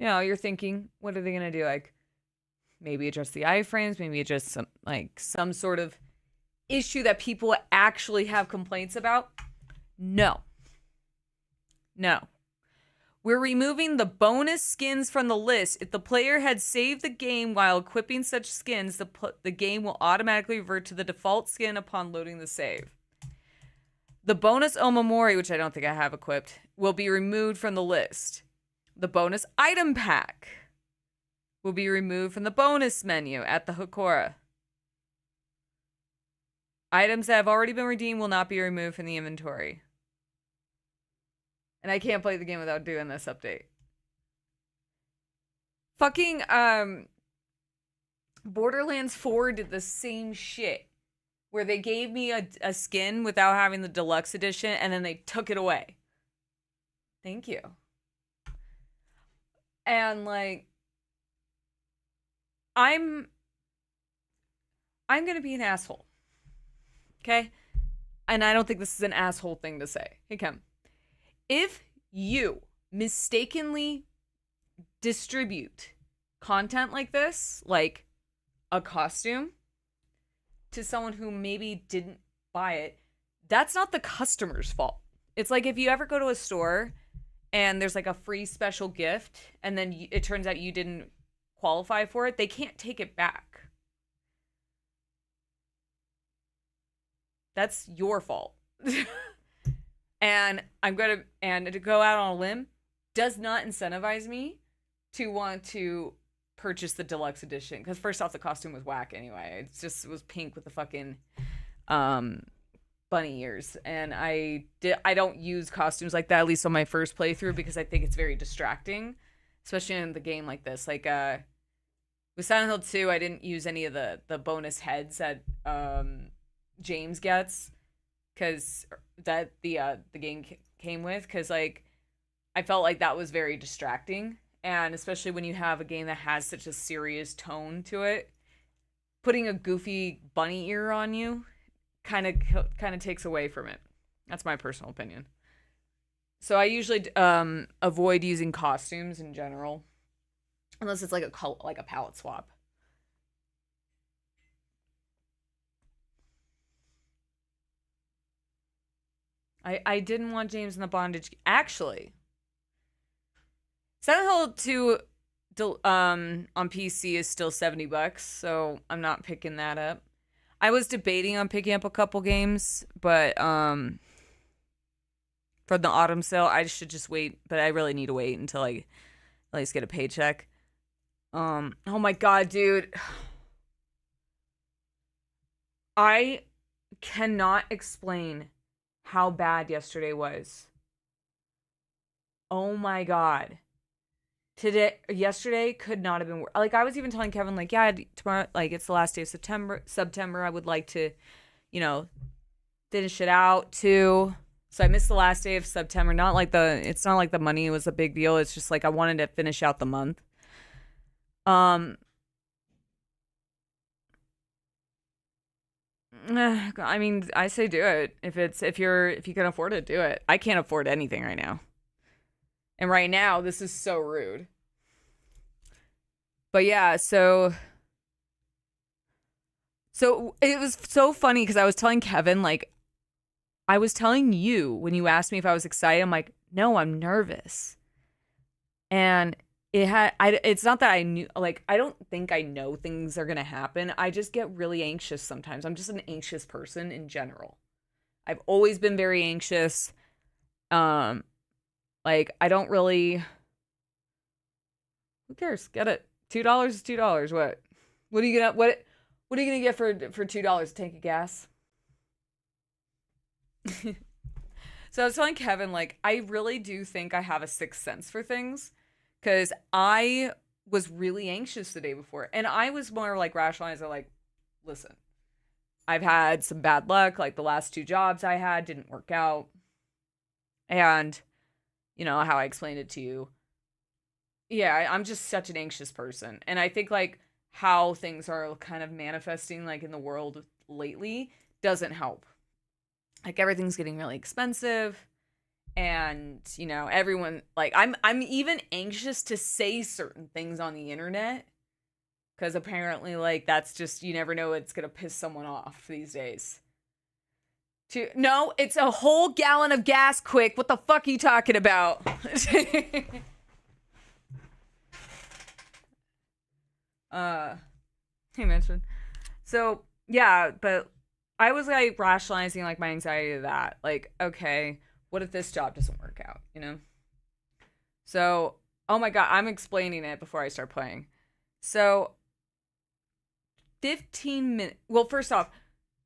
You're thinking, what are they going to do? Like, maybe adjust the iframes, maybe adjust some sort of issue that people actually have complaints about. No. No. We're removing the bonus skins from the list. If the player had saved the game while equipping such skins, the game will automatically revert to the default skin upon loading the save. The bonus Omamori, which I don't think I have equipped, will be removed from the list. The bonus item pack will be removed from the bonus menu at the Hokora. Items that have already been redeemed will not be removed from the inventory. And I can't play the game without doing this update. Fucking Borderlands 4 did the same shit. Where they gave me a skin without having the deluxe edition, and then they took it away. Thank you. And like, I'm gonna be an asshole. Okay? And I don't think this is an asshole thing to say. Hey, Kim. If you mistakenly distribute content like this, like a costume, to someone who maybe didn't buy it, that's not the customer's fault. It's like if you ever go to a store and there's like a free special gift and then it turns out you didn't qualify for it, they can't take it back. That's your fault. And to go out on a limb does not incentivize me to want to purchase the deluxe edition, because first off, the costume was whack anyway. It was pink with the fucking bunny ears, and I don't use costumes like that, at least on my first playthrough, because I think it's very distracting, especially in the game like this. Like with Silent Hill 2, I didn't use any of the bonus heads that James gets, because that the game came with, because like I felt like that was very distracting. And especially when you have a game that has such a serious tone to it, putting a goofy bunny ear on you kind of takes away from it. That's my personal opinion. So I usually avoid using costumes in general, unless it's like a palette swap. I didn't want James in the bondage. Actually, Silent Hill 2 on PC is still $70, so I'm not picking that up. I was debating on picking up a couple games, but for the autumn sale, I should just wait, but I really need to wait until I at least get a paycheck. Oh my god, dude. I cannot explain how bad yesterday was. Oh my god. Yesterday could not have been worse. Like, I was even telling Kevin, like, yeah, tomorrow, like, it's the last day of September. I would like to, finish it out too. So I missed the last day of September. It's not like the money was a big deal. It's just like I wanted to finish out the month. I mean, I say do it. If you can afford it, do it. I can't afford anything right now. And right now, this is so rude. But yeah, so it was so funny because I was telling Kevin, like, I was telling you when you asked me if I was excited, I'm like, no, I'm nervous. And it's not that I knew, like, I don't think I know things are going to happen. I just get really anxious sometimes. I'm just an anxious person in general. I've always been very anxious. Like, I don't really... Who cares? Get it. $2 is $2. What are you gonna get for $2? A tank of gas? So I was telling Kevin, like, I really do think I have a sixth sense for things, because I was really anxious the day before, and I was more like rationalizing, like, listen, I've had some bad luck. Like, the last 2 jobs I had didn't work out, and how I explained it to you. Yeah, I'm just such an anxious person. And I think, like, how things are kind of manifesting, like, in the world lately doesn't help. Like, everything's getting really expensive. And, you know, everyone, like, I'm even anxious to say certain things on the internet because apparently, like, that's just, you never know, it's gonna piss someone off these days. No, it's a whole gallon of gas, quick. What the fuck are you talking about? Hey, mentioned. So, yeah, but I was like rationalizing like my anxiety to that. Like, okay, what if this job doesn't work out, you know? So, oh my God, I'm explaining it before I start playing. So, 15 minutes. Well, first off,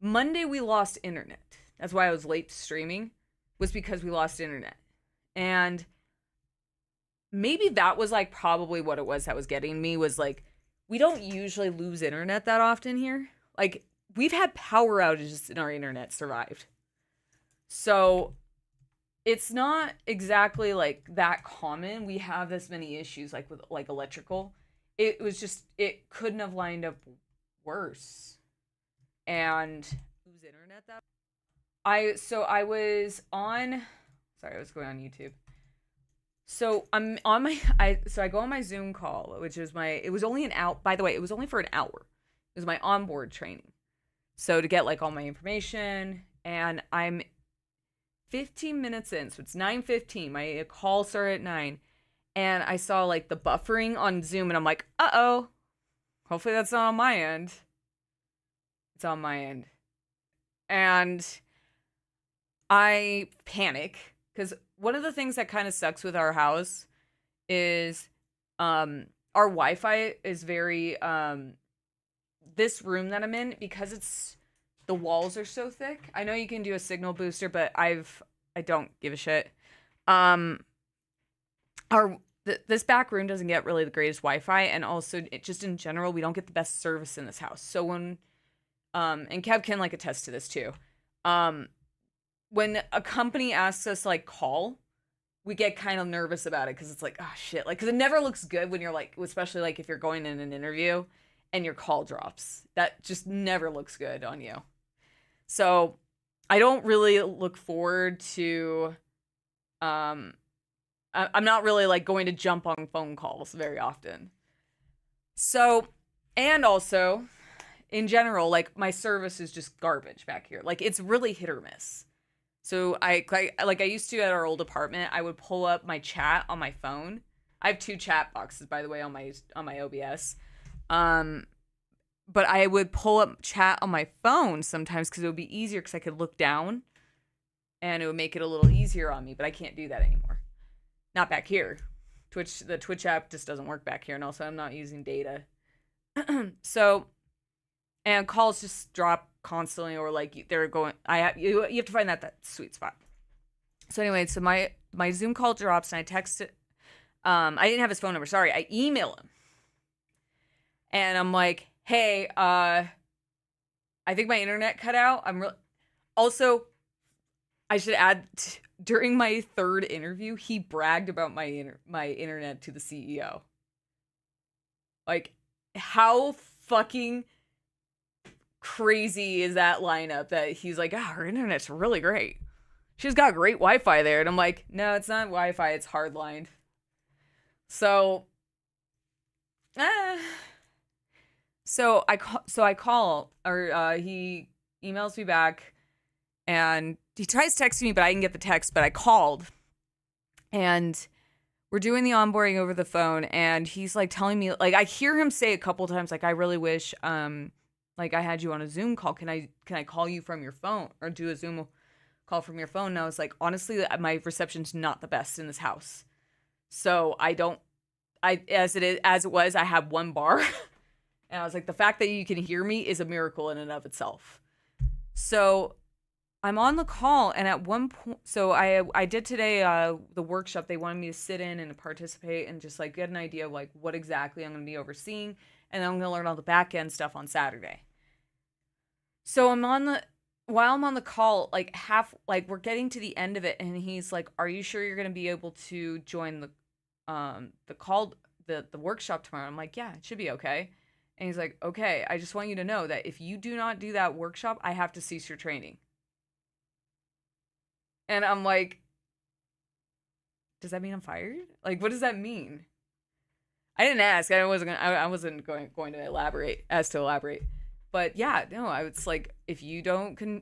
Monday we lost internet. That's why I was late streaming, was because we lost internet. And maybe that was like probably what it was that was getting me was like, we don't usually lose internet that often here. Like, we've had power outages and our internet survived. So it's not exactly like that common. We have this many issues like with like electrical. It was just it couldn't have lined up worse. And lose internet that I was on sorry, I was going on YouTube. So I'm on my I go on my Zoom call, which is my it was only an out by the way, it was only for an hour. It was my onboard training. So to get like all my information and I'm 15 minutes in, so it's 9:15. My call started at 9 and I saw like the buffering on Zoom and I'm like, "Uh-oh. Hopefully that's not on my end." It's on my end. And I panic because one of the things that kind of sucks with our house is our Wi-Fi is very this room that I'm in because it's the walls are so thick. I know you can do a signal booster, but I don't give a shit. This back room doesn't get really the greatest Wi-Fi, and also just in general we don't get the best service in this house. So when and Kev can like attest to this too. When a company asks us like call, we get kind of nervous about it because it's like, oh shit, like because it never looks good when you're like, especially like if you're going in an interview and your call drops. That just never looks good on you. So I don't really look forward to I'm not really like going to jump on phone calls very often. So and also in general, like my service is just garbage back here. Like it's really hit or miss. So I used to at our old apartment, I would pull up my chat on my phone. I have 2 chat boxes by the way on my OBS. But I would pull up chat on my phone sometimes cuz it would be easier cuz I could look down and it would make it a little easier on me, but I can't do that anymore. Not back here. The Twitch app just doesn't work back here and also I'm not using data. So and calls just drop constantly or like they're going you have to find that sweet spot. So anyway, so my Zoom call drops and I texted I didn't have his phone number, sorry. I email him. And I'm like, "Hey, I think my internet cut out. Also I should add during my 3rd interview, he bragged about my internet to the CEO. Like how fucking crazy is that lineup that he's like, her internet's really great. She's got great Wi-Fi there. And I'm like, no, it's not Wi-Fi, it's hardlined. So, I call, or he emails me back, and he tries texting me, but I didn't get the text. But I called, and we're doing the onboarding over the phone, and he's like telling me, like I hear him say a couple times, like I really wish, like I had you on a Zoom call. Can I call you from your phone or do a Zoom call from your phone? And I was like, honestly, my reception's not the best in this house, so as it was, I have 1 bar. And I was like, the fact that you can hear me is a miracle in and of itself. So I'm on the call, and at one point, so I did today the workshop. They wanted me to sit in and participate and just like get an idea of like what exactly I'm going to be overseeing, and then I'm going to learn all the back end stuff on Saturday. So while I'm on the call, like we're getting to the end of it, and he's like, "Are you sure you're going to be able to join the call the workshop tomorrow?" I'm like, "Yeah, it should be okay." And he's like, "Okay, I just want you to know that if you do not do that workshop, I have to cease your training." And I'm like, does that mean I'm fired? Like, what does that mean? I didn't ask. I wasn't going to elaborate. But yeah, no, I was like, if you don't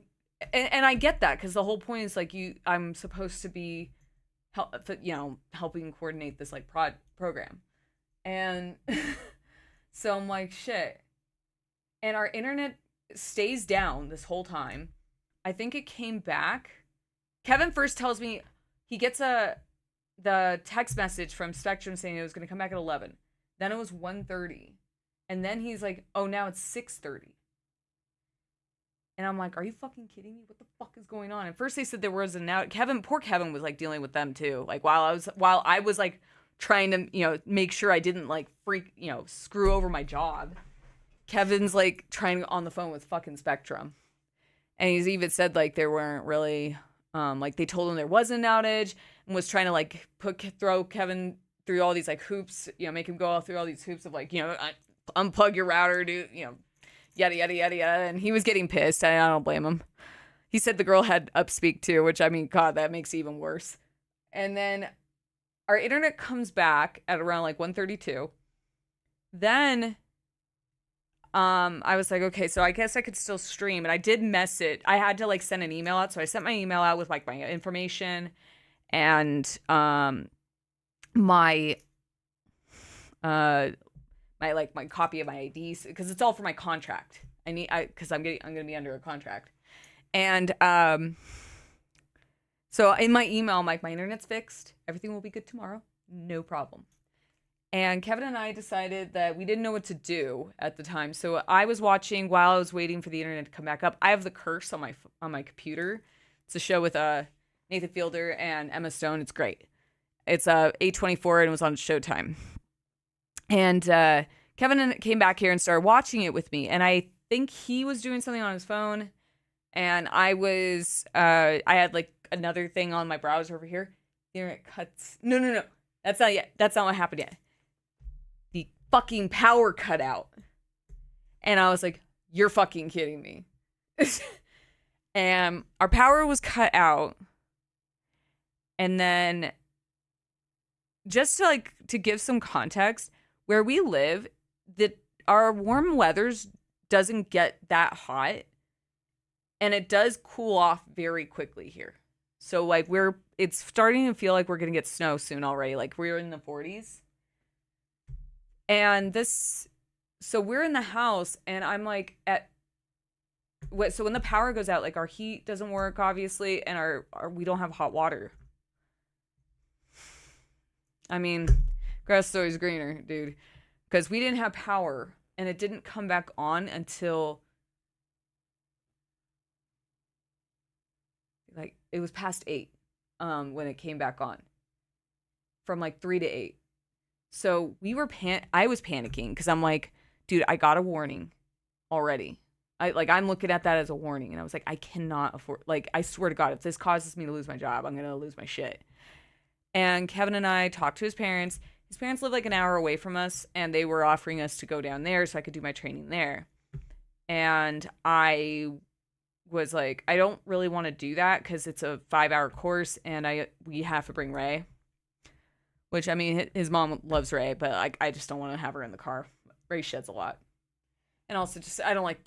and I get that because the whole point is like I'm supposed to be, helping coordinate this like program, and so I'm like, shit. And our internet stays down this whole time. I think it came back. Kevin first tells me he gets the text message from Spectrum saying it was going to come back at 11. Then it was 1:30. And then he's like, "Oh, now it's 6:30." And I'm like, "Are you fucking kidding me? What the fuck is going on?" And first they said there was poor Kevin was like dealing with them too. Like while I was like trying to, make sure I didn't like screw over my job. Kevin's like trying on the phone with fucking Spectrum. And he's even said like there weren't really like they told him there was an outage and was trying to like throw Kevin through all these like hoops, make him go all through all these hoops of like, unplug your router, yada yada yada yada. And he was getting pissed. I don't blame him. He said the girl had upspeak too, which I mean, God, that makes it even worse. And then our internet comes back at around like 1:32. Then I was like, okay, so I guess I could still stream. And I did mess it. I had to like send an email out. So I sent my email out with like my information and my my copy of my IDs because it's all for my contract. Because I'm gonna be under a contract. And so in my email, I'm like, my internet's fixed. Everything will be good tomorrow. No problem. And Kevin and I decided that we didn't know what to do at the time. So I was watching while I was waiting for the internet to come back up. I have The Curse on my computer. It's a show with Nathan Fielder and Emma Stone. It's great. It's 8/24 and it was on Showtime. And Kevin came back here and started watching it with me. And I think he was doing something on his phone. And I had like another thing on my browser over here. The internet cuts. No. That's not yet. That's not what happened yet. The fucking power cut out. And I was like, you're fucking kidding me. And our power was cut out. And then just to give some context, where we live, our warm weathers doesn't get that hot. And it does cool off very quickly here. So like it's starting to feel like we're going to get snow soon already. Like we're in the 40s. And so we're in the house and I'm like so when the power goes out, like our heat doesn't work obviously. And we don't have hot water. I mean, grass is always greener, dude. Because we didn't have power and it didn't come back on until like it was past 8 when it came back on. From like 3 to 8. So I was panicking because I'm like, dude, I got a warning already. I'm looking at that as a warning. And I was like, I cannot afford, like, I swear to God, if this causes me to lose my job, I'm going to lose my shit. And Kevin and I talked to his parents. His parents live like an hour away from us and they were offering us to go down there so I could do my training there. And I was like, I don't really want to do that because it's a 5-hour course and we have to bring Ray. Which, I mean, his mom loves Ray, but I just don't want to have her in the car. Ray sheds a lot. And also I don't like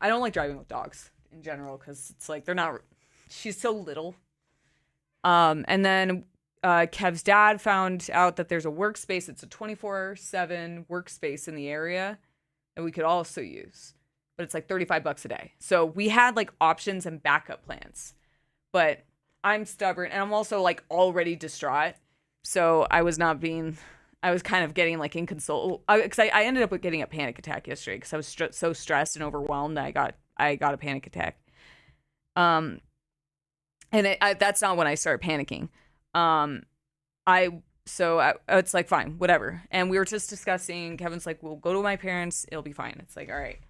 I don't like driving with dogs in general because it's like she's so little. And then Kev's dad found out that there's a workspace. It's a 24/7 workspace in the area that we could also use. But it's like $35 a day. So we had like options and backup plans. But I'm stubborn and I'm also like already distraught. So I was kind of getting like inconsolable because I ended up with getting a panic attack yesterday because I was so stressed and overwhelmed that I got a panic attack. And that's not when I started panicking. It's like, fine, whatever. And we were just discussing, Kevin's like, we'll go to my parents. It'll be fine. It's like, all right.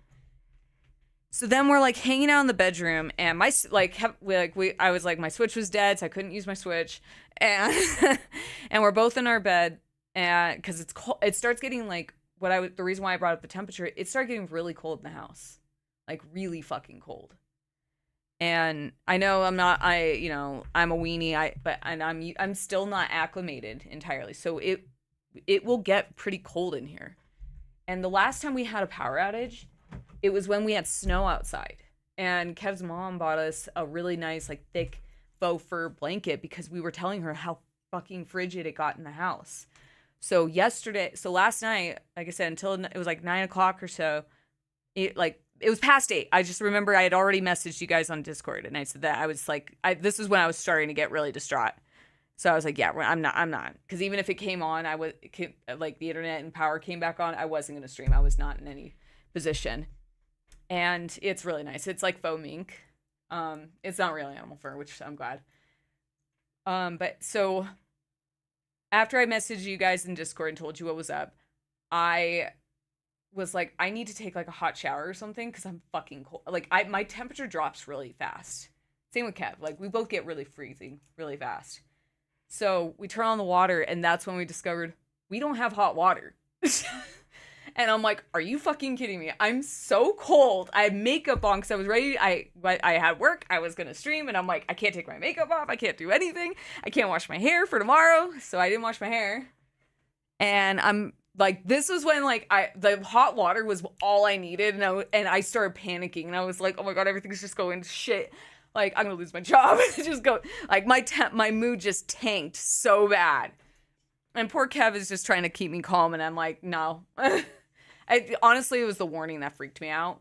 So then we're like hanging out in the bedroom and I was like, my Switch was dead. So I couldn't use my Switch and, and we're both in our bed and cause it's cold, it starts getting like the reason why I brought up the temperature, it started getting really cold in the house, like really fucking cold. And I know I'm not, I'm a weenie, I'm still not acclimated entirely. So it will get pretty cold in here. And the last time we had a power outage, it was when we had snow outside. And Kev's mom bought us a really nice, like, thick faux fur blanket because we were telling her how fucking frigid it got in the house. So last night, like I said, until it was like 9 o'clock or so, it was past 8. I just remember I had already messaged you guys on Discord, and I said that I was like, this is when I was starting to get really distraught. So I was like, yeah, I'm not, because even if it came on, like the internet and power came back on, I wasn't gonna stream. I was not in any position, and it's really nice. It's like faux mink. It's not really animal fur, which I'm glad. But so after I messaged you guys in Discord and told you what was up, I was like, I need to take like a hot shower or something because I'm fucking cold. Like my temperature drops really fast. Same with Kev. Like we both get really freezing really fast. So we turn on the water, and that's when we discovered we don't have hot water. And I'm like, are you fucking kidding me? I'm so cold. I had makeup on because I was ready. I had work. I was gonna stream, and I'm like, I can't take my makeup off. I can't do anything. I can't wash my hair for tomorrow. So I didn't wash my hair. And I'm like, this was when like the hot water was all I needed, and I started panicking, and I was like, oh my god, everything's just going to shit. Like I'm gonna lose my job. Just go like my mood just tanked so bad. And poor Kev is just trying to keep me calm, and I'm like, no. Honestly, it was the warning that freaked me out.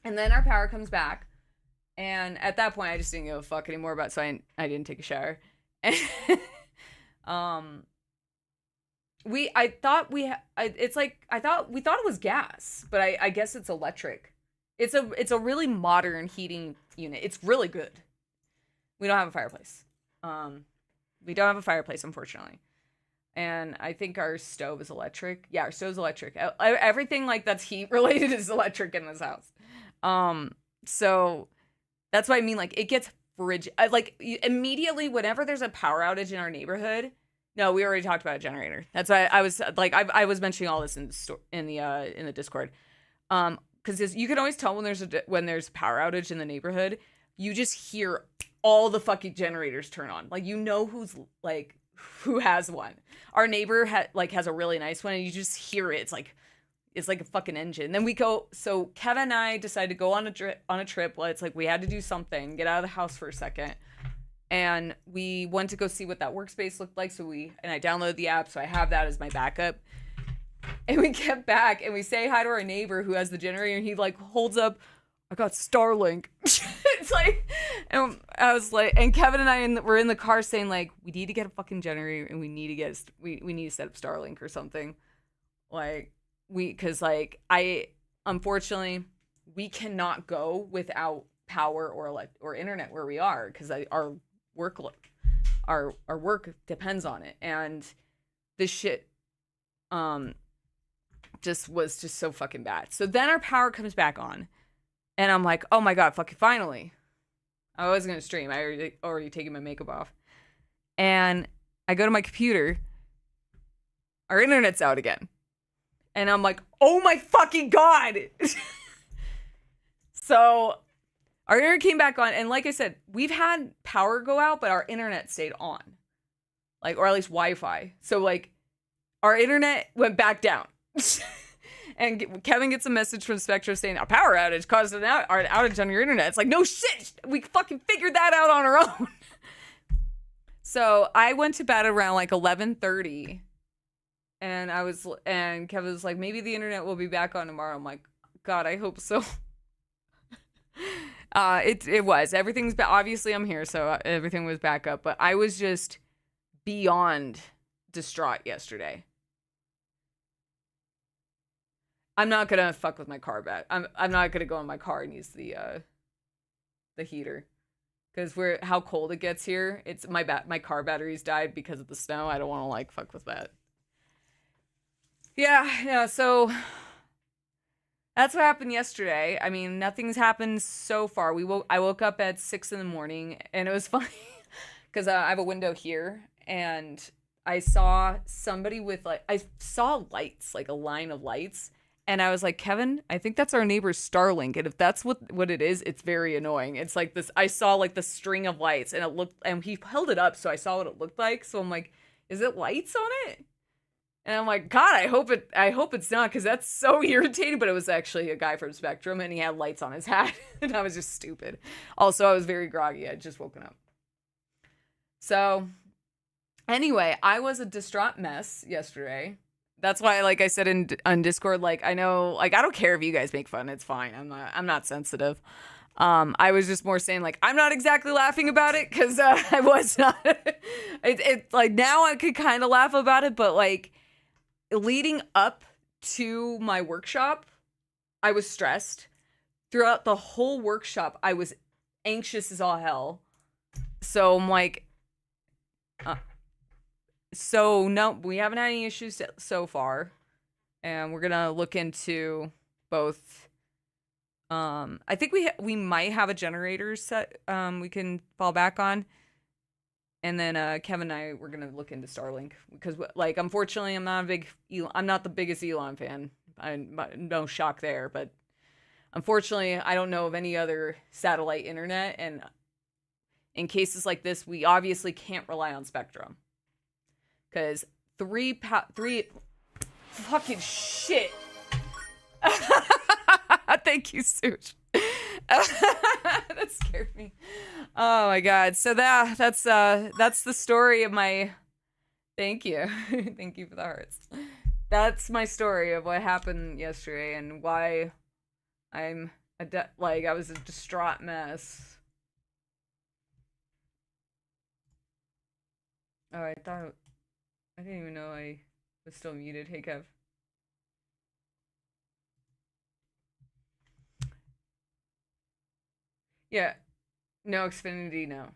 And then our power comes back, and at that point, I just didn't give a fuck anymore about. So I didn't take a shower. We thought we thought it was gas, but I guess it's electric. It's a really modern heating unit. It's really good. We don't have a fireplace. We don't have a fireplace, unfortunately. And I think our stove is electric. Yeah, our stove's electric. Everything like that's heat related is electric in this house. So that's what I mean. Like it gets frigid. Like immediately whenever there's a power outage in our neighborhood. No, we already talked about a generator. That's why I was like, I was mentioning all this in the Discord. Because you can always tell when there's a power outage in the neighborhood. You just hear all the fucking generators turn on. Like you know who has one. Our neighbor has a really nice one, and you just hear it. It's like a fucking engine. Then we go. So Kevin and I decided to go on a trip. Well, it's like we had to do something, get out of the house for a second. And we went to go see what that workspace looked like. And I downloaded the app, so I have that as my backup. And we get back, and we say hi to our neighbor who has the generator, and he like holds up, I got Starlink. It's like, and I was like, and Kevin and I were in the car saying like, we need to get a fucking generator, and we need to set up Starlink or something. Like because like unfortunately, we cannot go without power or internet where we are because our work depends on it, and this shit just was just so fucking bad. So then our power comes back on, and I'm like, oh my god, fucking finally. I was gonna stream. I already taken my makeup off, and I go to my computer. Our internet's out again, and I'm like, oh my fucking god. So our internet came back on, and like I said, we've had power go out, but our internet stayed on. Like, or at least Wi-Fi. So, like, our internet went back down. And Kevin gets a message from Spectra saying, a power outage caused an outage on your internet. It's like, no shit! We fucking figured that out on our own. So, I went to bed around, like, 11:30. And Kevin was like, maybe the internet will be back on tomorrow. I'm like, God, I hope so. It was. Everything's obviously I'm here, so everything was back up. But I was just beyond distraught yesterday. I'm not gonna fuck with my car I'm not gonna go in my car and use the heater because how cold it gets here. It's my car batteries died because of the snow. I don't want to like fuck with that. Yeah. So. That's what happened yesterday. I mean, nothing's happened so far. I woke up at 6 a.m, and it was funny because I have a window here, and I saw somebody with I saw lights, like a line of lights, And I was like, Kevin, I think that's our neighbor's Starlink. And if that's what it is, it's very annoying. It's like this, I saw like the string of lights and it looked, and he held it up so I saw what it looked like. So I'm like, is it lights on it? And I'm like, God, I hope it's not, because that's so irritating. But it was actually a guy from Spectrum and he had lights on his hat. And I was just stupid. Also, I was very groggy. I had just woken up. So anyway, I was a distraught mess yesterday. That's why, like I said on Discord, like I know, like I don't care if you guys make fun. It's fine. I'm not sensitive. I was just more saying like I'm not exactly laughing about it because I was not. It like now I could kind of laugh about it, but like leading up to my workshop, I was stressed. Throughout the whole workshop, I was anxious as all hell. So I'm like, so no, we haven't had any issues so far, and we're gonna look into both. I think we might have a generator set we can fall back on, and then Kevin and I we're gonna look into Starlink because like unfortunately I'm not the biggest Elon fan. No shock there, but unfortunately I don't know of any other satellite internet, and in cases like this we obviously can't rely on Spectrum. Because three fucking shit. Thank you, Such. That scared me. Oh my god. So that's the story of my. Thank you. Thank you for the hearts. That's my story of what happened yesterday and why I'm I was a distraught mess. Oh, I didn't even know I was still muted. Hey, Kev. Yeah. No, Xfinity, no.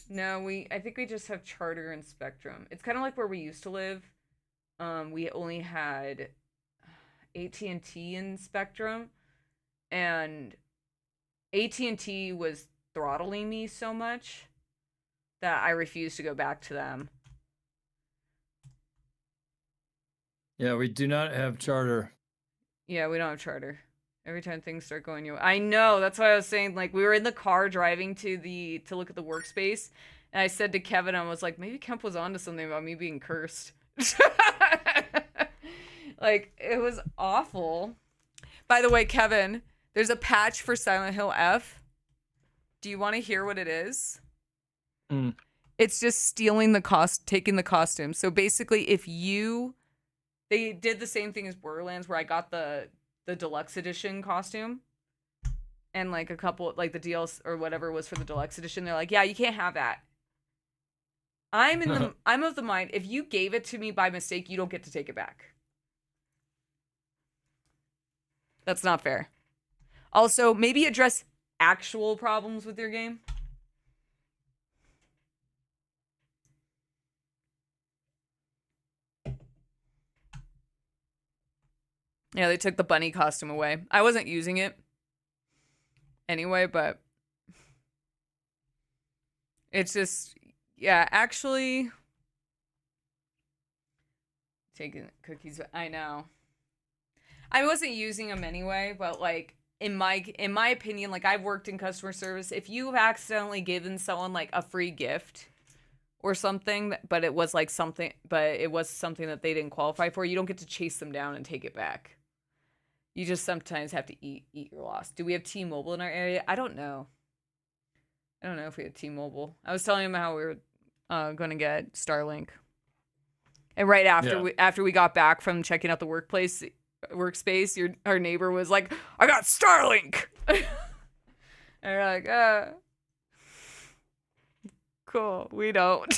No, I think we just have Charter and Spectrum. It's kind of like where we used to live. We only had AT&T and Spectrum, and AT&T was throttling me so much that I refused to go back to them. Yeah, we do not have Charter. Yeah, we don't have Charter. Every time things start going your way. I know, that's why I was saying, like, we were in the car driving to look at the workspace, and I said to Kevin, I was like, maybe Kemp was onto something about me being cursed. Like, it was awful. By the way, Kevin, there's a patch for Silent Hill F. Do you want to hear what it is? It's just taking the costume. So basically, they did the same thing as Borderlands, where I got the deluxe edition costume, and like a couple, like the DLC or whatever was for the deluxe edition. They're like, yeah, you can't have that. I'm of the mind, if you gave it to me by mistake, you don't get to take it back. That's not fair. Also, maybe address actual problems with your game. Yeah, they took the bunny costume away. I wasn't using it anyway, but it's just, yeah, actually taking cookies. I know. I wasn't using them anyway, but like in my opinion, like I've worked in customer service. If you've accidentally given someone like a free gift or something, but it was something that they didn't qualify for, you don't get to chase them down and take it back. You just sometimes have to eat your loss. Do we have T-Mobile in our area? I don't know. I don't know if we have T-Mobile. I was telling him how we were going to get Starlink. And right after we got back from checking out the workspace, our neighbor was like, "I got Starlink." And we're like, cool. We don't.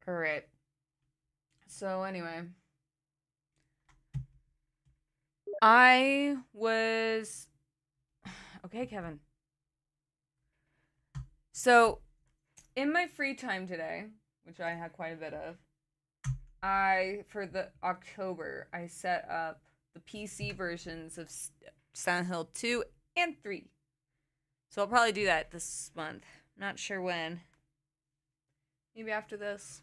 All right. So anyway, I was okay, Kevin. So in my free time today, which I had quite a bit of, for the October, I set up the PC versions of Silent Hill 2 and 3. So I'll probably do that this month. Not sure when. Maybe after this.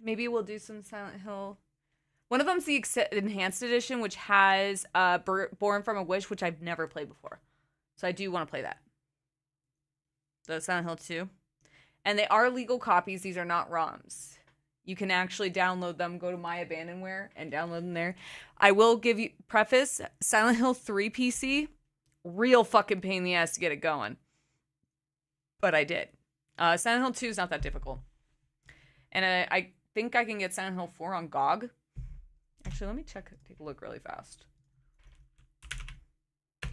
Maybe we'll do some Silent Hill. One of them's the Enhanced Edition, which has Born from a Wish, which I've never played before. So I do want to play that. The Silent Hill 2. And they are legal copies. These are not ROMs. You can actually download them, go to My Abandonware, and download them there. I will give you preface, Silent Hill 3 PC, real fucking pain in the ass to get it going. But I did. Silent Hill 2 is not that difficult. And I think I can get Silent Hill 4 on GOG. Actually, let me take a look really fast. I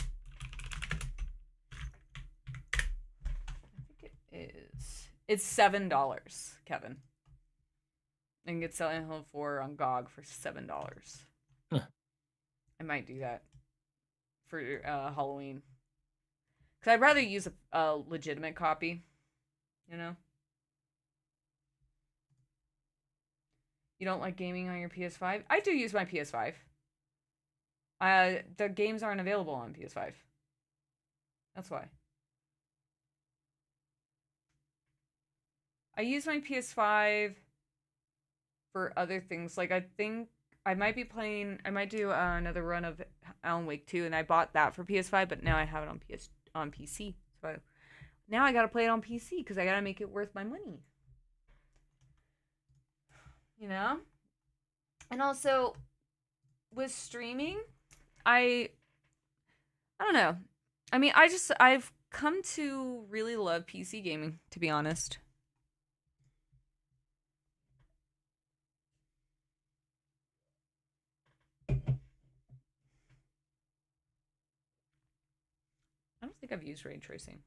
think it is. It's $7, Kevin. I can get Silent Hill 4 on GOG for $7. Huh. I might do that for Halloween. Because I'd rather use a legitimate copy, you know? You don't like gaming on your PS5? I do use my PS5. The games aren't available on PS5. That's why. I use my PS5 for other things. Like, I think I might be playing, I might do another run of Alan Wake 2, and I bought that for PS5, but now I have it on PC. So now I gotta play it on PC, because I gotta make it worth my money. You know? And also, with streaming, I don't know. I mean, I've come to really love PC gaming, to be honest. I don't think I've used ray tracing.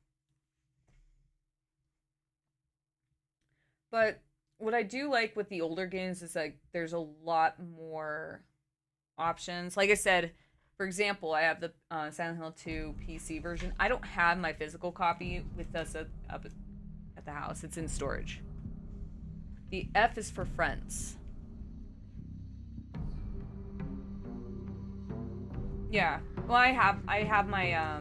But what I do like with the older games is like there's a lot more options. Like I said, for example, I have the Silent Hill 2 PC version. I don't have my physical copy with us up at the house. It's in storage. The F is for friends. Yeah. Well, I have my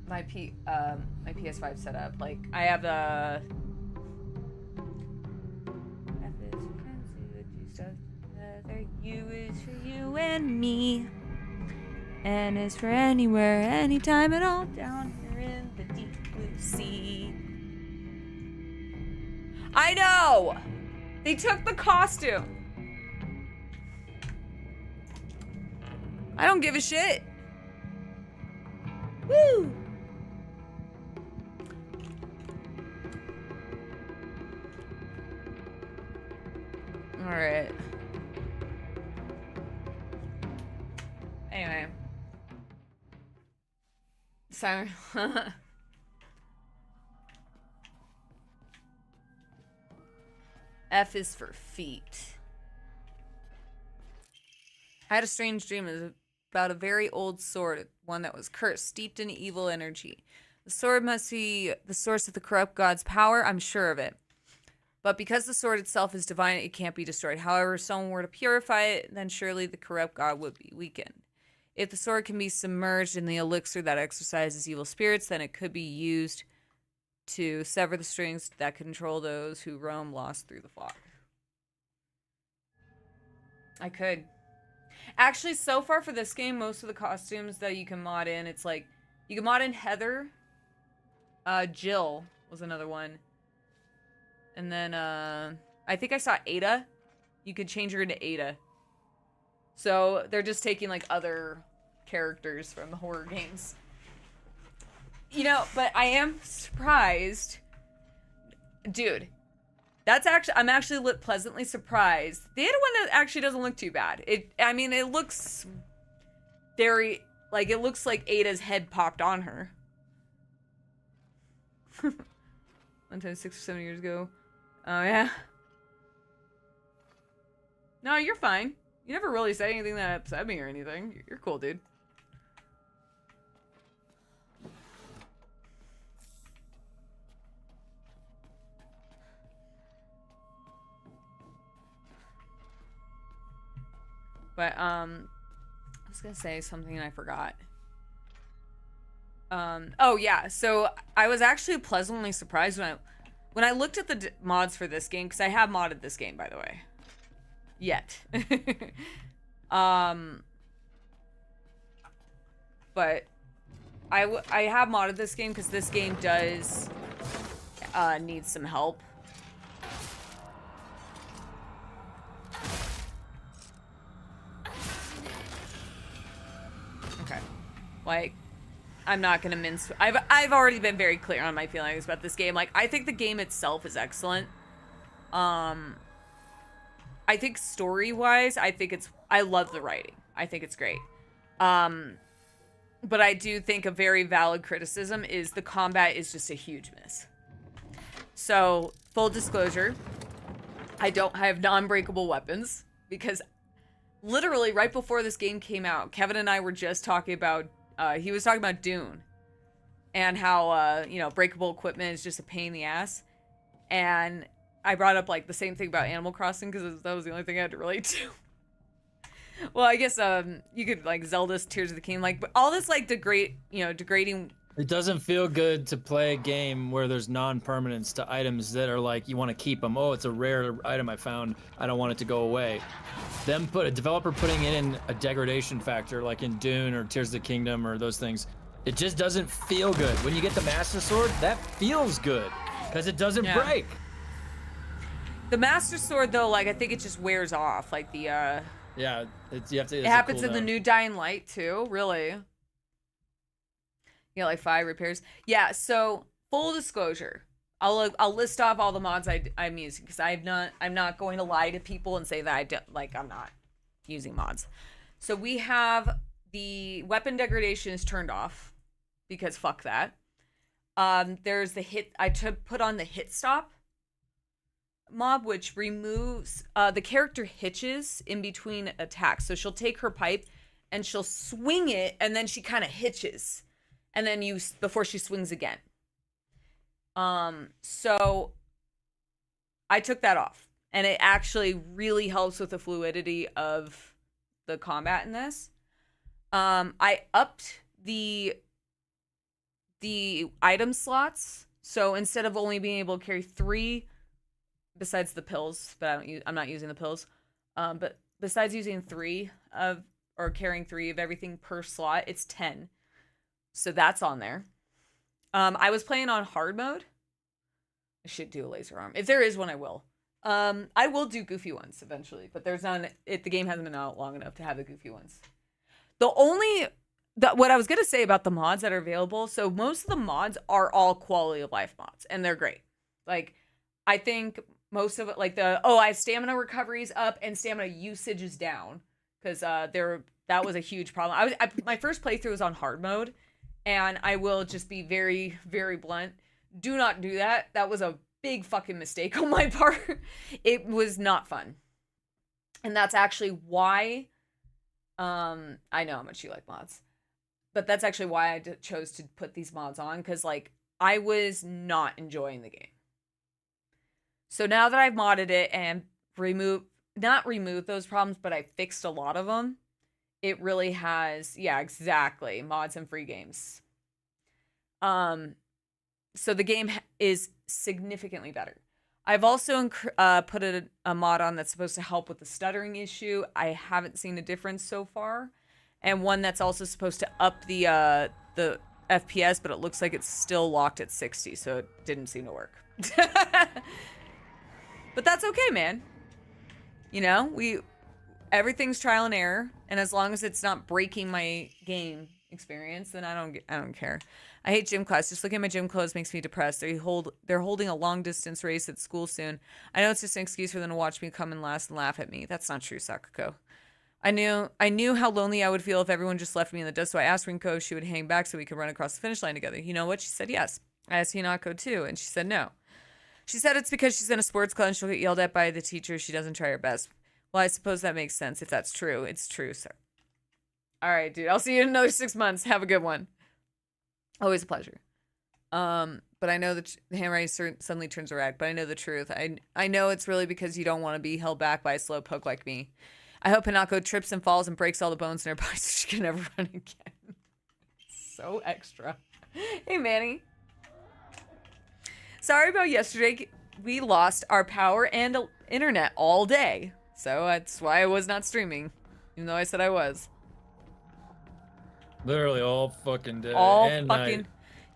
my PS5 set up. Like I have the U is for you and me, N is for anywhere, anytime at all, down here in the deep blue sea. I know! They took the costume. I don't give a shit. Woo! Alright. Anyway. Sorry. F is for feet. I had a strange dream about a very old sword, one that was cursed, steeped in evil energy. The sword must be the source of the corrupt god's power, I'm sure of it. But because the sword itself is divine, it can't be destroyed. However, if someone were to purify it, then surely the corrupt god would be weakened. If the sword can be submerged in the elixir that exorcises evil spirits, then it could be used to sever the strings that control those who roam lost through the fog. I could. Actually, so far for this game, most of the costumes that you can mod in, it's like, you can mod in Heather. Jill was another one. And then, I think I saw Ada. You could change her into Ada. So, they're just taking, like, other characters from the horror games. You know, but I am surprised. Dude. I'm actually pleasantly surprised. The Ada one actually doesn't look too bad. It looks very, like, it looks like Ada's head popped on her. One time 6 or 7 years ago. Oh yeah. No, you're fine. You never really said anything that upset me or anything. You're cool, dude. But I was gonna say something and I forgot. Oh yeah, so I was actually pleasantly surprised when I looked at the mods for this game, because I have modded this game, by the way. Yet. But I have modded this game because this game does need some help. Okay. Like, I'm not gonna mince. I've already been very clear on my feelings about this game. Like, I think the game itself is excellent. I think story-wise, I love the writing. I think it's great. But I do think a very valid criticism is the combat is just a huge miss. So, full disclosure, I have non-breakable weapons because literally right before this game came out, Kevin and I were just talking about, he was talking about Dune and how, breakable equipment is just a pain in the ass. And I brought up, like, the same thing about Animal Crossing because that was the only thing I had to relate to. Well, I guess you could, like, Zelda's Tears of the Kingdom, like, but all this, like, degrading. It doesn't feel good to play a game where there's non-permanence to items that are like, you want to keep them. Oh, it's a rare item I found. I don't want it to go away. A developer putting in a degradation factor, like in Dune or Tears of the Kingdom or those things, it just doesn't feel good. When you get the Master Sword, that feels good because it doesn't break. The Master Sword, though, like, I think it just wears off. Like, the, Yeah, it happens in the new Dying Light, too, really. Yeah, like 5 repairs. Yeah, so, full disclosure. I'll list off all the mods I'm using, because I'm not going to lie to people and say that I'm not using mods. So, we have the weapon degradation is turned off, because fuck that. There's the put on the hit stop mob, which removes the character hitches in between attacks. So she'll take her pipe and she'll swing it, and then she kind of hitches, and then before she swings again. So I took that off, and it actually really helps with the fluidity of the combat in this. I upped the item slots, so instead of only being able to carry 3 besides the pills, but I'm not using the pills. But besides using 3 carrying 3 of everything per slot, it's 10. So that's on there. I was playing on hard mode. I should do a laser arm. If there is one, I will. I will do goofy ones eventually, but there's none. The game hasn't been out long enough to have the goofy ones. What I was gonna say about the mods that are available. So most of the mods are all quality of life mods, and they're great. Like, I think most of it, like I have stamina recoveries up and stamina usage is down, because that was a huge problem. My first playthrough was on hard mode, and I will just be very, very blunt. Do not do that. That was a big fucking mistake on my part. It was not fun, and that's actually why. I know how much you like mods, but that's actually why I chose to put these mods on, because like I was not enjoying the game. So now that I've modded it and not removed those problems, but I fixed a lot of them, it really has, yeah, exactly, mods and free games. So the game is significantly better. I've also put a mod on that's supposed to help with the stuttering issue. I haven't seen a difference so far. And one that's also supposed to up the FPS, but it looks like it's still locked at 60, so it didn't seem to work. But that's okay, man. Everything's trial and error, and as long as it's not breaking my game experience, then I don't care. I hate gym class. Just looking at my gym clothes makes me depressed. They're holding a long distance race at school soon. I know it's just an excuse for them to watch me come in last and laugh at me. That's not true, Sakuko. I knew how lonely I would feel if everyone just left me in the dust, so I asked Rinko if she would hang back so we could run across the finish line together. You know what? She said yes. I asked Hinako too, and she said no. She said it's because she's in a sports club and she'll get yelled at by the teacher if she doesn't try her best. Well, I suppose that makes sense if that's true. It's true, sir. All right, dude. I'll see you in another 6 months. Have a good one. Always a pleasure. But I know that the handwriting suddenly turns red, but I know the truth. I know it's really because you don't want to be held back by a slow poke like me. I hope Hinako trips and falls and breaks all the bones in her body so she can never run again. So extra. Hey, Manny. Sorry about yesterday. We lost our power and internet all day. So that's why I was not streaming. Even though I said I was. Literally all fucking day. All and fucking... night.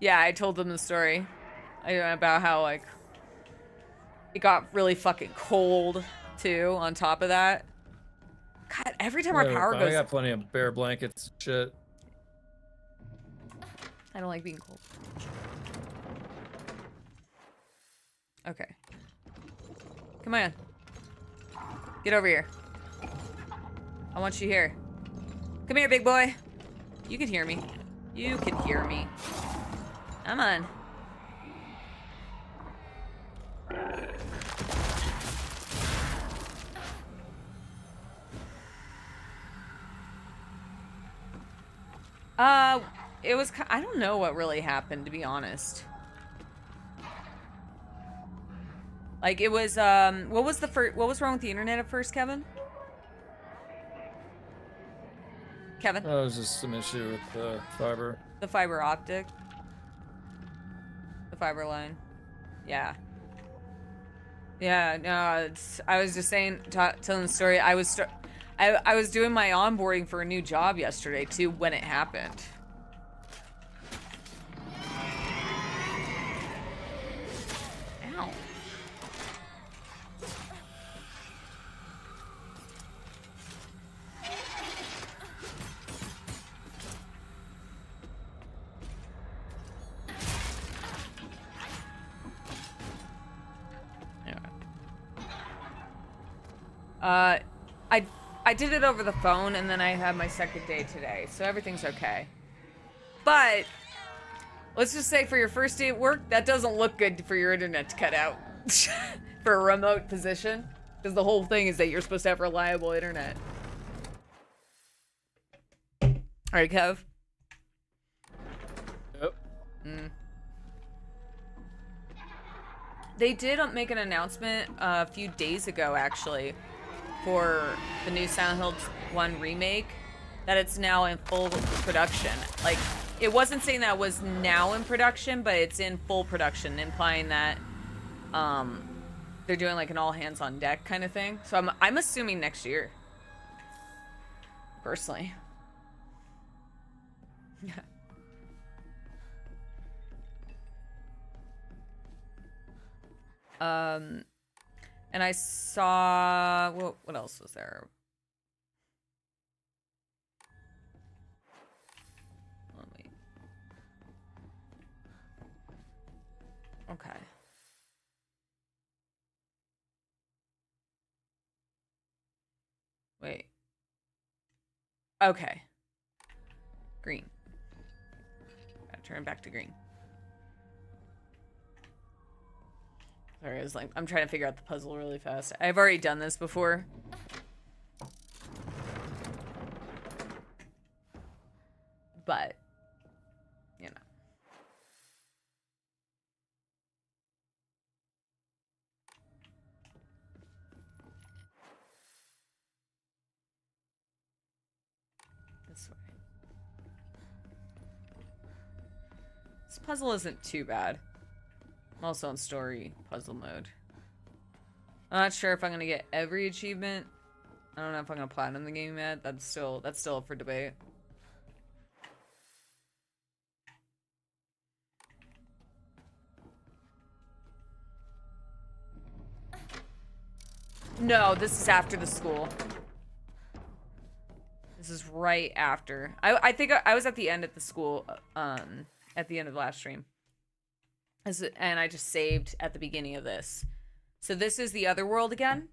Yeah, I told them the story. About how, like... It got really fucking cold, too, on top of that. God, every time our power goes... I got plenty of bear blankets and shit. I don't like being cold. Okay. Come on. Get over here. I want you here. Come here, big boy. You can hear me. You can hear me. Come on. It was... I don't know what really happened, to be honest. Like, it was, what was wrong with the internet at first, Kevin? Kevin? Oh, it was just some issue with the fiber. The fiber optic. The fiber line. Yeah. Yeah, no, I was just saying, telling the story, I was doing my onboarding for a new job yesterday, too, when it happened. Ow. I did it over the phone, and then I had my second day today, so everything's okay. But let's just say for your first day at work, that doesn't look good for your internet to cut out for a remote position, because the whole thing is that you're supposed to have reliable internet. All right, Kev. Yep. They did make an announcement a few days ago, actually, for the new Silent Hill 1 remake, that it's now in full production. Like, it wasn't saying that it was now in production, but it's in full production, implying that they're doing like an all hands on deck kind of thing. So I'm assuming next year, personally. And I saw, what else was there? Wait. Okay. Wait. Okay. Green. Gotta turn back to green. Sorry, I was like, I'm trying to figure out the puzzle really fast. I've already done this before. But, you know. This way. This puzzle isn't too bad. I'm also in story puzzle mode. I'm not sure if I'm gonna get every achievement. I don't know if I'm gonna platinum the game yet. That's still up for debate. No, this is after the school. This is right after. I think I was at the end at the school, at the end of the last stream. And I just saved at the beginning of this. So this is the other world again.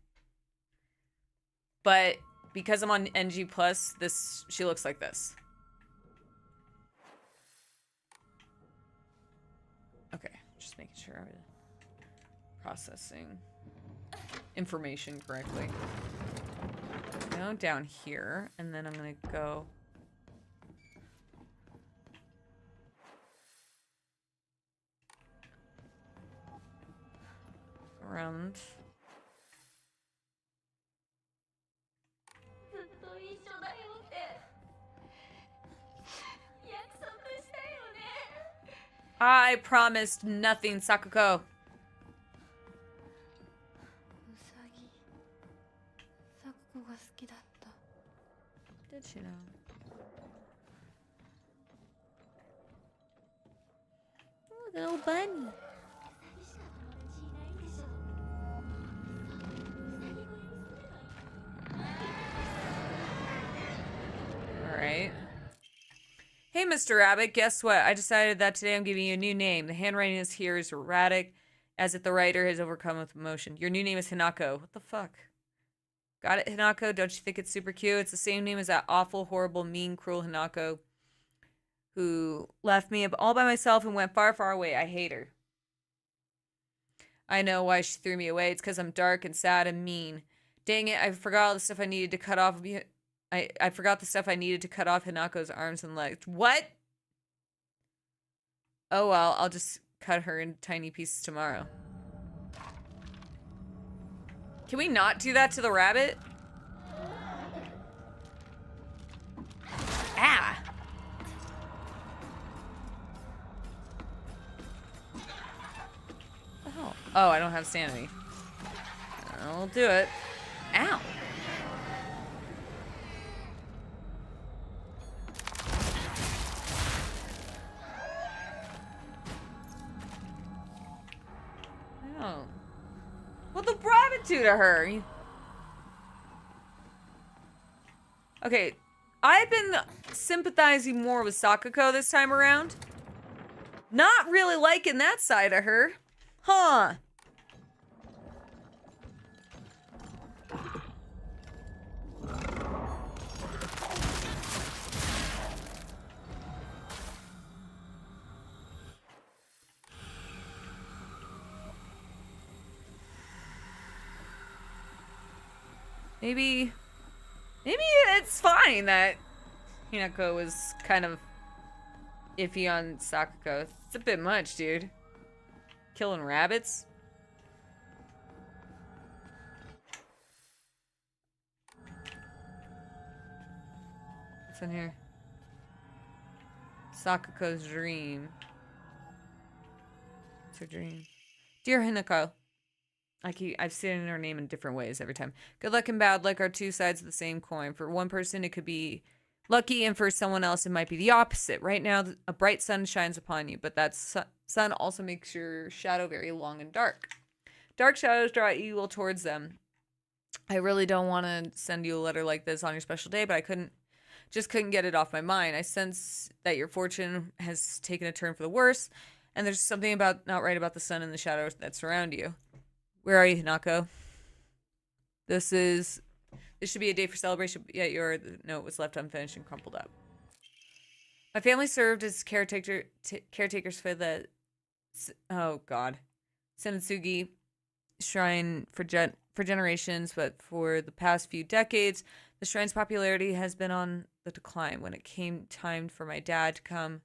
But because I'm on NG+, she looks like this. Okay, just making sure. processing information correctly. Go down here, and then I'm gonna go around. I promised nothing, Sakuko. Did she know? Oh, little bunny. Alright. Hey, Mr. Rabbit, guess what? I decided that today I'm giving you a new name. The handwriting is here is erratic, as if the writer has overcome with emotion. Your new name is Hinako. What the fuck? Got it, Hinako? Don't you think it's super cute? It's the same name as that awful, horrible, mean, cruel Hinako who left me all by myself and went far, far away. I hate her. I know why she threw me away. It's because I'm dark and sad and mean. Dang it, I forgot all the stuff I needed to cut off. I forgot the stuff I needed to cut off Hinako's arms and legs. What? Oh well, I'll just cut her in tiny pieces tomorrow. Can we not do that to the rabbit? Ah! What the hell? Oh, I don't have sanity. I'll do it. Ow! Oh. What the rabbit do to her? Okay, I've been sympathizing more with Sakuko this time around. Not really liking that side of her. Huh. Maybe it's fine that Hinako was kind of iffy on Sakuko. It's a bit much, dude. Killing rabbits. What's in here? Sakuko's dream. What's her dream? Dear Hinako. I've seen her name in different ways every time. Good luck and bad luck are two sides of the same coin. For one person, it could be lucky, and for someone else, it might be the opposite. Right now, a bright sun shines upon you, but that sun also makes your shadow very long and dark. Dark shadows draw evil towards them. I really don't want to send you a letter like this on your special day, but I couldn't get it off my mind. I sense that your fortune has taken a turn for the worse, and there's something not right about the sun and the shadows that surround you. Where are you, Hinako? This should be a day for celebration, yet your note was left unfinished and crumpled up. My family served as caretakers for the Senotsugi shrine for generations, but for the past few decades, the shrine's popularity has been on the decline. When it came time for my dad to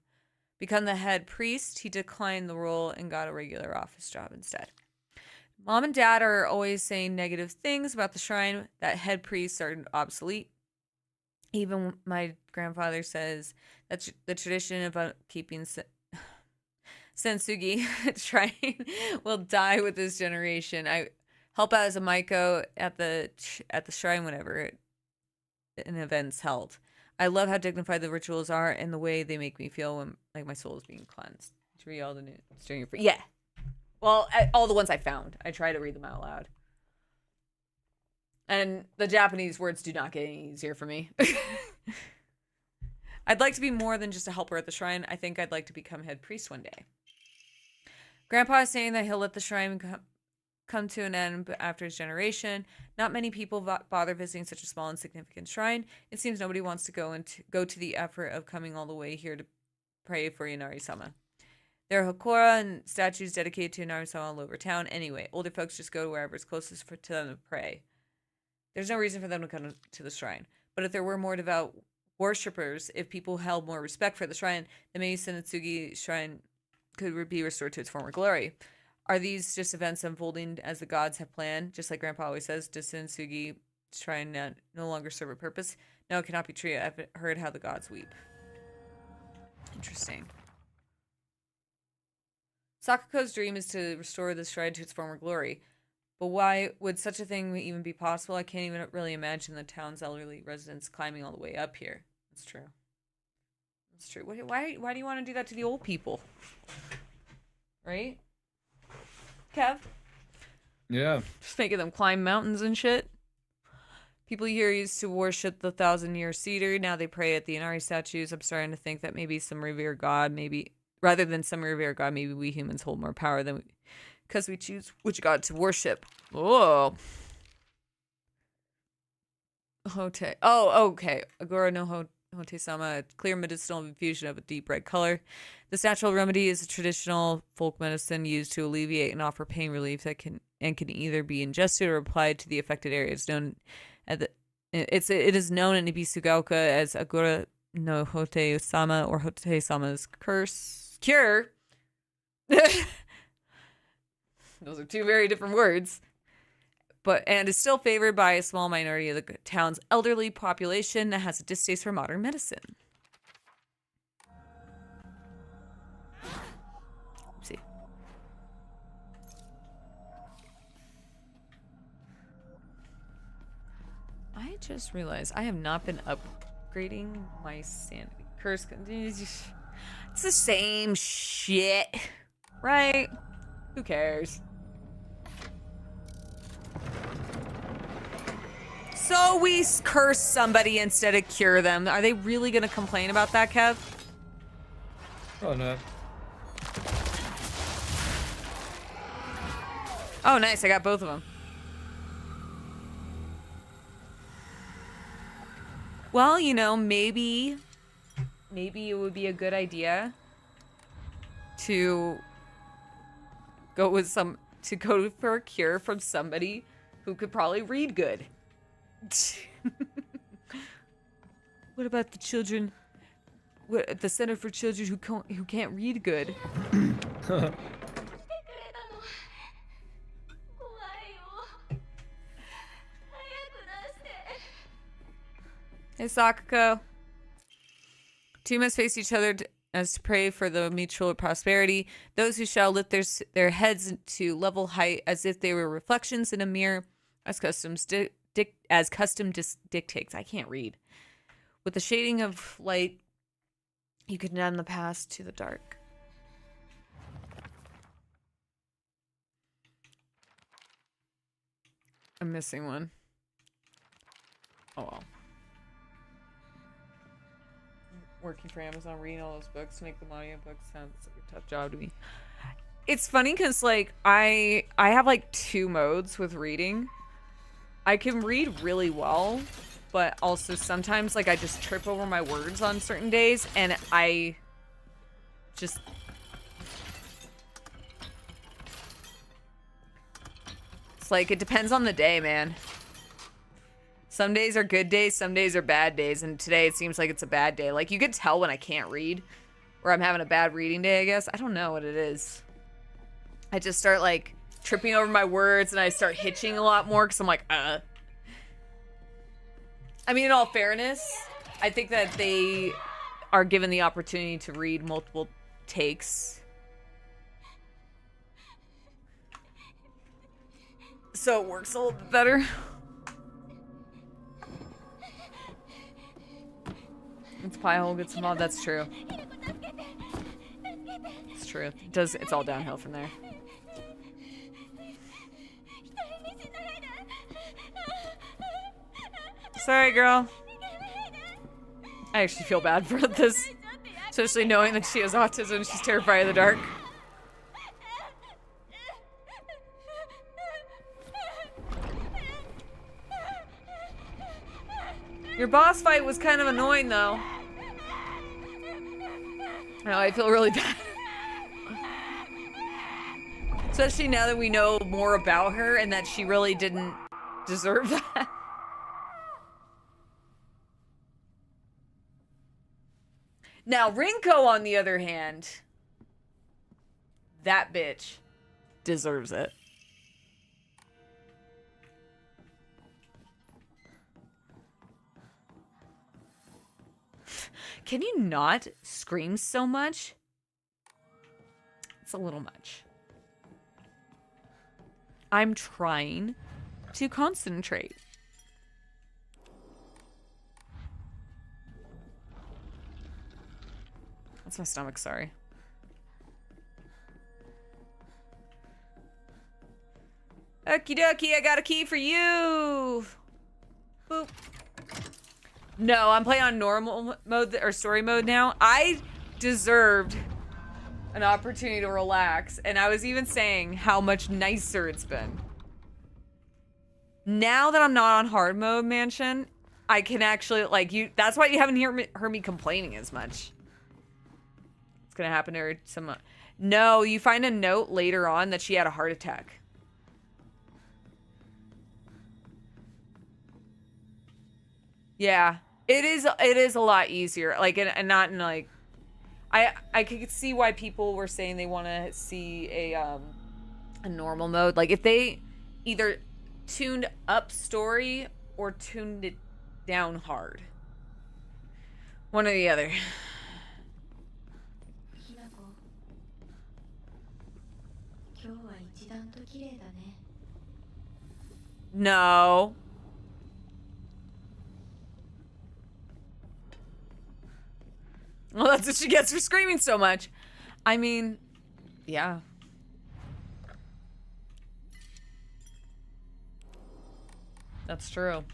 become the head priest, he declined the role and got a regular office job instead. Mom and Dad are always saying negative things about the shrine, that head priests are obsolete. Even my grandfather says that the tradition of keeping Sensugi shrine will die with this generation. I help out as a Maiko at the shrine whenever an event's held. I love how dignified the rituals are and the way they make me feel when like my soul is being cleansed. To read all the news during your yeah. Well, all the ones I found. I try to read them out loud. And the Japanese words do not get any easier for me. I'd like to be more than just a helper at the shrine. I think I'd like to become head priest one day. Grandpa is saying that he'll let the shrine come to an end after his generation. Not many people bother visiting such a small and significant shrine. It seems nobody wants to go to the effort of coming all the way here to pray for Inari-sama. There are Hokora and statues dedicated to Inari-sama all over town. Anyway, older folks just go to wherever is closest to them to pray. There's no reason for them to come to the shrine. But if there were more devout worshippers, if people held more respect for the shrine, then maybe Senotsugi Shrine could be restored to its former glory. Are these just events unfolding as the gods have planned? Just like Grandpa always says, does Senotsugi Shrine no longer serve a purpose? No, it cannot be true. I've heard how the gods weep. Interesting. Sakuko's dream is to restore the shrine to its former glory. But why would such a thing even be possible? I can't even really imagine the town's elderly residents climbing all the way up here. That's true. That's true. Why do you want to do that to the old people? Right? Kev? Yeah. Just making them climb mountains and shit. People here used to worship the 1,000-year cedar. Now they pray at the Inari statues. I'm starting to think that maybe some revered god, rather than some revered god, maybe we humans hold more power than because we choose which god to worship. Oh. Hote. Oh, okay. Agora no Hote-sama, a clear medicinal infusion of a deep red color. This natural remedy is a traditional folk medicine used to alleviate and offer pain relief that can either be ingested or applied to the affected areas. It is known in Ibisugaoka as Agora no Hote-sama or Hote-sama's cure. Those are two very different words. And is still favored by a small minority of the town's elderly population that has a distaste for modern medicine. Let's see. I just realized I have not been upgrading my sanity. Curse. It's the same shit. Right? Who cares? So we curse somebody instead of cure them. Are they really going to complain about that, Kev? Oh, no. Oh, nice. I got both of them. Well, you know, maybe it would be a good idea to go for a cure from somebody who could probably read good. What about the children? What, the Center for Children who can't read good? Hey, Sakuko. Two must face each other as to pray for the mutual prosperity. Those who shall lift their heads to level height as if they were reflections in a mirror, as custom dictates. I can't read. With the shading of light, you condemn the past to the dark. I'm missing one. Oh well. Working for Amazon, reading all those books to make them audiobooks sounds like a tough job to me. It's funny because like I have like two modes with reading. I can read really well, but also sometimes like I just trip over my words on certain days, and I just it's like it depends on the day, man. Some days are good days, some days are bad days, and today it seems like it's a bad day. Like, you could tell when I can't read, or I'm having a bad reading day, I guess. I don't know what it is. I just start, like, tripping over my words, and I start hitching a lot more, because I'm like, I mean, in all fairness, I think that they are given the opportunity to read multiple takes. So it works a little bit better. It's pie hole gets involved. That's true. It's true. It's all downhill from there. Sorry, girl. I actually feel bad for this, especially knowing that she has autism and she's terrified of the dark. Your boss fight was kind of annoying, though. Oh, I feel really bad. Especially now that we know more about her and that she really didn't deserve that. Now, Rinko, on the other hand, that bitch deserves it. Can you not scream so much? It's a little much. I'm trying to concentrate. That's my stomach, sorry. Okie dokie, I got a key for you. Boop. No, I'm playing on normal mode or story mode now. I deserved an opportunity to relax, and I was even saying how much nicer it's been. Now that I'm not on hard mode, Mansion, I can actually, like, you. That's why you haven't heard me complaining as much. It's gonna happen to her some. No, you find a note later on that she had a heart attack. Yeah, it is a lot easier. Like, and not in like, I could see why people were saying they want to see a normal mode. Like, if they either tuned up story or tuned it down hard. One or the other. No. Well, that's what she gets for screaming so much. I mean, yeah. That's true.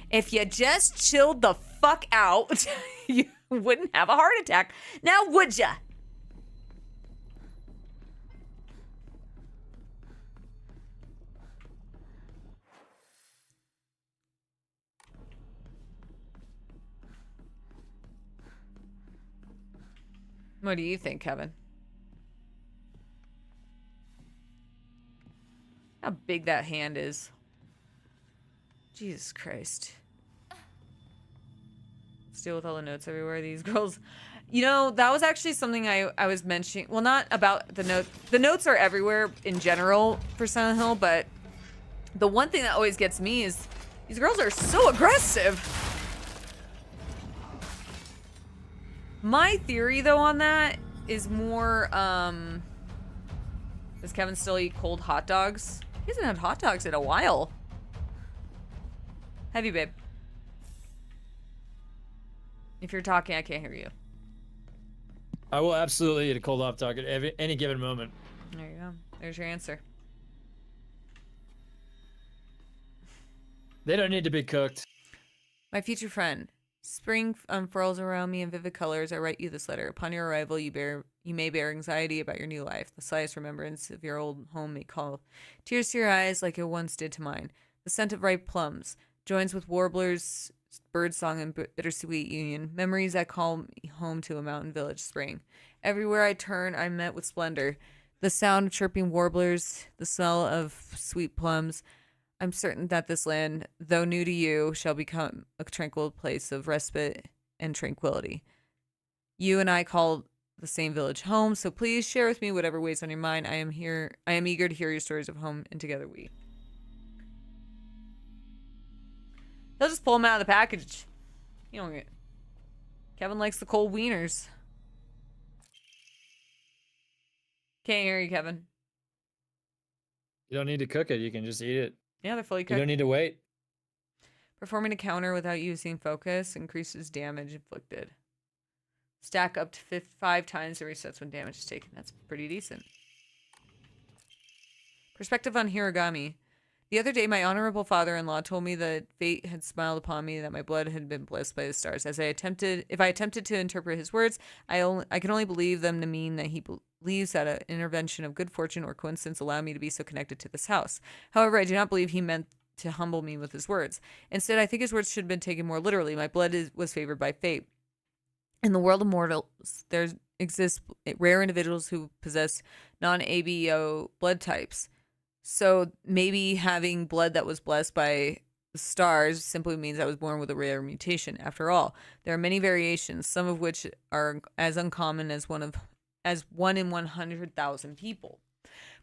If you just chilled the fuck out, you wouldn't have a heart attack. Now, would ya? What do you think, Kevin? How big that hand is. Jesus Christ. Let's deal with all the notes everywhere. These girls. You know, that was actually something I was mentioning. Well, not about the notes. The notes are everywhere in general for Silent Hill, but the one thing that always gets me is these girls are so aggressive. My theory, though, on that is more, does Kevin still eat cold hot dogs? He hasn't had hot dogs in a while. Have you, babe? If you're talking, I can't hear you. I will absolutely eat a cold hot dog at any given moment. There you go. There's your answer. They don't need to be cooked. My future friend. Spring unfurls around me in vivid colors. I write you this letter. Upon your arrival, you may bear anxiety about your new life. The slightest remembrance of your old home may call tears to your eyes like it once did to mine. The scent of ripe plums joins with warblers, birdsong, and bittersweet union. Memories that call me home to a mountain village spring. Everywhere I turn, I'm met with splendor. The sound of chirping warblers, the smell of sweet plums. I'm certain that this land, though new to you, shall become a tranquil place of respite and tranquility. You and I call the same village home, so please share with me whatever weighs on your mind. I am eager to hear your stories of home, and together we. They'll just pull them out of the package. You don't get. Kevin likes the cold wieners. Can't hear you, Kevin. You don't need to cook it. You can just eat it. Yeah, they're fully cooked. You don't need to wait. Performing a counter without using focus increases damage inflicted. Stack up to 5 times the resets when damage is taken. That's pretty decent. Perspective on Hiragami. The other day, my honorable father-in-law told me that fate had smiled upon me, that my blood had been blessed by the stars. If I attempted to interpret his words, I can only believe them to mean that he believes that an intervention of good fortune or coincidence allowed me to be so connected to this house. However, I do not believe he meant to humble me with his words. Instead, I think his words should have been taken more literally. My blood was favored by fate. In the world of mortals, there exist rare individuals who possess non-ABO blood types. So maybe having blood that was blessed by the stars simply means I was born with a rare mutation. After all, there are many variations, some of which are as uncommon as one in 100,000 people.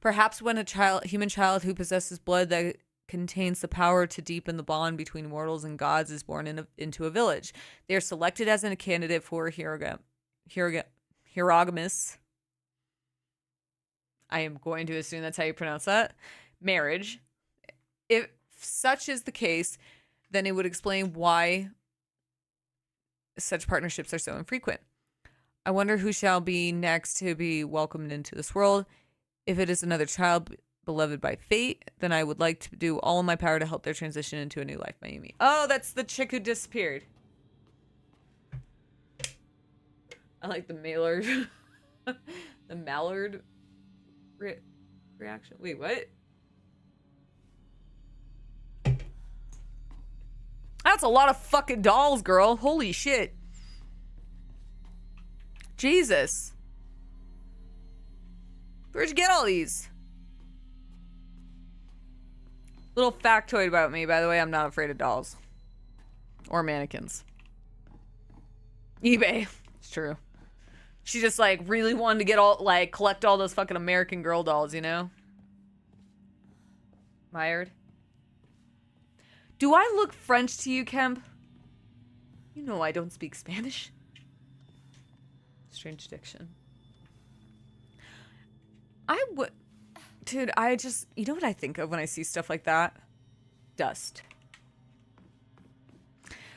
Perhaps when a human child who possesses blood that contains the power to deepen the bond between mortals and gods is born into a village, they are selected as a candidate for hierogamous. I am going to assume that's how you pronounce that. Marriage. If such is the case, then it would explain why such partnerships are so infrequent. I wonder who shall be next to be welcomed into this world. If it is another child beloved by fate, then I would like to do all in my power to help their transition into a new life. Mayumi. Oh, that's the chick who disappeared. I like the mailer. The mallard reaction. Wait, what? That's a lot of fucking dolls, girl. Holy shit. Jesus. Where'd you get all these? Little factoid about me, by the way, I'm not afraid of dolls. Or mannequins. eBay. It's true. She just, like, really wanted to get all, like, collect all those fucking American Girl dolls, you know? Mired. Do I look French to you, Kemp? You know I don't speak Spanish. Strange diction. I would... Dude, I just... You know what I think of when I see stuff like that? Dust.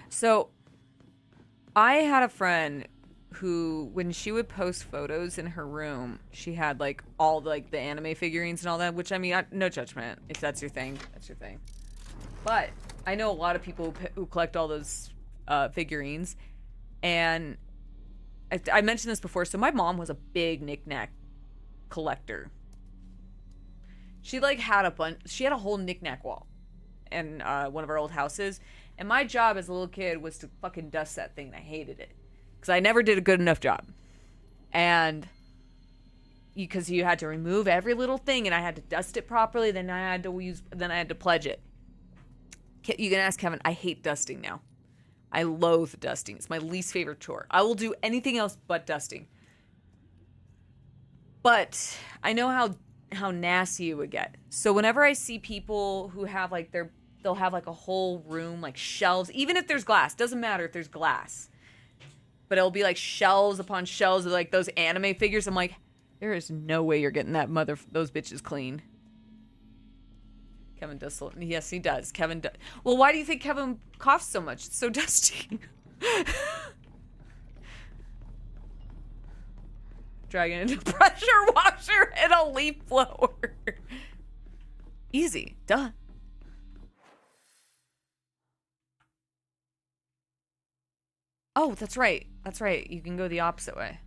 So, I had a friend who, when she would post photos in her room, she had, like, all, like, the anime figurines and all that, which, I mean, no judgment. If that's your thing, that's your thing. But I know a lot of people who collect all those figurines, and I mentioned this before. So my mom was a big knick-knack collector. She like had a bunch. She had a whole knick-knack wall in one of our old houses, and my job as a little kid was to fucking dust that thing. And I hated it because I never did a good enough job, and because you had to remove every little thing, and I had to dust it properly. Then I had to pledge it. You can ask Kevin. I hate dusting now. I loathe dusting. It's my least favorite chore. I will do anything else but dusting. But I know how nasty it would get. So whenever I see people who have like they'll have like a whole room, like shelves, even if there's glass, doesn't matter if there's glass. But it'll be like shelves upon shelves of like those anime figures. I'm like, there is no way you're getting those bitches clean. Kevin does. Yes, he does. Kevin does. Well, why do you think Kevin coughs so much? It's so dusty. Dragging into pressure washer and a leaf blower. Easy. Duh. Oh, that's right. That's right. You can go the opposite way.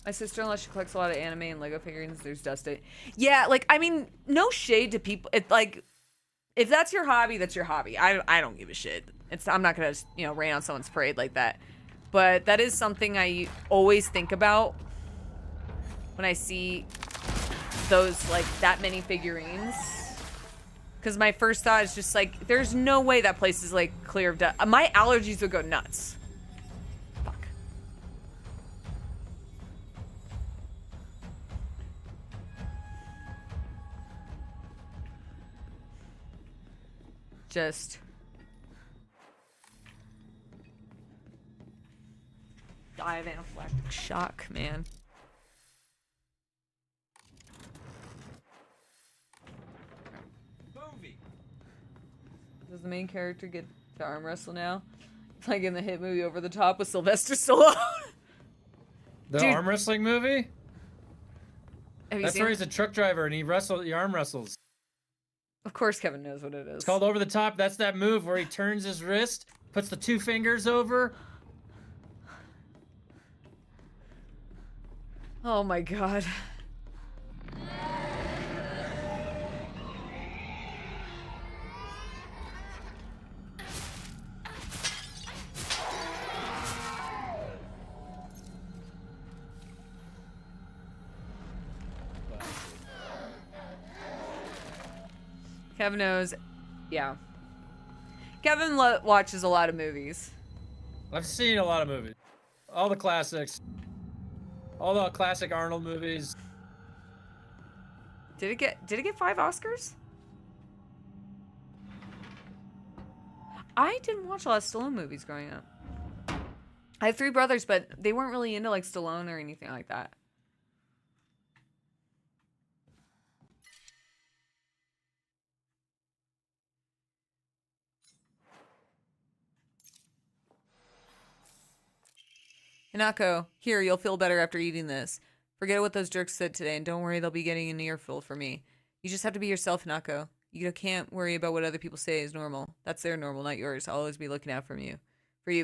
My sister-in-law, she collects a lot of anime and Lego figurines. There's dust. Yeah, like, I mean, no shade to people. It, like, if that's your hobby, that's your hobby. I don't give a shit. I'm not gonna, rain on someone's parade like that. But that is something I always think about when I see those, like, that many figurines. Because my first thought is just, like, there's no way that place is, like, clear of dust. My allergies would go nuts. Just die of anaphylactic shock, man. Movie. Does the main character get to arm wrestle now? Like in the hit movie Over the Top with Sylvester Stallone. The arm wrestling movie? That's where he's a truck driver and he arm wrestles. Of course Kevin knows what it is. It's called Over the Top. That's that move where he turns his wrist, puts the two fingers over. Oh my god. Kevin knows. Yeah. Kevin watches a lot of movies. I've seen a lot of movies. All the classics. All the classic Arnold movies. Did it get 5 Oscars? I didn't watch a lot of Stallone movies growing up. I have 3 brothers, but they weren't really into like Stallone or anything like that. Hinako, here, you'll feel better after eating this. Forget what those jerks said today, and don't worry, they'll be getting an earful from me. You just have to be yourself, Hinako. You can't worry about what other people say is normal. That's their normal, not yours. I'll always be looking out for you,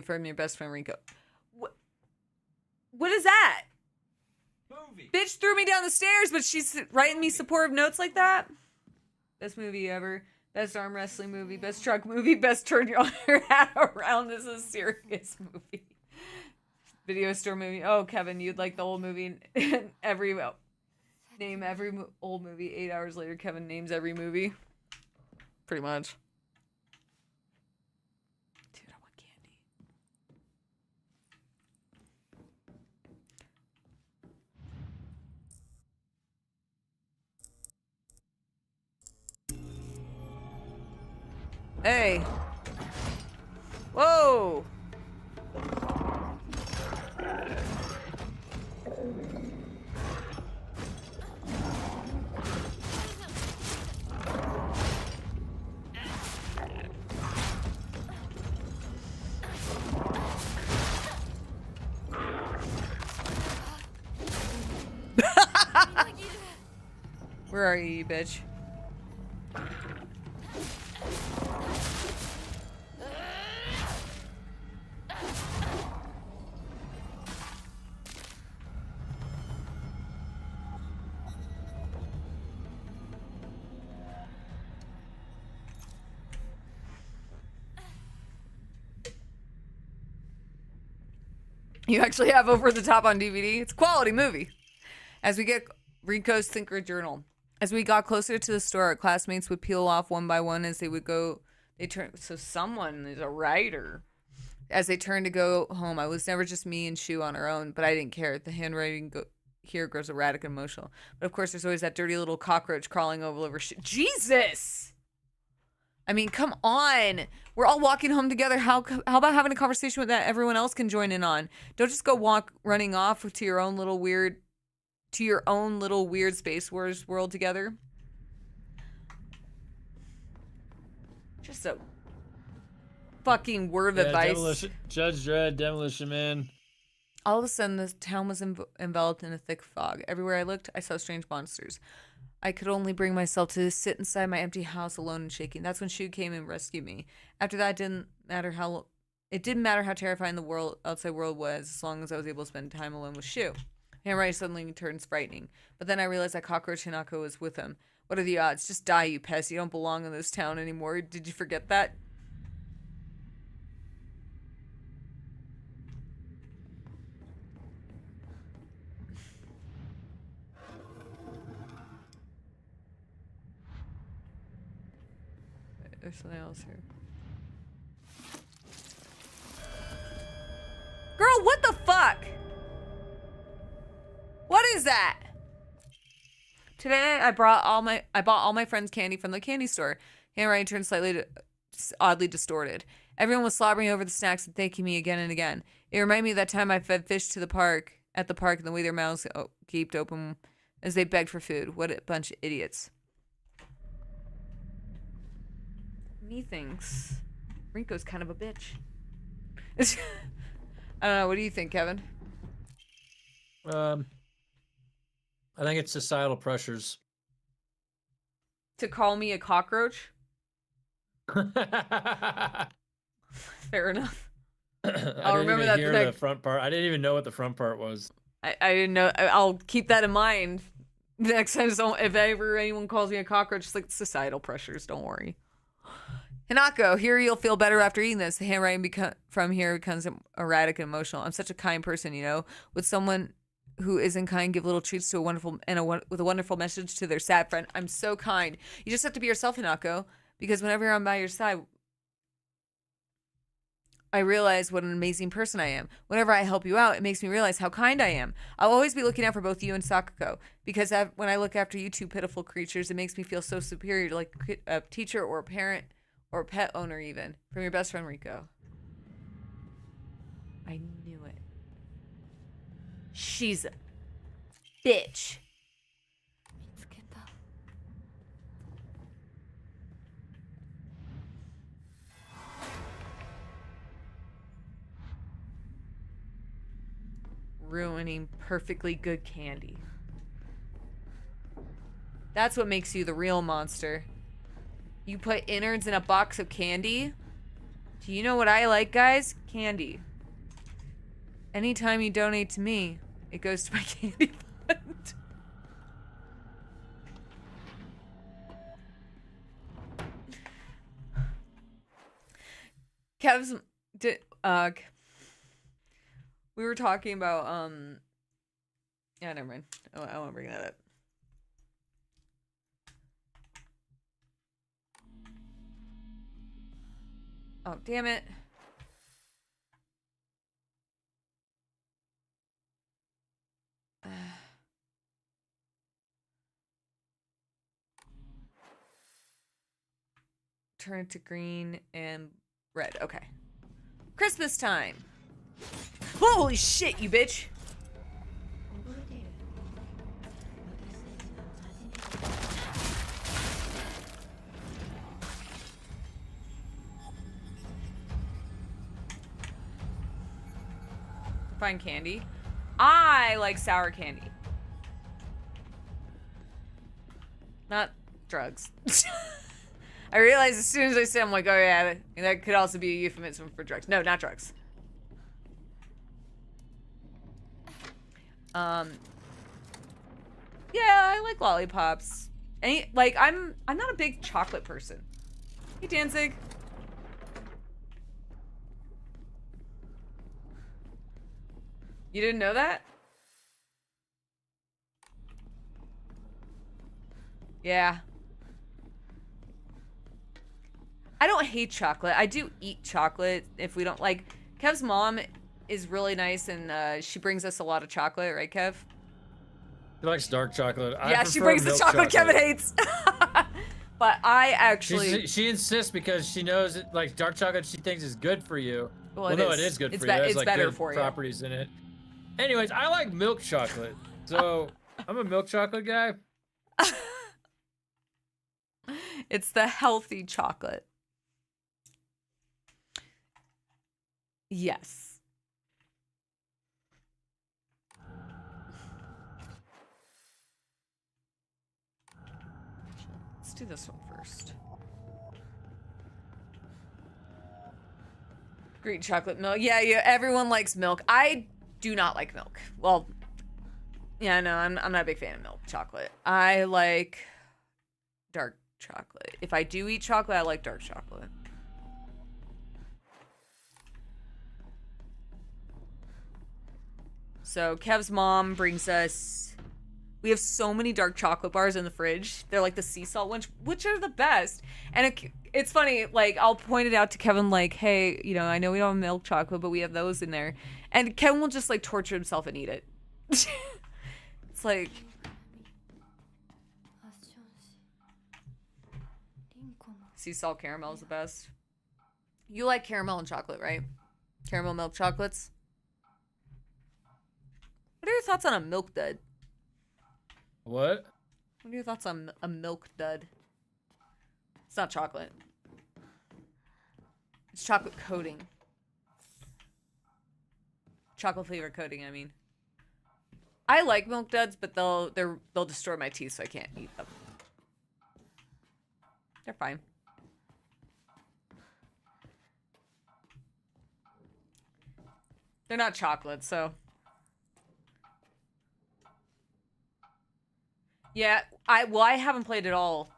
from your best friend Rinko. What is that? Movie. Bitch threw me down the stairs, but she's writing me supportive notes like that. Best movie ever. Best arm wrestling movie. Best truck movie. Best turn your hat around. This is a serious movie. Video store movie. Oh, Kevin, you'd like the old movie. Name every old movie. 8 hours later, Kevin names every movie. Pretty much. Dude, I want candy. Hey. Whoa. Where are you, bitch? You actually have Over the Top on DVD? It's a quality movie. As we get Rico's Thinker Journal. As we got closer to the store, our classmates would peel off one by one as they would go. So someone is a writer. As they turned to go home, I was never just me and Shu on our own, but I didn't care. The handwriting here grows erratic and emotional. But of course, there's always that dirty little cockroach crawling all over Shu. Jesus! I mean, come on. We're all walking home together. How about having a conversation with that everyone else can join in on? Don't just go running off to your own little weird Space Wars world together. Just a fucking word of advice. Judge Dredd, Demolition Man. All of a sudden, the town was enveloped in a thick fog. Everywhere I looked, I saw strange monsters. I could only bring myself to sit inside my empty house alone and shaking. That's when Shu came and rescued me. After that, it didn't matter how terrifying the outside world was, as long as I was able to spend time alone with Shu. Handwriting suddenly turns frightening. But then I realized that Cockroach Hinako was with him. What are the odds? Just die, you pest. You don't belong in this town anymore. Did you forget that? There's something else here. Girl, what the fuck? What is that? Today I bought all my friends candy from the candy store. Handwriting turned slightly oddly distorted. Everyone was slobbering over the snacks and thanking me again and again. It reminded me of that time I fed fish at the park and the way their mouths gaped open as they begged for food. What a bunch of idiots. Methinks Rinko's kind of a bitch. I don't know. What do you think, Kevin? I think it's societal pressures. To call me a cockroach? Fair enough. I'll remember that. The front part. I didn't even know what the front part was. I didn't know. I'll keep that in mind next time. So if ever anyone calls me a cockroach, it's like societal pressures. Don't worry. Hinako, here you'll feel better after eating this. The handwriting from here becomes erratic and emotional. I'm such a kind person, you know. With someone who isn't kind, give little treats to a wonderful with a wonderful message to their sad friend. I'm so kind. You just have to be yourself, Hinako, because whenever I'm by your side, I realize what an amazing person I am. Whenever I help you out, it makes me realize how kind I am. I'll always be looking out for both you and Sakako, because when I look after you two pitiful creatures, it makes me feel so superior to like a teacher or a parent or a pet owner even. From your best friend, Rico. I knew it. She's a bitch. Ruining perfectly good candy. That's what makes you the real monster. You put innards in a box of candy? Do you know what I like, guys? Candy. Anytime you donate to me, it goes to my candy fund. Kev's we were talking about yeah, never mind. I won't bring that up. Oh, damn it. Turn it to green and red. Okay. Christmas time. Holy shit, you bitch. Fine candy. I like sour candy. Not drugs. I realized as soon as I said, I'm like, oh yeah, that could also be a euphemism for drugs. No, not drugs. Yeah, I like lollipops. Like I'm not a big chocolate person. Hey, Danzig. You didn't know that? Yeah. I don't hate chocolate. I do eat chocolate if we don't like. Kev's mom is really nice and she brings us a lot of chocolate, right, Kev? He likes dark chocolate. Yeah, she brings the chocolate Kevin hates. But I actually... She insists because she knows it, like dark chocolate she thinks is good for you. Well, no, it is good for you. There's like good properties in it. Anyways, I like milk chocolate. So I'm a milk chocolate guy. It's the healthy chocolate. Yes. Let's do this one first. Greek chocolate milk. Yeah, everyone likes milk. I do not like milk. Well, yeah, no, I'm not a big fan of milk chocolate. I like dark chocolate. If I do eat chocolate, I like dark chocolate. So Kev's mom brings us... We have so many dark chocolate bars in the fridge. They're like the sea salt ones, which are the best. And it's funny, like, I'll point it out to Kevin, like, hey, you know, I know we don't have milk chocolate, but we have those in there. And Kevin will just, like, torture himself and eat it. It's like... Sea salt caramel is the best. You like caramel and chocolate, right? Caramel milk chocolates? What are your thoughts on a milk dud? What? What are your thoughts on a milk dud? It's not chocolate. It's chocolate coating. Chocolate flavor coating, I mean. I like milk duds, but they'll destroy my teeth, so I can't eat them. They're fine. They're not chocolate, so Yeah, I haven't played at all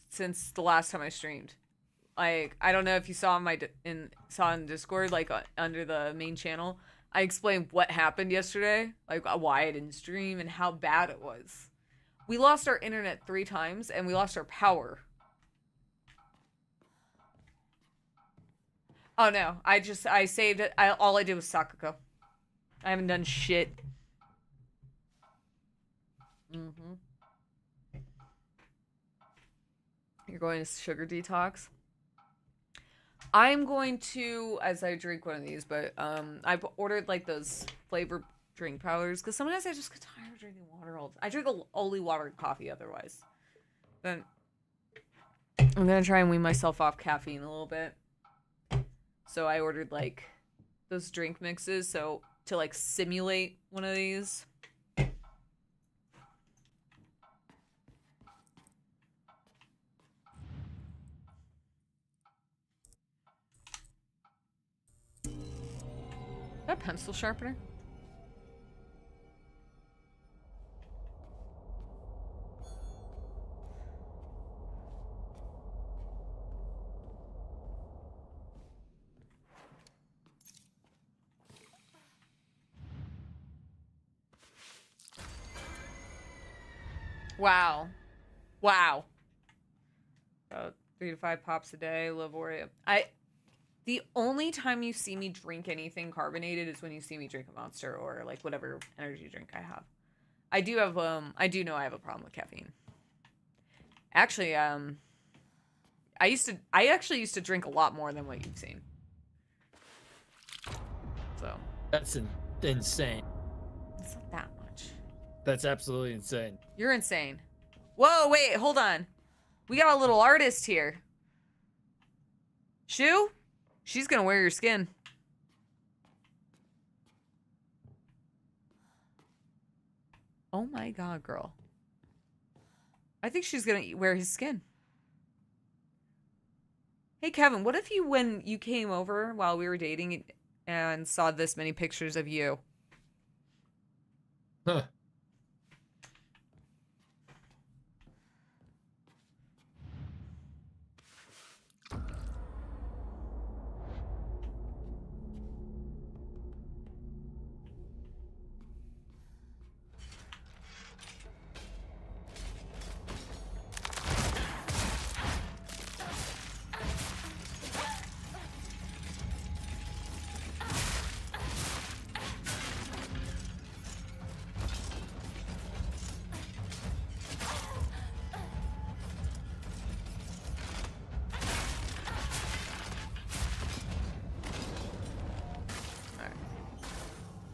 since the last time I streamed. Like, I don't know if you saw saw in Discord, like under the main channel, I explained what happened yesterday, like why I didn't stream and how bad it was. We lost our internet 3 times and we lost our power. Oh no, I saved it. All I did was Sakako. I haven't done shit. Mm-hmm. You're going to sugar detox? I'm going to, as I drink one of these, but I've ordered like those flavor drink powders because sometimes I just get tired of drinking water all the time. I drink only water and coffee otherwise. Then I'm gonna try and wean myself off caffeine a little bit. So I ordered like those drink mixes, so to like simulate one of these. That pencil sharpener? Wow. Wow. About 3 to 5 pops a day. Love Oreo. The only time you see me drink anything carbonated is when you see me drink a Monster or like whatever energy drink I have. I do know I have a problem with caffeine. Actually, I actually used to drink a lot more than what you've seen. So That's insane. it's not that much. That's absolutely insane. You're insane. Whoa, wait, hold on. We got a little artist here. Shu? She's gonna wear your skin. Oh my god, girl. I think she's gonna wear his skin. Hey, Kevin, what if when you came over while we were dating and saw this many pictures of you? Huh.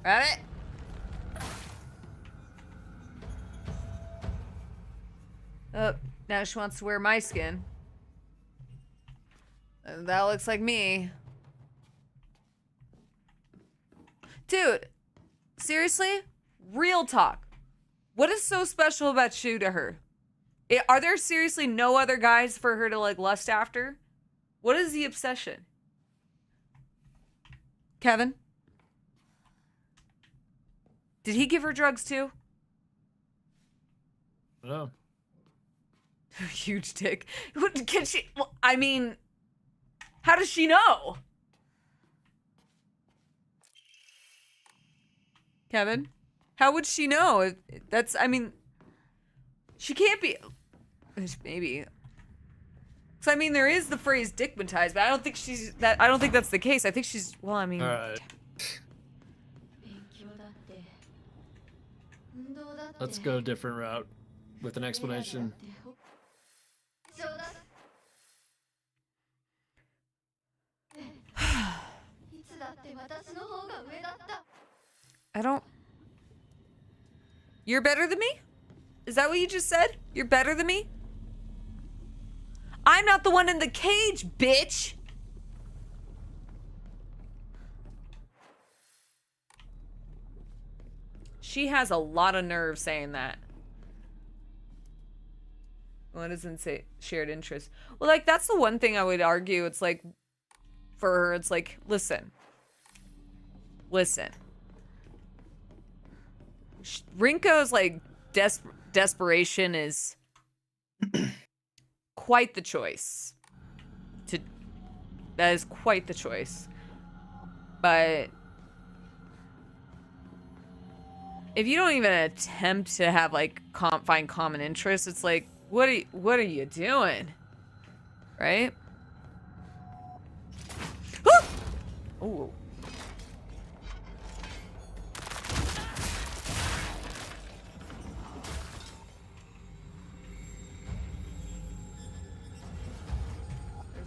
Got it? Oh, now she wants to wear my skin. That looks like me. Dude, seriously? Real talk. What is so special about Shu to her? Are there seriously no other guys for her to like lust after? What is the obsession? Kevin? Did he give her drugs too? No. Huge dick. Can she? Well, I mean, how does she know? Kevin, how would she know? That's. I mean, she can't be. Maybe. So I mean, there is the phrase "dickmatized," but I don't think she's that. I don't think that's the case. I think she's. Well, I mean. All right. Let's go a different route with an explanation. I don't. You're better than me? Is that what you just said? You're better than me? I'm not the one in the cage, bitch! She has a lot of nerve saying that. Well, it doesn't say shared interest. Well, like, that's the one thing I would argue. It's like, for her, it's like, listen. Listen. Rinko's, like, desperation is quite the choice. That is quite the choice. But if you don't even attempt to have like find common interests, it's like, what are you doing? Right? Ooh.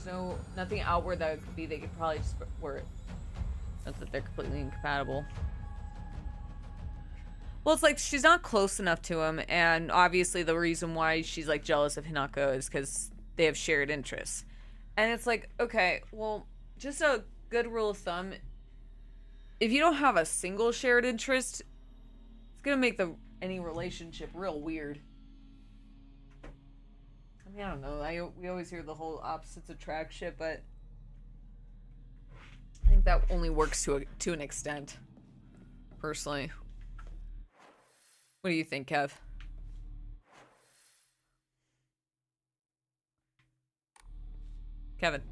There's nothing outward that could be. They could probably just work. Not that they're completely incompatible. Well, it's like she's not close enough to him, and obviously the reason why she's like jealous of Hinako is because they have shared interests. And it's like, okay, well, just a good rule of thumb, if you don't have a single shared interest, it's gonna make any relationship real weird. I mean, I don't know. We always hear the whole opposites attract shit, but I think that only works to an extent, personally. What do you think, Kev? Kevin.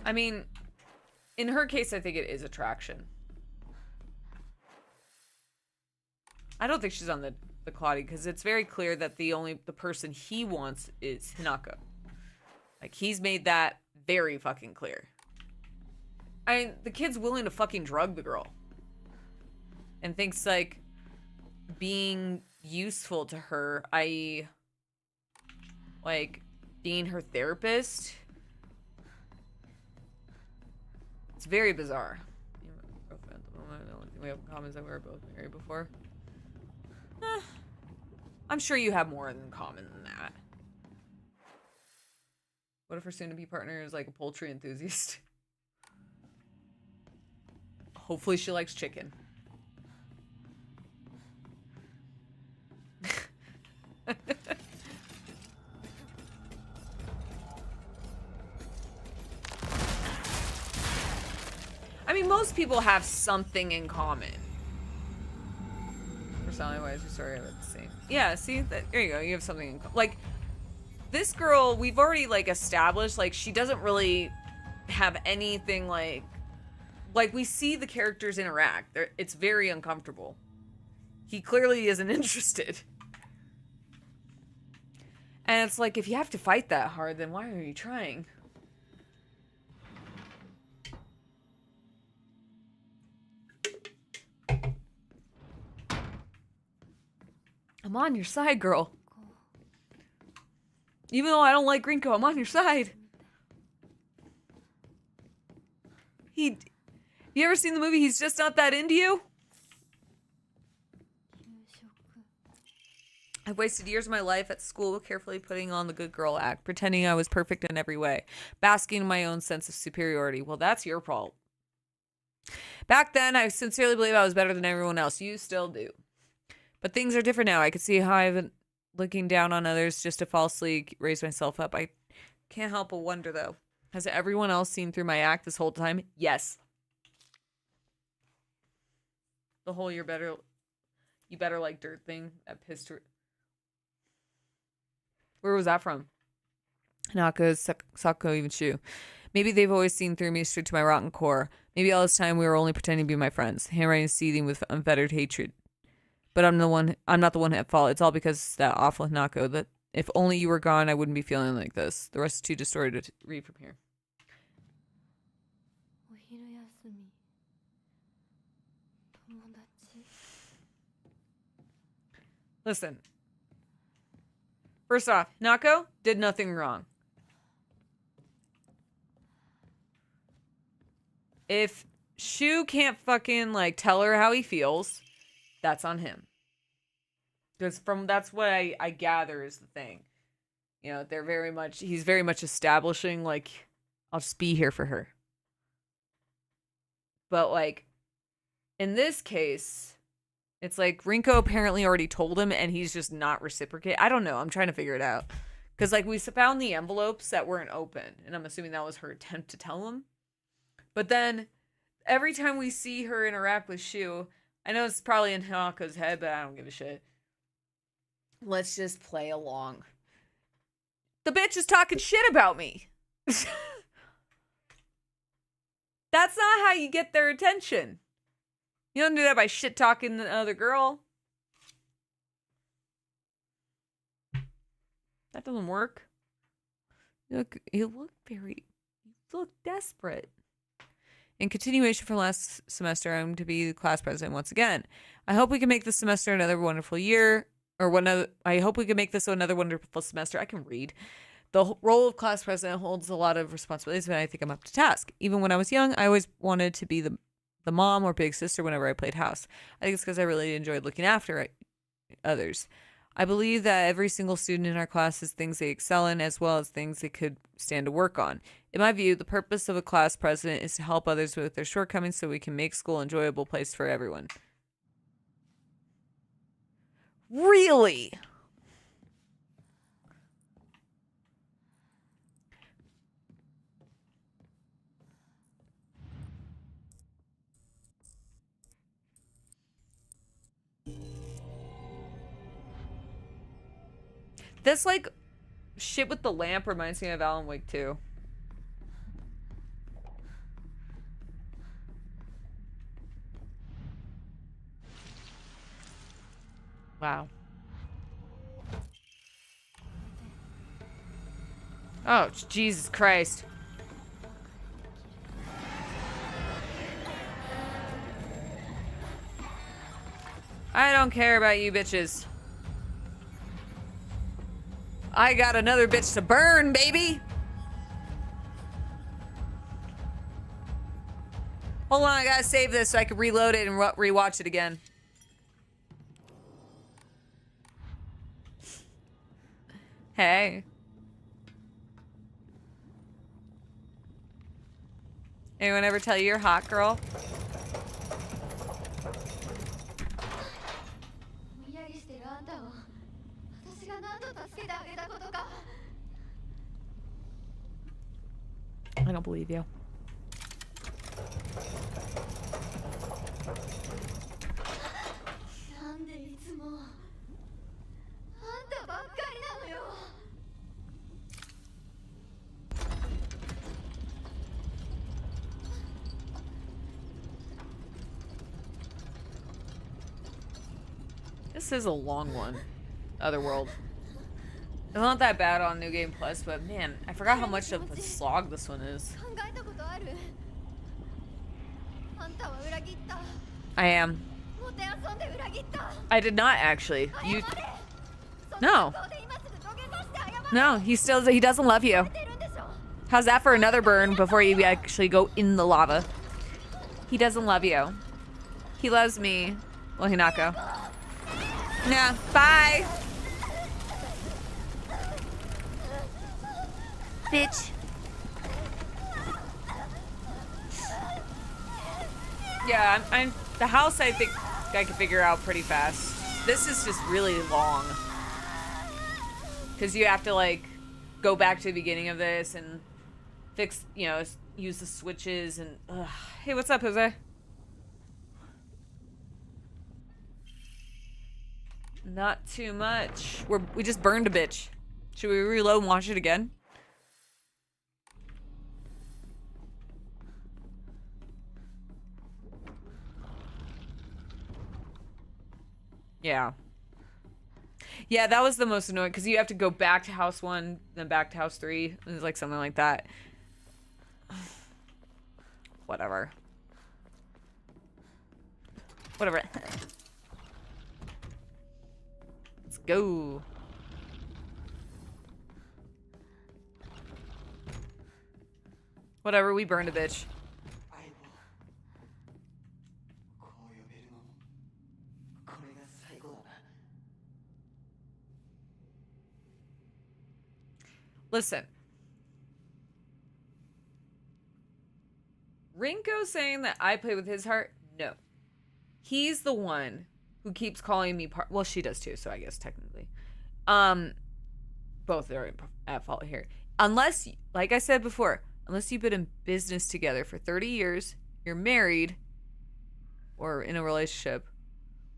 I mean, in her case, I think it is attraction. I don't think she's on the Claudie, because it's very clear that the person he wants is Hinako. Like, he's made that very fucking clear. I mean, the kid's willing to fucking drug the girl. And thinks, like, being useful to her, i.e., like, being her therapist. It's very bizarre. The only thing we have in common is that we were both married before. I'm sure you have more in common than that. What if her soon-to-be partner is like a poultry enthusiast? Hopefully she likes chicken. I mean, most people have something in common. Personality-wise, your story about the same. Yeah, see, there you go. You have something in common. Like, this girl, we've already, like, established, like, she doesn't really have anything, like, we see the characters interact. It's very uncomfortable. He clearly isn't interested. And it's like, if you have to fight that hard, then why are you trying? I'm on your side, girl. Even though I don't like Rinko, I'm on your side. You ever seen the movie He's Just Not That Into You? I've wasted years of my life at school carefully putting on the good girl act, pretending I was perfect in every way, basking in my own sense of superiority. Well, that's your fault. Back then, I sincerely believed I was better than everyone else. You still do. But things are different now. I could see how I've been looking down on others just to falsely raise myself up. I can't help but wonder, though. Has everyone else seen through my act this whole time? Yes. The whole you better like dirt thing that pissed her. Where was that from? Naka, Sako, even Shu. Maybe they've always seen through me straight to my rotten core. Maybe all this time we were only pretending to be my friends. Handwriting seething with unfettered hatred. But I'm not the one at fault. It's all because that awful Hinako. That if only you were gone, I wouldn't be feeling like this. The rest is too distorted to read from here. Listen. First off, Hinako did nothing wrong. If Shu can't fucking like tell her how he feels, that's on him. Because that's what I gather is the thing. You know, he's very much establishing, like, I'll just be here for her. But, like, in this case, it's like Rinko apparently already told him and he's just not reciprocating. I don't know. I'm trying to figure it out. Because, like, we found the envelopes that weren't open. And I'm assuming that was her attempt to tell him. But then, every time we see her interact with Shu, I know it's probably in Hanako's head, but I don't give a shit. Let's just play along. The bitch is talking shit about me. That's not how you get their attention. You don't do that by shit talking the other girl. That doesn't work. You look desperate. In continuation from last semester, I'm to be the class president once again. I hope we can make this semester another wonderful year. I hope we can make this another wonderful semester. I can read. The role of class president holds a lot of responsibilities, but I think I'm up to task. Even when I was young, I always wanted to be the mom or big sister whenever I played house. I think it's because I really enjoyed looking after others. I believe that every single student in our class has things they excel in as well as things they could stand to work on. In my view, the purpose of a class president is to help others with their shortcomings so we can make school an enjoyable place for everyone. Really? This, like, shit with the lamp reminds me of Alan Wake 2. Wow. Oh, Jesus Christ. I don't care about you bitches. I got another bitch to burn, baby. Hold on, I gotta save this so I can reload it and rewatch it again. Hey. Anyone ever tell you you're hot, girl? I don't believe you. This is a long one. Otherworld. It's not that bad on New Game Plus, but man, I forgot how much of a slog this one is. I am. I did not actually. You. No. No, he doesn't love you. How's that for another burn before you actually go in the lava? He doesn't love you. He loves me. Well, Hinako. Yeah, bye. Bitch. Yeah, I'm the house I think I can figure out pretty fast. This is just really long. Cause you have to like go back to the beginning of this and fix, you know, use the switches and hey, what's up, Jose? Not too much. We just burned a bitch. Should we reload and watch it again? Yeah. Yeah, that was the most annoying because you have to go back to house 1, then back to house 3. It was like something like that. Whatever. Whatever. Let's go. Whatever, we burned a bitch. Listen. Rinko saying that I play with his heart? No. He's the one who keeps calling me part. Well, she does too, so I guess technically. Both are at fault here. Unless, like I said before, unless you've been in business together for 30 years, you're married, or in a relationship,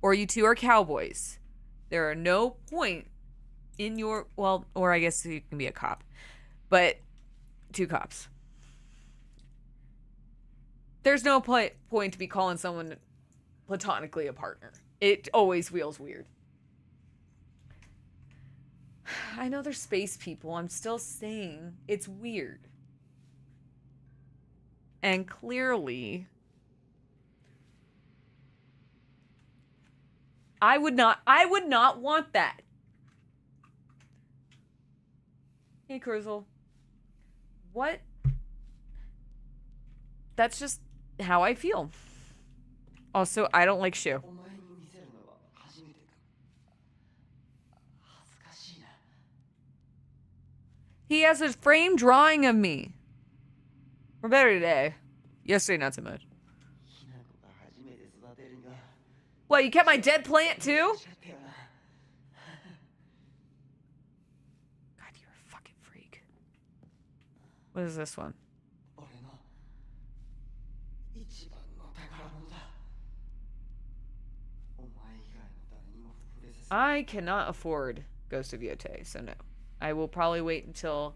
or you two are cowboys. There are no point in your, well, or I guess you can be a cop, but two cops. There's no point to be calling someone platonically a partner. It always feels weird. I know they're space people. I'm still saying it's weird. And clearly, I would not want that. Hey, Cruzel. What? That's just how I feel. Also, I don't like Shu. He has a framed drawing of me. We're better today. Yesterday, not so much. What, you kept my dead plant too? God, you're a fucking freak. What is this one? I cannot afford Ghost of Yotei, so no. I will probably wait until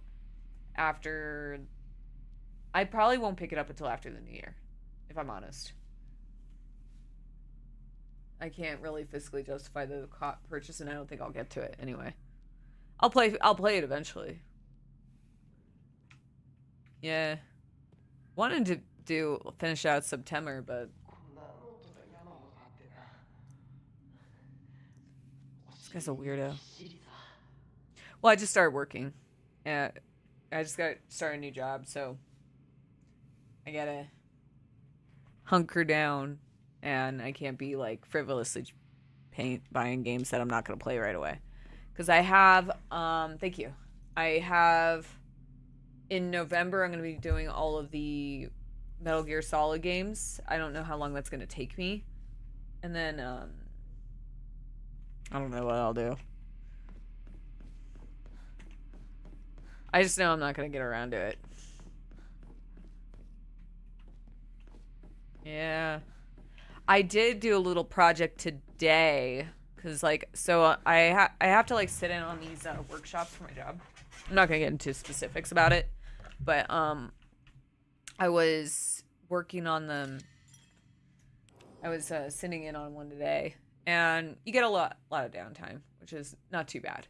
after... I probably won't pick it up until after the new year, if I'm honest. I can't really fiscally justify the purchase, and I don't think I'll get to it anyway. I'll play it eventually. Yeah. Wanted to finish out September, but this guy's a weirdo. Well, I just started working. I just got started a new job, so I gotta hunker down, and I can't be like frivolously buying games that I'm not gonna play right away. Because I have, thank you. I have, in November, I'm gonna be doing all of the Metal Gear Solid games. I don't know how long that's gonna take me. And then, I don't know what I'll do. I just know I'm not gonna get around to it. Yeah. I did do a little project today, because, like, so I have to, like, sit in on these workshops for my job. I'm not gonna get into specifics about it, but I was working on them. I was sitting in on one today, and you get a lot of downtime, which is not too bad.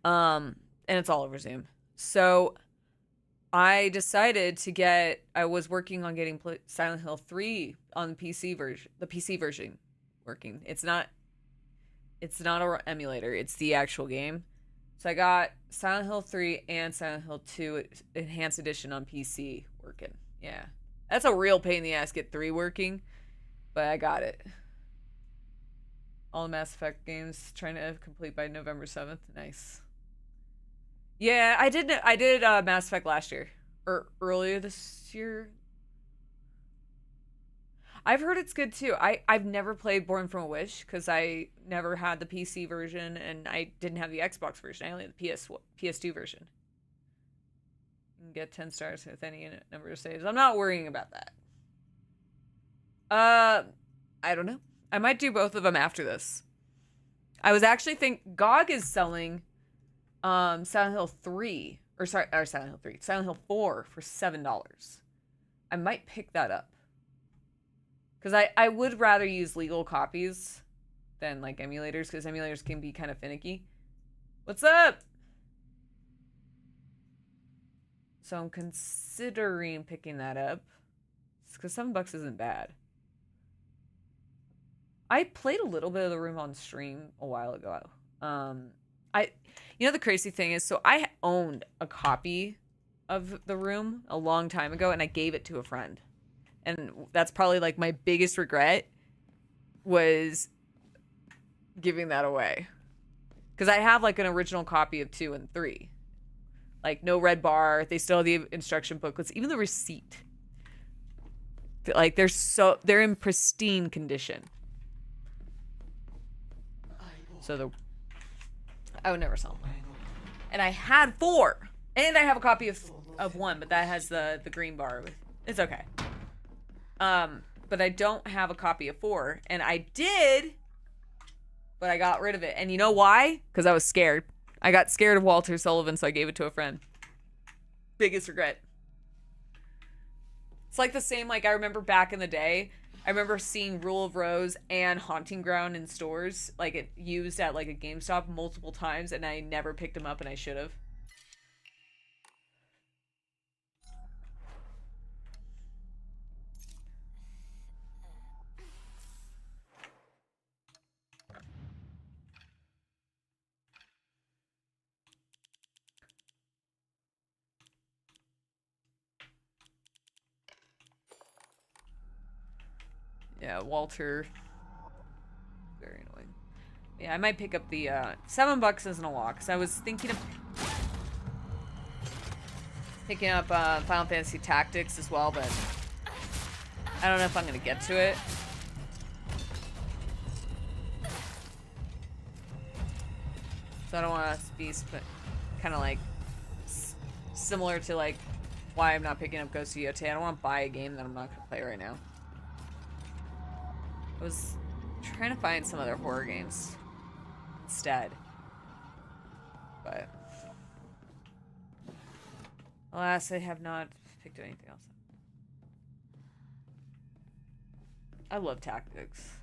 And it's all over Zoom. So I decided to get, I was working on getting Silent Hill 3 on the PC version working. It's not an emulator, it's the actual game. So I got Silent Hill 3 and Silent Hill 2 Enhanced Edition on PC working. Yeah. That's a real pain in the ass, get 3 working, but I got it. All the Mass Effect games trying to complete by November 7th. Nice. Yeah, I did Mass Effect last year. Or earlier this year. I've heard it's good too. I've never played Born from a Wish because I never had the PC version and I didn't have the Xbox version. I only had the PS2 version. You can get 10 stars with any number of saves. I'm not worrying about that. I don't know. I might do both of them after this. I was actually GOG is selling Silent Hill 3 Silent Hill 4 for $7. I might pick that up. Because I would rather use legal copies than like emulators, because emulators can be kind of finicky. What's up? So I'm considering picking that up. Because $7 isn't bad. I played a little bit of the room on stream a while ago. You know, the crazy thing is, so I owned a copy of the room a long time ago, and I gave it to a friend. And that's probably like my biggest regret was giving that away. Because I have like an original copy of 2 and 3. Like no red bar. They still have the instruction booklets, even the receipt. Like they're in pristine condition. So I would never sell them. And I had 4. And I have a copy of 1, but that has the green bar. It's okay. But I don't have a copy of 4. And I did but I got rid of it. And you know why? Because I was scared. I got scared of Walter Sullivan, so I gave it to a friend. Biggest regret. It's like the same, like I remember back in the day, I remember seeing Rule of Rose and Haunting Ground in stores, like it used at like a GameStop multiple times, and I never picked them up, and I should have. Yeah, Walter. Very annoying. Yeah, I might pick up the, $7 isn't a lot, because I was thinking of picking up, Final Fantasy Tactics as well, but I don't know if I'm gonna get to it. So I don't want to be kind of like similar to like why I'm not picking up Ghost of Yotei. I don't want to buy a game that I'm not going to play right now. I was trying to find some other horror games instead. But alas, I have not picked up anything else. I love tactics.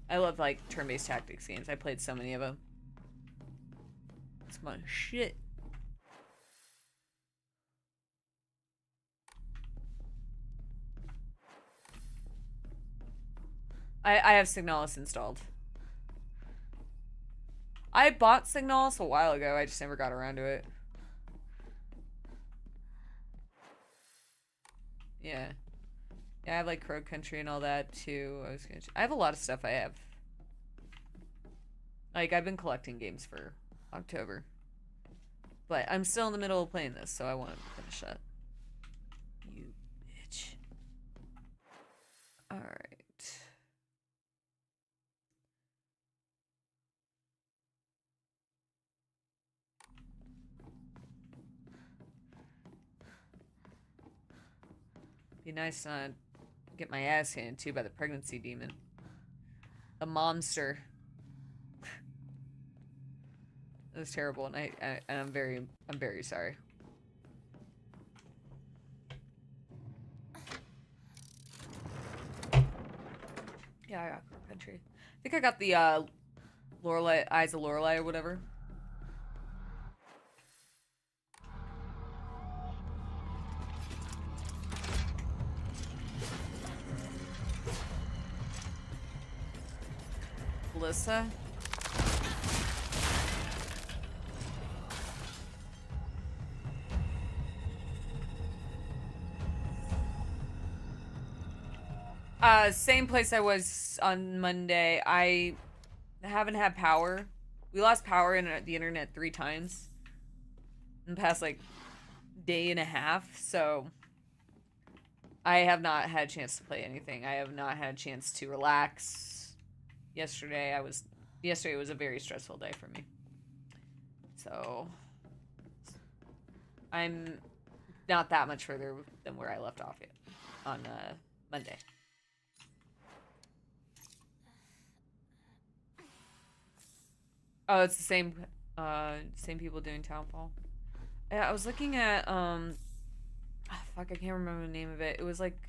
I love like turn-based tactics games. I played so many of them. It's my shit. I have Signalis installed. I bought Signalis a while ago. I just never got around to it. Yeah. Yeah, I have like Crow Country and all that too. I have a lot of stuff I have. Like, I've been collecting games for October. But I'm still in the middle of playing this, so I want to finish that. You bitch. Alright. Be nice to not get my ass handed to by the pregnancy demon. The monster. It was terrible, and I'm very sorry. Yeah, I got Crow Country. I think I got the Lorelei, Eyes of Lorelei or whatever. Alyssa. Same place I was on Monday. I haven't had power. We lost power in the internet 3 times in the past, like, day and a half, so I have not had a chance to play anything. I have not had a chance to relax. Yesterday was a very stressful day for me. So I'm not that much further than where I left off yet on Monday. Oh, it's the same people doing Townfall. Yeah, I was looking at fuck, I can't remember the name of it. It was like,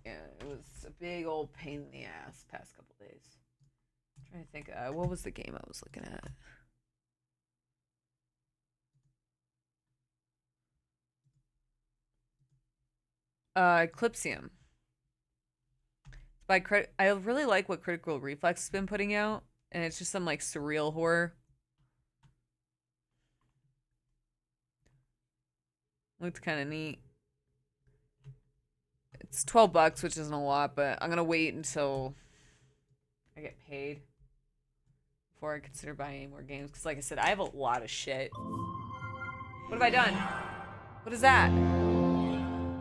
yeah, it was a big old pain in the ass past couple days. I'm trying to think, what was the game I was looking at? Eclipsium. I really like what Critical Reflex has been putting out, and it's just some like surreal horror. Looks kind of neat. It's $12, which isn't a lot, but I'm gonna wait until I get paid before I consider buying any more games. Because, like I said, I have a lot of shit. What have I done? What is that?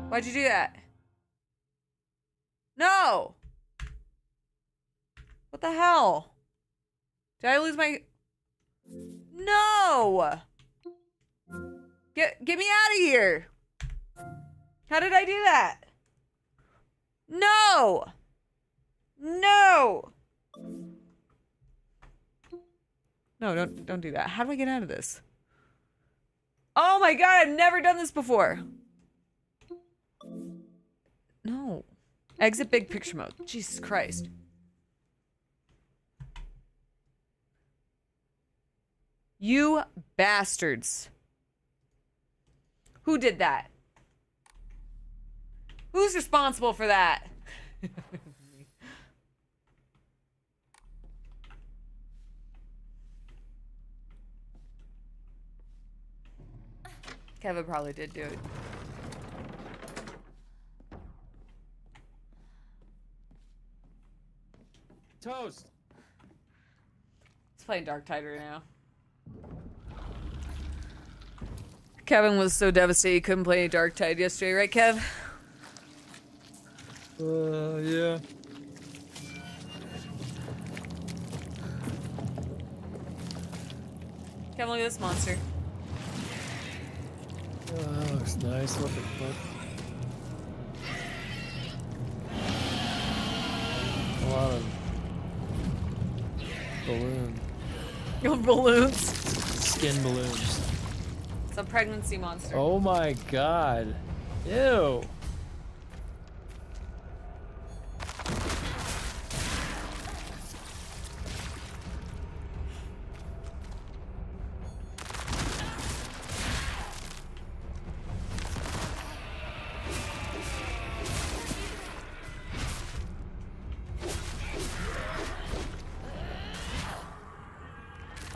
Why'd you do that? No! What the hell? Did I lose my... No! Get me out of here! How did I do that? No! No! No, don't do that. How do I get out of this? Oh my god, I've never done this before. No. Exit big picture mode. Jesus Christ. You bastards. Who did that? Who's responsible for that? Kevin probably did do it. Toast. Let's play Dark Tide right now. Kevin was so devastated he couldn't play Dark Tide yesterday, right, Kev? Yeah. Kevin, look at this monster. Oh, that looks nice. What the fuck? A lot of balloon. Balloons. Skin balloons. It's a pregnancy monster. Oh my god. Ew.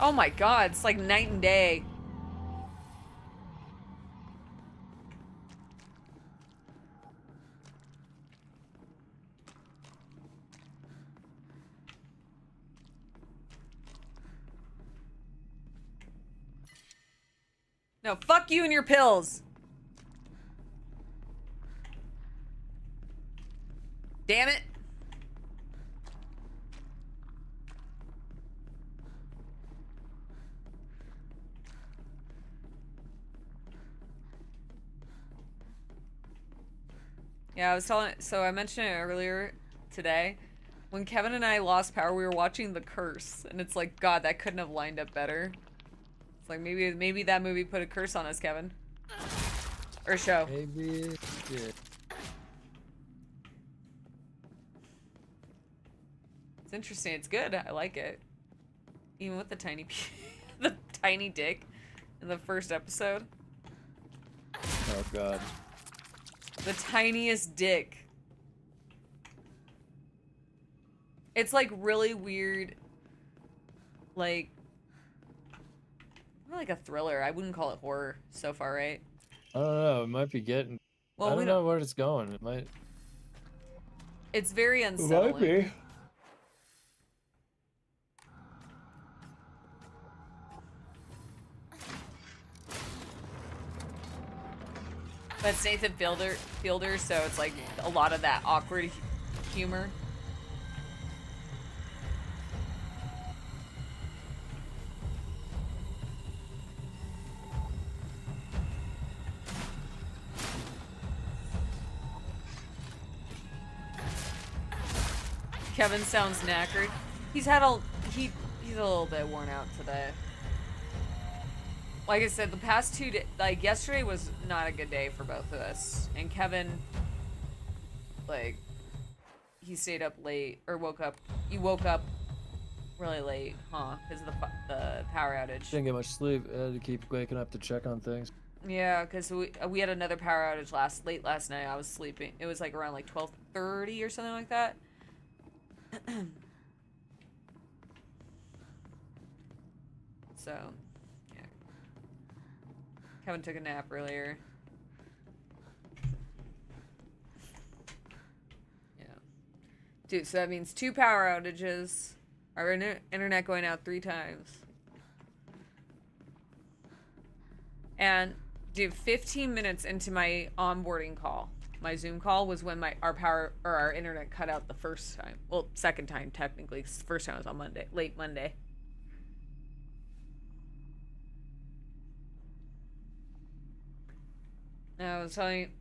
Oh my god, it's like night and day. No, fuck you and your pills. Damn it. Yeah, I was telling, so I mentioned it earlier today. When Kevin and I lost power, we were watching The Curse, and it's like, God, that couldn't have lined up better. It's like maybe that movie put a curse on us, Kevin. Or show. Maybe it did. It's interesting. It's good. I like it. Even with the tiny, the tiny dick in the first episode. Oh god. The tiniest dick. It's like really weird. Like, more like a thriller. I wouldn't call it horror so far, right? I don't know. It might be getting. Well, I we don't don't. know where it's going. It might. It's very It unsettling. might be. That's Nathan Fielder, so it's like a lot of that awkward humor. Kevin sounds knackered. He's a little bit worn out today. Like I said, the past 2 days, like yesterday was not a good day for both of us. And Kevin, like, he stayed up late, or he woke up really late, huh? Because of the power outage. Didn't get much sleep. I had to keep waking up to check on things. Yeah, because we had another power outage late last night. I was sleeping. It was like around like 12:30 or something like that. So, yeah. Kevin took a nap earlier. Yeah. Dude, so that means 2 power outages. Our internet going out 3 times. And, dude, 15 minutes into my onboarding call, my Zoom call, was when our internet cut out the first time. Well, second time technically, 'cause the first time was on Monday, late Monday. And I was telling,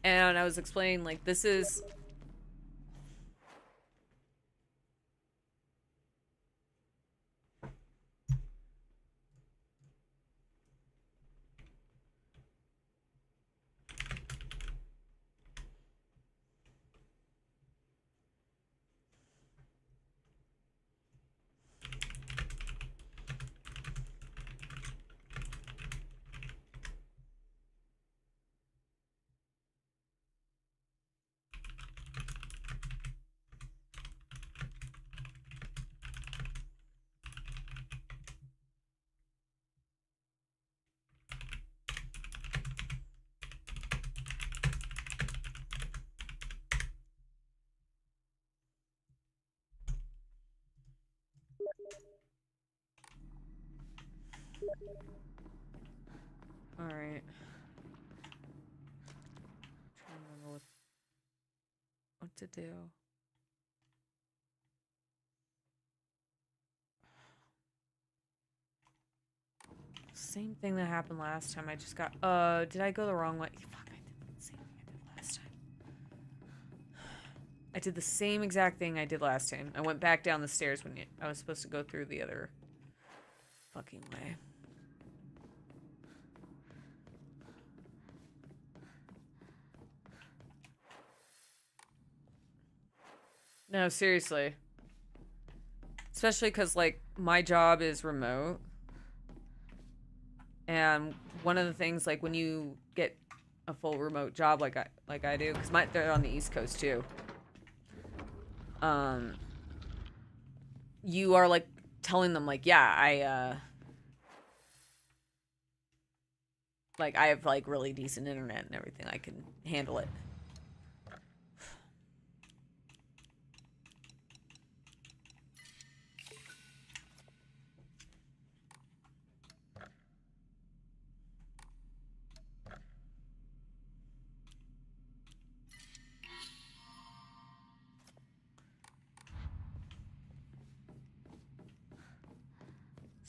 and I was explaining, like, this is Alright. Trying to remember what to do. Same thing that happened last time. I just got did I go the wrong way? Fuck, I did the same thing I did last time. I did the same exact thing I did last time. I went back down the stairs when I was supposed to go through the other fucking way. No, seriously. Especially because, like, my job is remote. And one of the things, like, when you get a full remote job like I do, because they're on the East Coast, too. You are, like, telling them, like, yeah, I have, like, really decent internet and everything. I can handle it.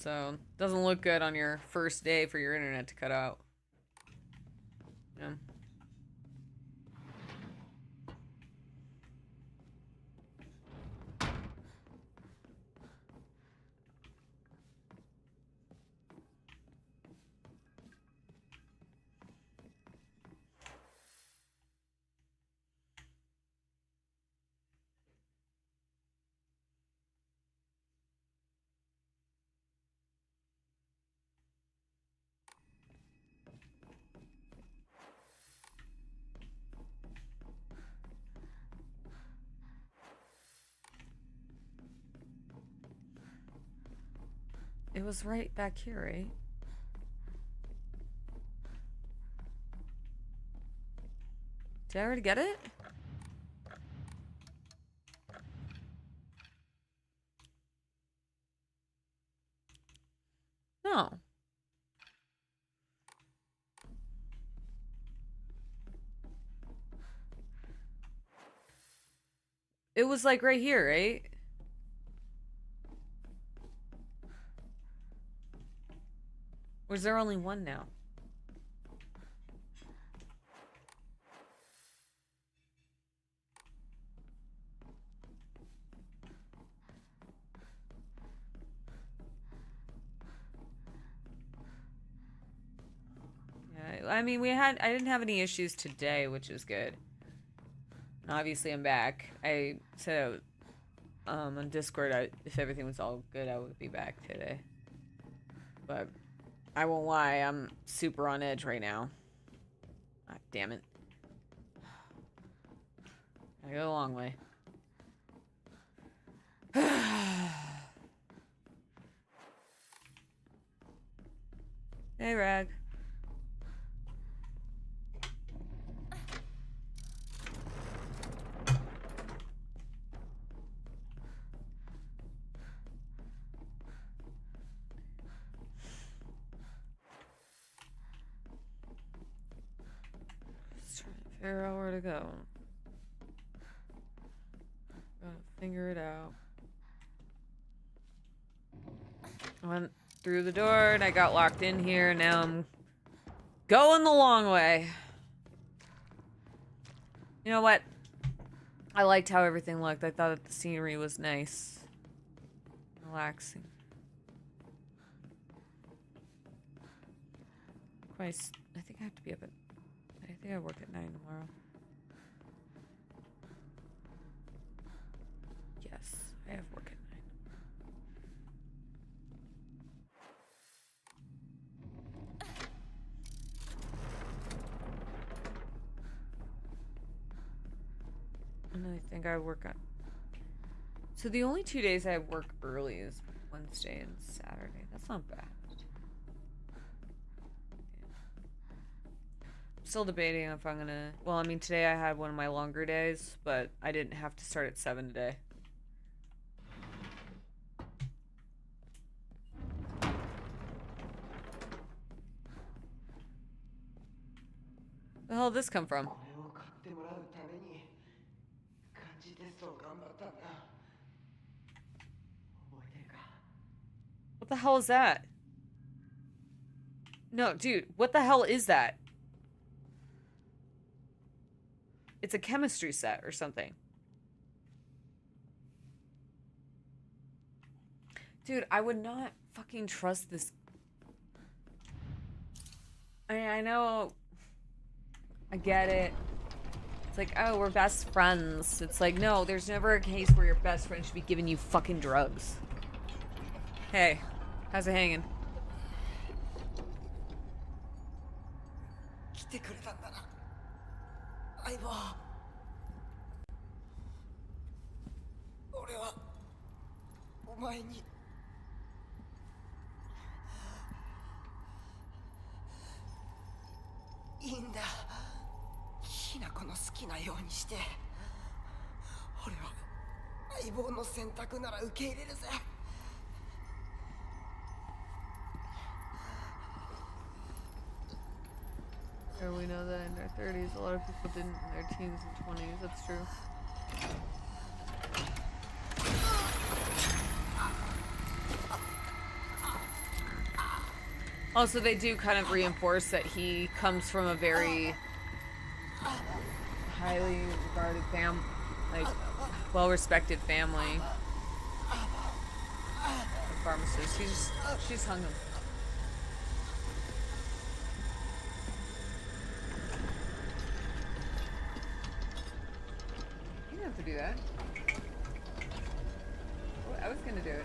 So, doesn't look good on your first day for your internet to cut out. Yeah. It was right back here, right? Did I already get it? No. It was like right here, right? Or is there only one now? Yeah, I mean, I didn't have any issues today, which is good. And obviously, I'm back. I said on Discord, if everything was all good, I would be back today. But I won't lie, I'm super on edge right now. Ah, damn it. I go a long way. Hey, Rag. Just trying to figure out where to go. Gotta figure it out. I went through the door and I got locked in here. Now I'm going the long way. You know what? I liked how everything looked. I thought that the scenery was nice. Relaxing. Christ, I think I have to be up at... I think I work at 9 tomorrow. Yes, I have work at 9. And I think I work on... So the only 2 days I work early is Wednesday and Saturday. That's not bad. Still debating if I'm gonna... Well, I mean, today I had one of my longer days, but I didn't have to start at 7 today. The hell did this come from? What the hell is that? No, dude, what the hell is that? It's a chemistry set or something. Dude, I would not fucking trust this. I know. I get it. It's like, oh, we're best friends. It's like, no, there's never a case where your best friend should be giving you fucking drugs. Hey, how's it hanging? Sure, we know that in their 30s, a lot of people didn't in their teens and 20s. That's true. Also, they do kind of reinforce that he comes from a very highly regarded like, well-respected family of pharmacists. She's hung him. You didn't have to do that. I was gonna do it.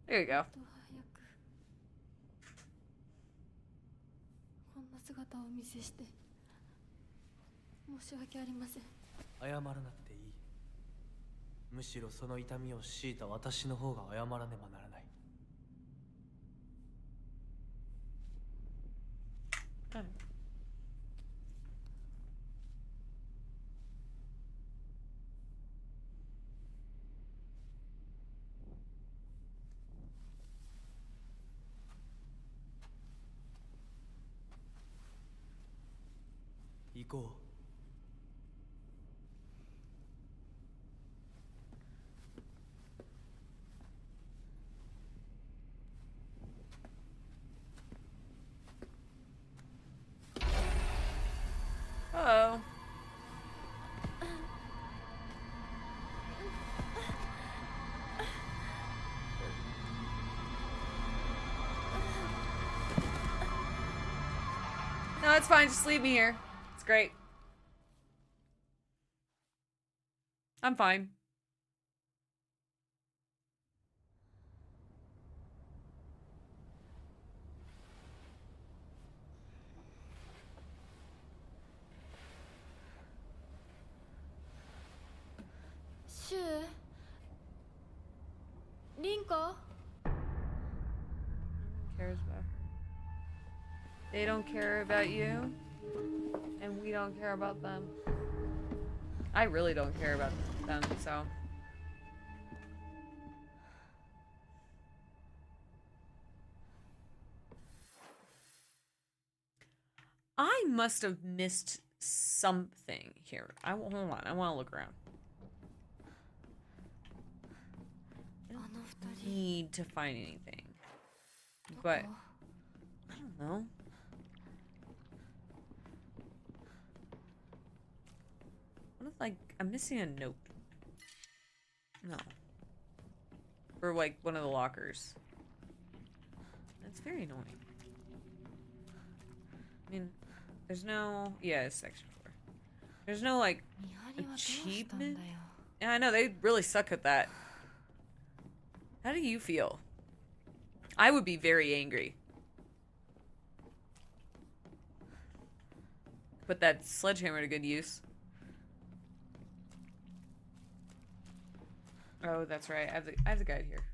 There you go. Uh-oh. No, it's fine. Just leave me here. It's great. I'm fine. Cares about her. They don't care about you, and we don't care about them. I really don't care about them, so. I must have missed something here. Hold on. I want to look around. I don't need to find anything. But, I don't know. What if, like, I'm missing a note? No. For, like, one of the lockers. That's very annoying. I mean, there's no... Yeah, it's section 4. There's no, like, achievement. Yeah, I know, they really suck at that. How do you feel? I would be very angry. Put that sledgehammer to good use. Oh, that's right. I have the guide here.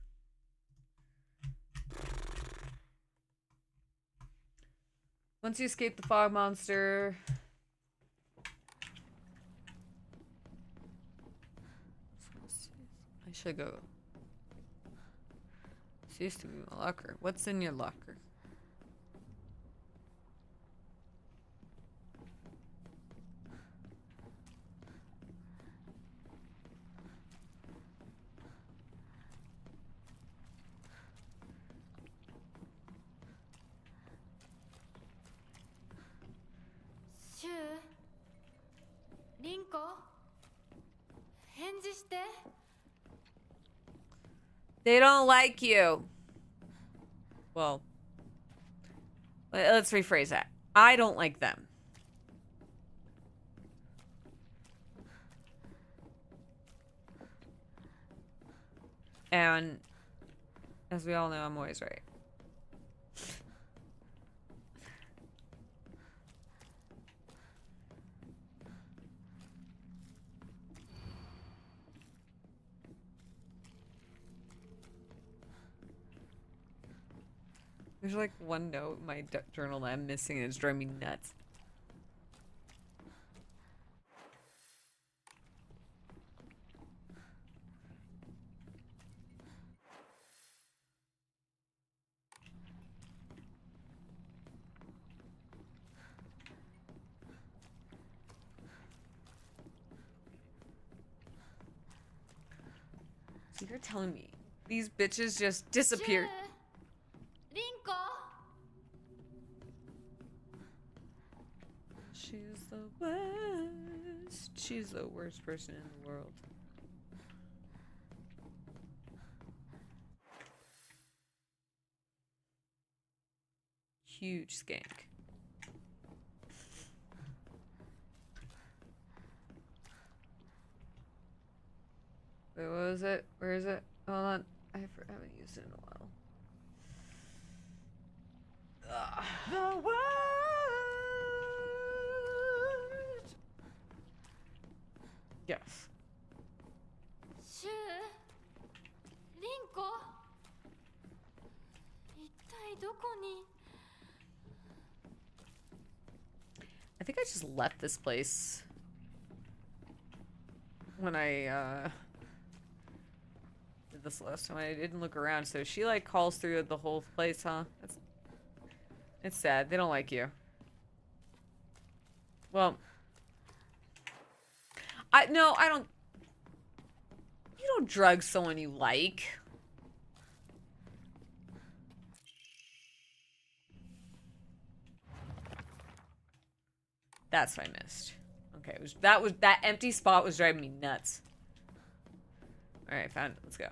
Once you escape the fog monster... I should go. This used to be my locker. What's in your locker? Shu, Rinko, 返事して。 They don't like you. Well, let's rephrase that. I don't like them. And as we all know, I'm always right. There's like one note in my journal that I'm missing and it's driving me nuts. So you're telling me these bitches just disappeared? Rinko. She's the worst. She's the worst person in the world. Huge skank. Wait, what was it? Where is it? Hold on. I haven't used it in a while. The world. Yes. Shu, Rinko. 一体どこに? I think I just left this place when I did this last time. I didn't look around, so she like calls through the whole place, huh? It's sad. They don't like you. Well, I don't. You don't drug someone you like. That's what I missed. Okay, that empty spot was driving me nuts. All right, found it. Let's go.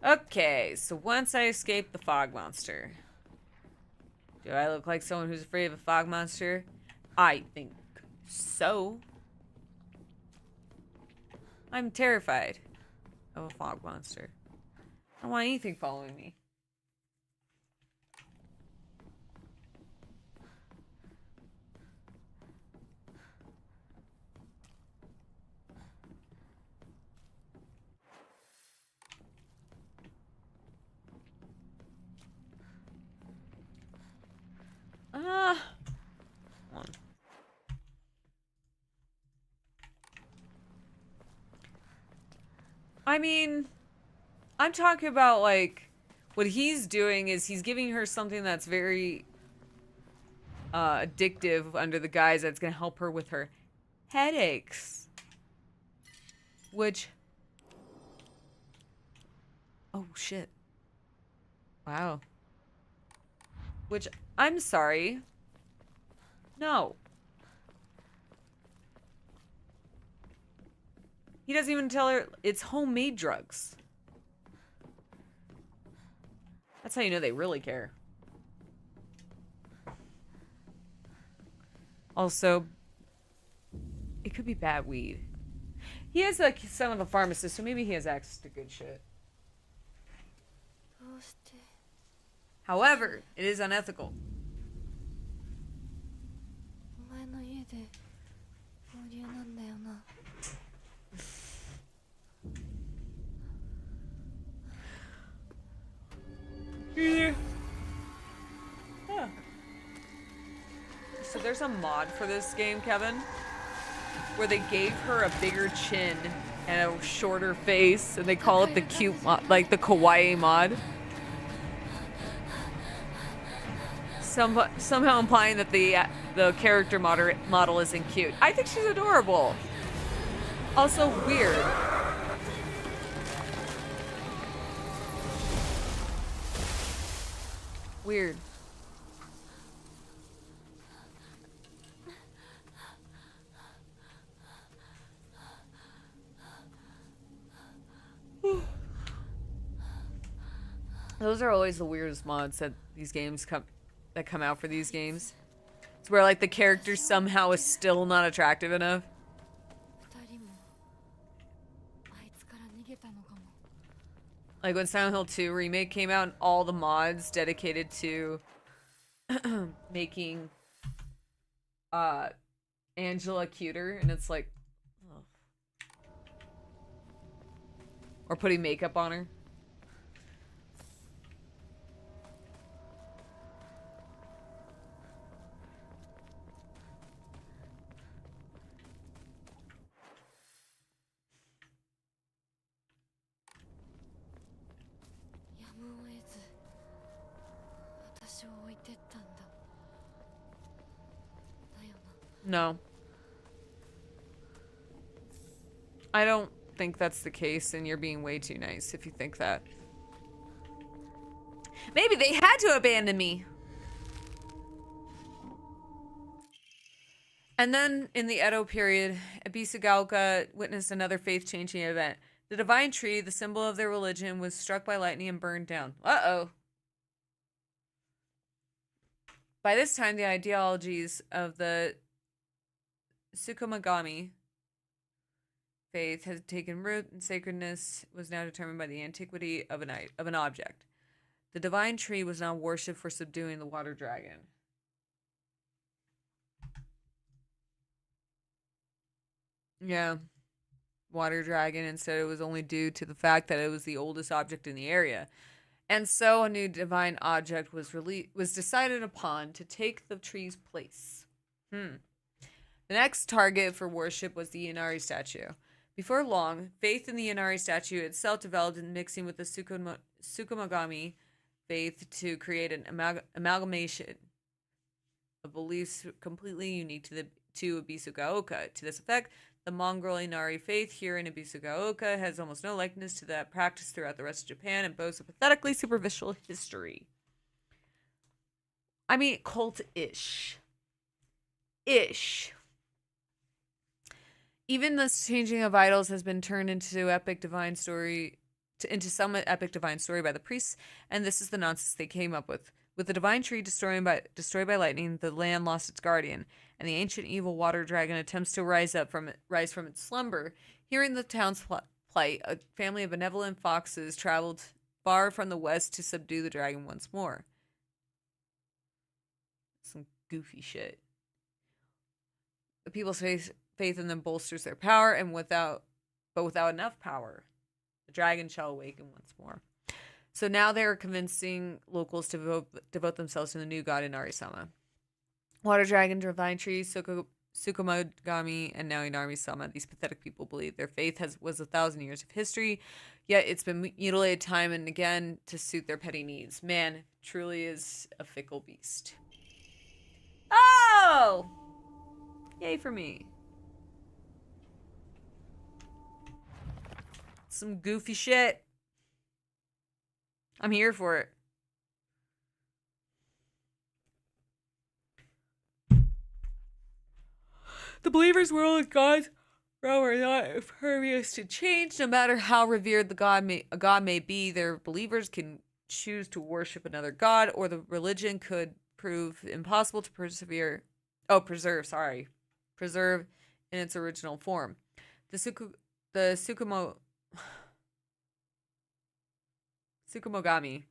Okay, so once I escape the fog monster. Do I look like someone who's afraid of a fog monster? I think so. I'm terrified of a fog monster. I don't want anything following me. Come on. I mean, I'm talking about, like, what he's doing is he's giving her something that's very addictive under the guise that's going to help her with her headaches. Which... Oh, shit. Wow. Which, I'm sorry. No. He doesn't even tell her it's homemade drugs. That's how you know they really care. Also, it could be bad weed. He has like son of a pharmacist, so maybe he has access to good shit. どうして However, it is unethical. お前の家で合流なんだよな Yeah. Huh. there's a mod for this game, Kevin, where they gave her a bigger chin and a shorter face, and they call it the cute mod, like the kawaii mod. Somehow implying that the character model isn't cute. I think she's adorable. Also weird. Weird. Those are always the weirdest mods that these games come out for these games. It's where like the character somehow is still not attractive enough. 二人もあいつから逃げたのかも。 Like when Silent Hill 2 Remake came out and all the mods dedicated to making Angela cuter, and it's like, ugh. Or putting makeup on her. No. I don't think that's the case, and you're being way too nice if you think that. Maybe they had to abandon me. And then, in the Edo period, Ebisugaoka witnessed another faith-changing event. The divine tree, the symbol of their religion, was struck by lightning and burned down. Uh-oh. By this time, the ideologies of the Tsukumogami faith had taken root, and sacredness was now determined by the antiquity of an object. The divine tree was now worshipped for subduing the water dragon. Yeah. Water dragon, instead it was only due to the fact that it was the oldest object in the area. And so a new divine object was decided upon to take the tree's place. The next target for worship was the Inari statue. Before long, faith in the Inari statue itself developed in mixing with the Tsukumogami faith to create an amalgamation of beliefs completely unique to Ebisugaoka. To this effect, the Mongol Inari faith here in Ebisugaoka has almost no likeness to that practice throughout the rest of Japan and boasts a pathetically superficial history. I mean, cult-ish. Even the changing of idols has been turned into some epic divine story by the priests, and this is the nonsense they came up with. With the divine tree destroyed by lightning, the land lost its guardian, and the ancient evil water dragon attempts to rise from its slumber. Hearing the town's plight, a family of benevolent foxes traveled far from the west to subdue the dragon once more. Some goofy shit. The people's faith in them bolsters their power, and without enough power, the dragon shall awaken once more. So now they are convincing locals to devote themselves to the new god Inari-sama. Water dragon, divine tree, Tsukumogami, and now Inari-sama. These pathetic people believe their faith was 1,000 years of history, yet it's been mutilated time and again to suit their petty needs. Man, truly is a fickle beast. Oh! Yay for me. Some goofy shit. I'm here for it. The believer's world is God's realm are not impervious to change. No matter how revered a god may be, their believers can choose to worship another god, or the religion could prove impossible to preserve in its original form. The Tsukumogami.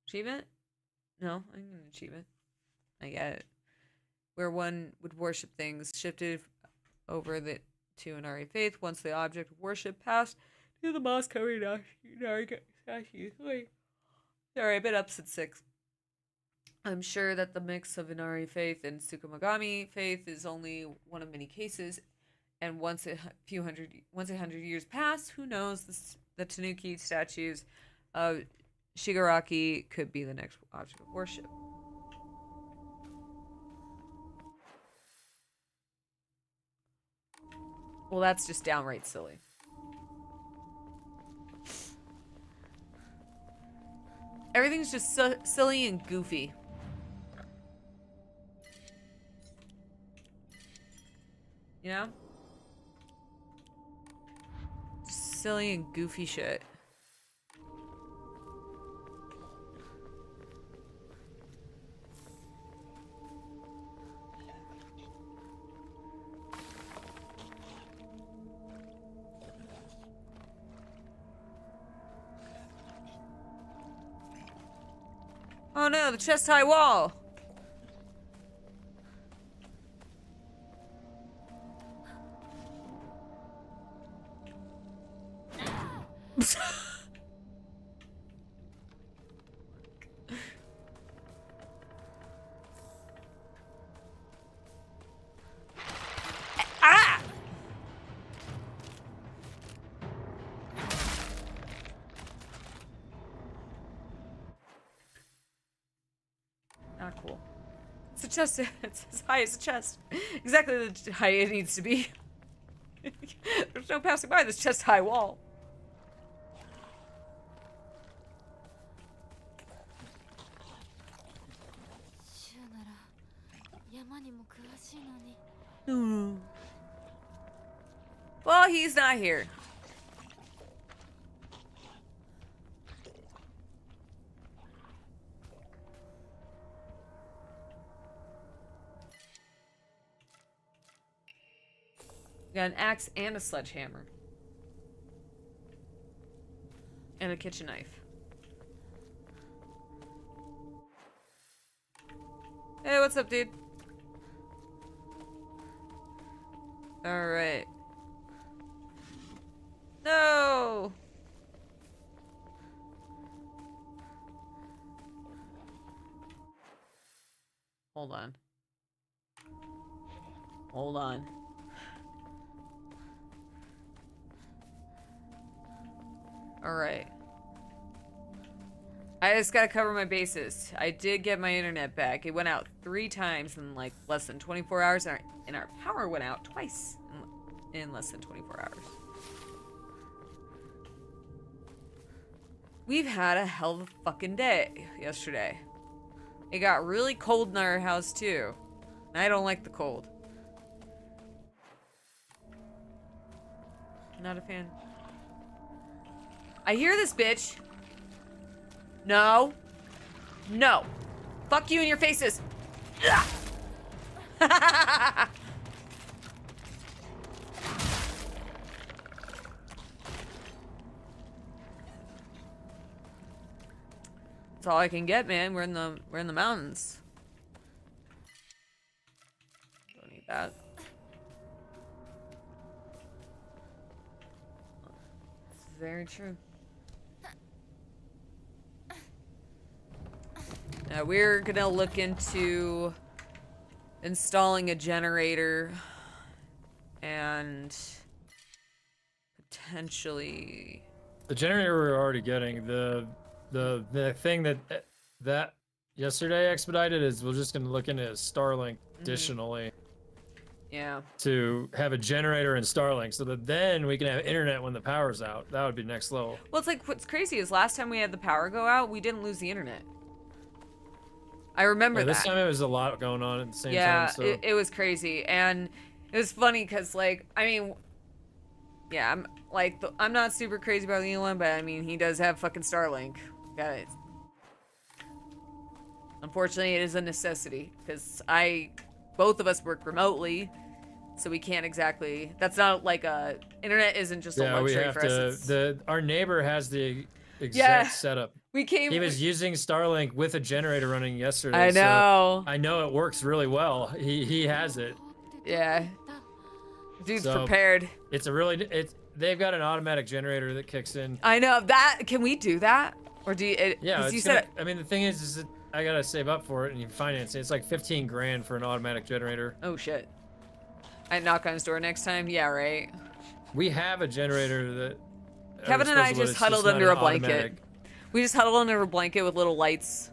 Achievement? No, I need an achievement. I get it. Where one would worship things shifted over to Inari faith once the object of worship passed to the mosque covering Inari statues. Sorry, I've been up since 6. I'm sure that the mix of Inari faith and Tsukumogami faith is only one of many cases, and once a hundred years pass, who knows? The Tanuki statues of Shigaraki could be the next object of worship. Well, that's just downright silly. Everything's just silly and goofy. You know? Just silly and goofy shit. Oh no, the chest-high wall! Ah! Not cool. It's a chest. It's as high as a chest. Exactly the height it needs to be. There's no passing by this chest-high wall. Well, he's not here. Got an axe and a sledgehammer. And a kitchen knife. Hey, what's up, dude? Alright. No! Hold on. Hold on. Alright. I just gotta cover my bases. I did get my internet back. It went out 3 times in like less than 24 hours, and our power went out twice in less than 24 hours. We've had a hell of a fucking day yesterday. It got really cold in our house too. And I don't like the cold. Not a fan. I hear this bitch. No. No. Fuck you in your faces. That's all I can get, man. We're in the mountains. Don't need that. It's very true. Now we're gonna look into installing a generator and potentially The generator we're already getting. The thing that yesterday expedited is we're just gonna look into Starlink additionally. Yeah. To have a generator and Starlink so that then we can have internet when the power's out. That would be next level. Well, it's like what's crazy is last time we had the power go out, we didn't lose the internet. I remember that. This time it was a lot going on at the same time. So. Yeah, it was crazy. And it was funny because, like, I mean, yeah, I'm not super crazy about Elon, but I mean, he does have fucking Starlink. Got it. Unfortunately, it is a necessity because both of us work remotely, so we can't exactly. That's not like internet isn't just a luxury for us. Our neighbor has the exact setup. He was using Starlink with a generator running yesterday. I know. So I know it works really well. He has it. Yeah. Dude's prepared. They've got an automatic generator that kicks in. I know that. Can we do that? Or do you? Yeah. You said I mean, the thing is that I gotta save up for it and you finance it. It's like 15 grand for an automatic generator. Oh shit. I knock on his door next time. Yeah, right. We have a generator that. Kevin and I disposable, just it's huddled not under an a blanket. automatic. We just huddled under a blanket with little lights.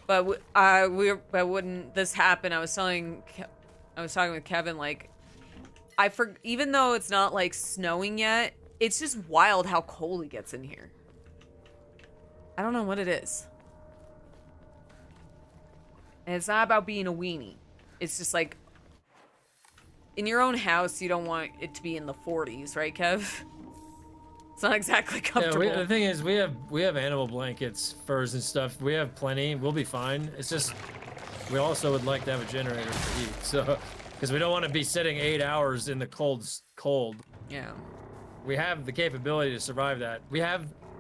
But wouldn't this happen? I was talking with Kevin, like, even though it's not like snowing yet, it's just wild how cold it gets in here. I don't know what it is. And it's not about being a weenie. It's just like, in your own house, you don't want it to be in the 40s, right, Kev? It's not exactly comfortable. Yeah, the thing is, we have animal blankets, furs and stuff. We have plenty. We'll be fine. It's just, we also would like to have a generator for heat. So, because we don't want to be sitting 8 hours in the cold. Yeah. We have the capability to survive that.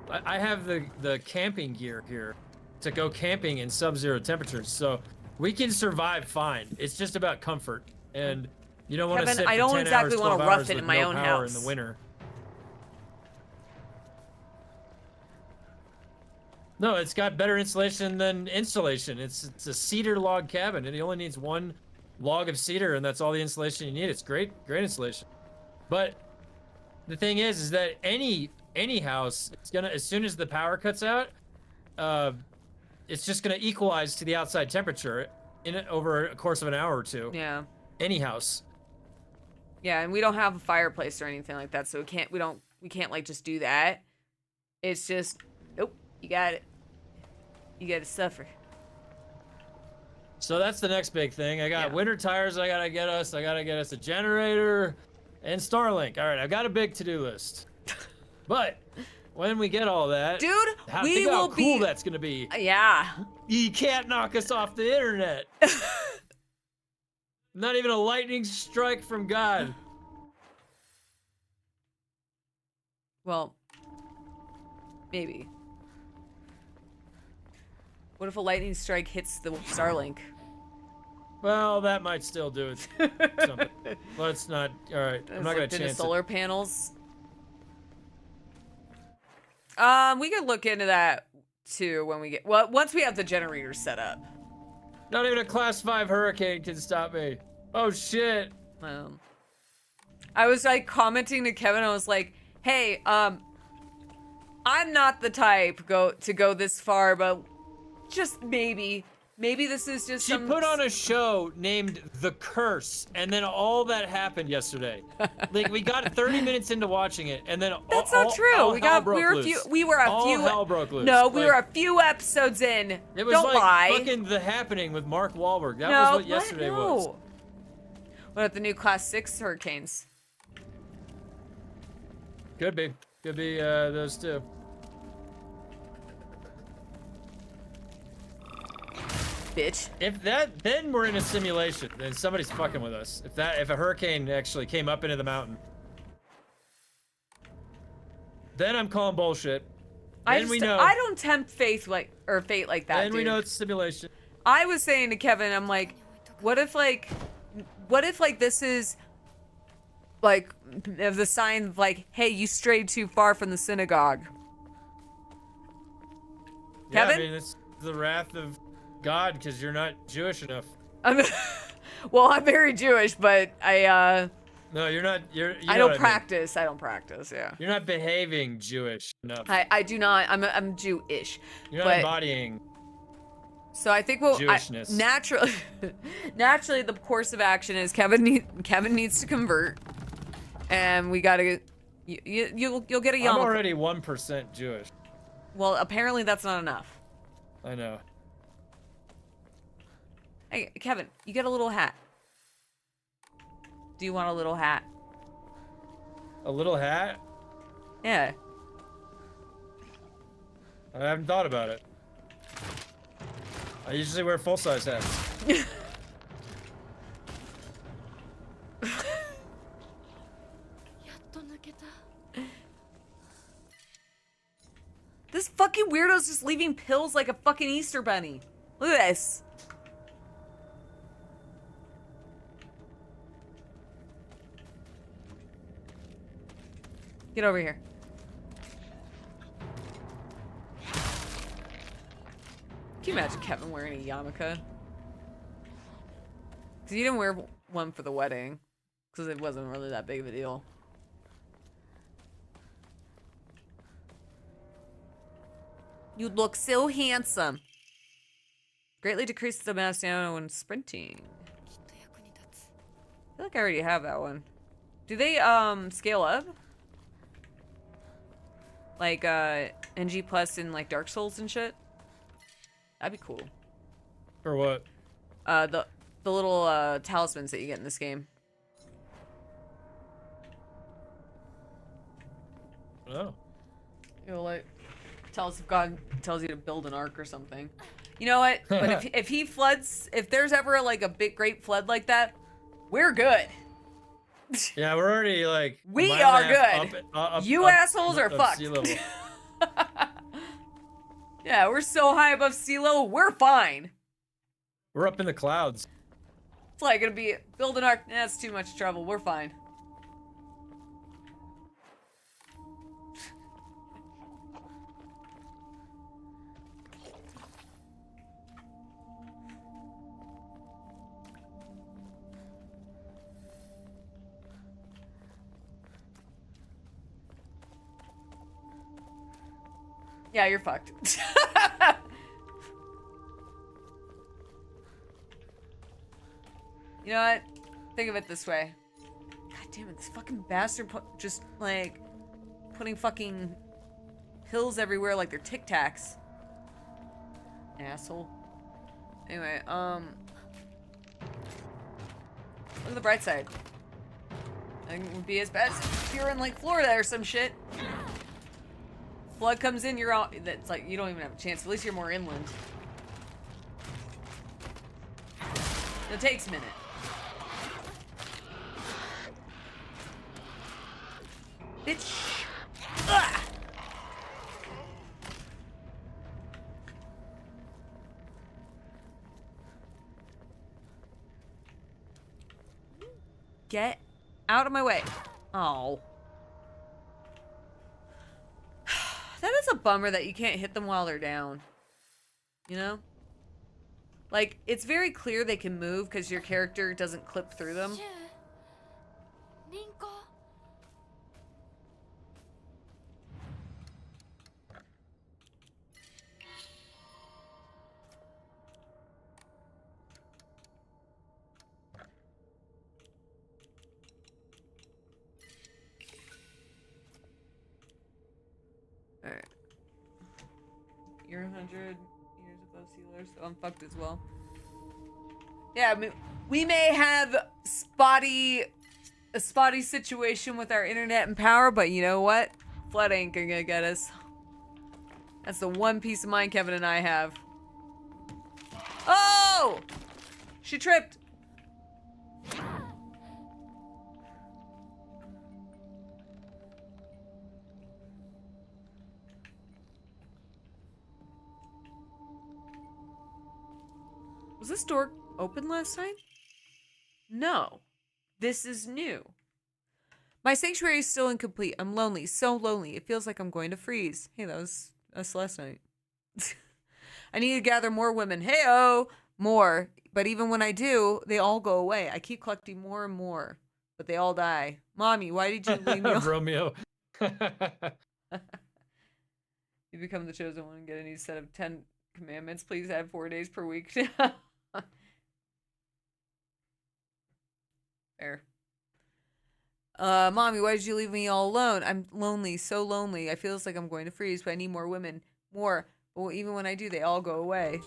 I have the camping gear here to go camping in sub-zero temperatures. So we can survive fine. It's just about comfort. And you don't want to Kevin, sit for I don't 10 exactly hours, want 12 to rough hours it with in my no own power house. in the winter. No, it's got better insulation than insulation. It's a cedar log cabin, and it only needs one log of cedar, and that's all the insulation you need. It's great insulation. But the thing is that any house, it's gonna, as soon as the power cuts out, it's just gonna equalize to the outside temperature over a course of an hour or two. Yeah. Any house. Yeah, and we don't have a fireplace or anything like that, so we can't like just do that. It's just, nope, you got it. You gotta suffer. So that's the next big thing. I got winter tires. I gotta get us a generator and Starlink. All right, I've got a big to-do list. But when we get all that, dude, think how cool that's gonna be. Yeah. You can't knock us off the internet. Not even a lightning strike from God. Well, maybe. What if a lightning strike hits the Starlink? Well, that might still do it. Something. Let's not. All right, I'm not gonna the chance solar it. panels. We could look into that too when we get once we have the generators set up. Not even a class 5 hurricane can stop me. Oh shit. I was like commenting to Kevin. I was like, "Hey, I'm not the type to go this far, but just maybe this is just." She put on a show named The Curse, and then all that happened yesterday. Like we got 30 minutes into watching it, and then that's not true. We were a few. Hell broke loose. No, we were a few episodes in. It was Don't like lie. fucking The Happening with Mark Wahlberg. That was what yesterday was. What about the new Class 6 hurricanes? Could be those two. Bitch. Then we're in a simulation. Then somebody's fucking with us. If a hurricane actually came up into the mountain, then I'm calling bullshit. I know. don't tempt fate like that. Then we dude. know it's simulation. I was saying to Kevin, I'm like, what if this is like the sign of like, hey, you strayed too far from the synagogue. Yeah, Kevin? I mean, it's the wrath of God because you're not Jewish enough. Well, I'm very Jewish, but No, you're not. I don't practice. I don't practice. Yeah. You're not behaving Jewish enough. I do not. I'm Jewish. You're not embodying. So I think Jewishness. naturally, the course of action is Kevin needs to convert, and we gotta. You'll get a I'm already 1% Jewish. Well, apparently that's not enough. I know. Hey, Kevin, you get a little hat. Do you want a little hat? A little hat? Yeah. I haven't thought about it. I usually wear full-size hats. This fucking weirdo's just leaving pills like a fucking Easter bunny. Look at this. Get over here. Can you imagine Kevin wearing a yarmulke? Because he didn't wear one for the wedding. Because it wasn't really that big of a deal. You look so handsome. Greatly decreases the amount of stamina when sprinting. I feel like I already have that one. Do they scale up? Like NG plus in like Dark Souls and shit? That'd be cool. For what? The little talismans that you get in this game. Oh. You know, like tell us if God tells you to build an ark or something. You know what? But if he floods, if there's ever like a big great flood like that, we're good. Yeah, we're already like we are good. You assholes are fucked. Sea level. Yeah, we're so high above sea level, we're fine. We're up in the clouds. It's like gonna be build an ark. That's too much trouble. We're fine. Yeah, you're fucked. You know what? Think of it this way. God damn it, this fucking bastard just, like, putting fucking pills everywhere like they're Tic Tacs. Asshole. Anyway, look at the bright side. I think it would be as bad as if you're in, like, Florida or some shit. Flood comes in, you're all, that's like, you don't even have a chance. At least you're more inland. It takes a minute. Bitch. Ugh. Get out of my way. Oh. That is a bummer that you can't hit them while they're down. You know? Like, it's very clear they can move because your character doesn't clip through them. Alright. You're 100 years above sea level, so I'm fucked as well. Yeah, I mean, we may have a spotty situation with our internet and power, but you know what? Flood ain't gonna get us. That's the one peace of mind Kevin and I have. Oh! She tripped. Was this door open last time? No. This is new. My sanctuary is still incomplete. I'm lonely. So lonely. It feels like I'm going to freeze. Hey, that was us last night. I need to gather more women. Hey-oh! More. But even when I do, they all go away. I keep collecting more and more. But they all die. Mommy, why did you leave me? Romeo. You become the chosen one and get a new set of 10 commandments. Please add 4 days per week. Fair. Mommy, why did you leave me all alone? I'm lonely, so lonely. I feel like I'm going to freeze, but I need more women. More. But even when I do, they all go away.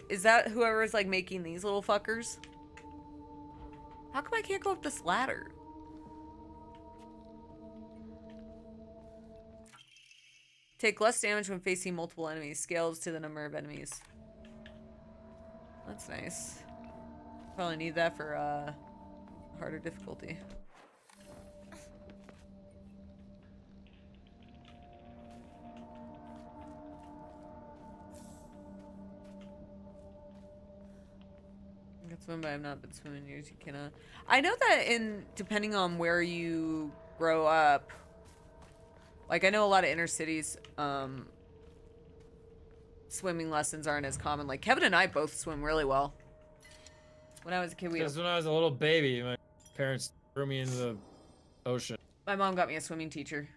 Is that whoever is like making these little fuckers? How come I can't go up this ladder? Take less damage when facing multiple enemies. Scales to the number of enemies. That's nice. Probably need that for harder difficulty. I can swim, but I've not been swimming in years. You cannot. I know that depending on where you grow up, Like, I know a lot of inner cities, swimming lessons aren't as common. Like, Kevin and I both swim really well. When I was a kid, Because when I was a little baby, my parents threw me into the ocean. my mom got me a swimming teacher.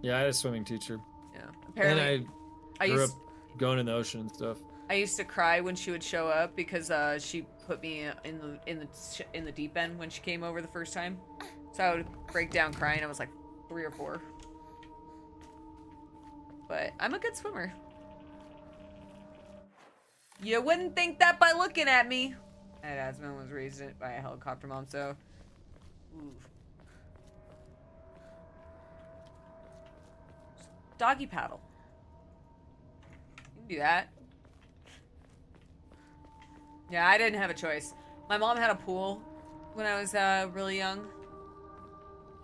Yeah, I had a swimming teacher. Yeah. Apparently, And I grew up going in the ocean and stuff. I used to cry when she would show up because she put me in the deep end when she came over the first time. So I would break down crying. I was like 3 or 4. But I'm a good swimmer. You wouldn't think that by looking at me. I had asthma and was raised by a helicopter mom, so. Ooh. Doggy paddle. You can do that. Yeah, I didn't have a choice. My mom had a pool when I was really young.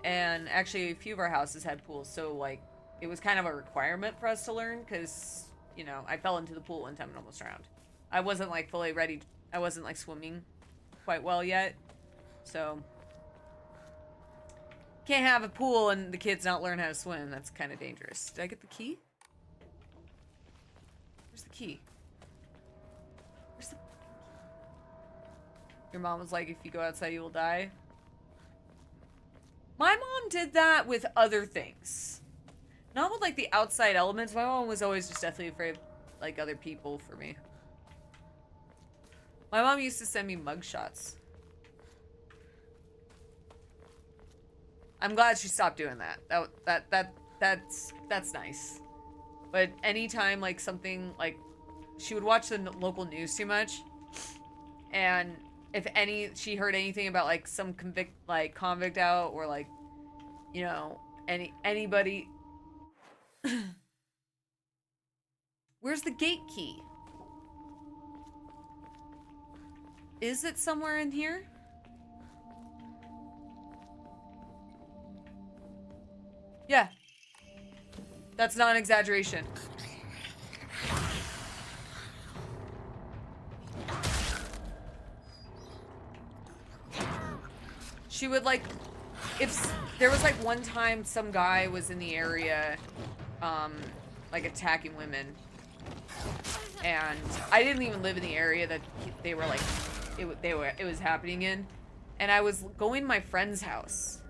And actually, a few of our houses had pools, so, like, it was kind of a requirement for us to learn, because, you know, I fell into the pool one time and almost drowned. I wasn't, like, fully ready. I wasn't, like, swimming quite well yet. So, can't have a pool and the kids not learn how to swim. That's kind of dangerous. Did I get the key? Where's the key? Where's the... Your mom was like, if you go outside, you will die. My mom did that with other things. Not with, like, the outside elements. My mom was always just deathly afraid of, like, other people for me. My mom used to send me mugshots. I'm glad she stopped doing that. That's nice. But anytime, like, something, like, she would watch the local news too much. And if she heard anything about, like, some convict out, or, like, you know, anybody. Where's the gate key? Is it somewhere in here? Yeah. That's not an exaggeration. She would, like, if there was, like, one time some guy was in the area, like, attacking women, and I didn't even live in the area that they were, like, it was happening in, and I was going to my friend's house,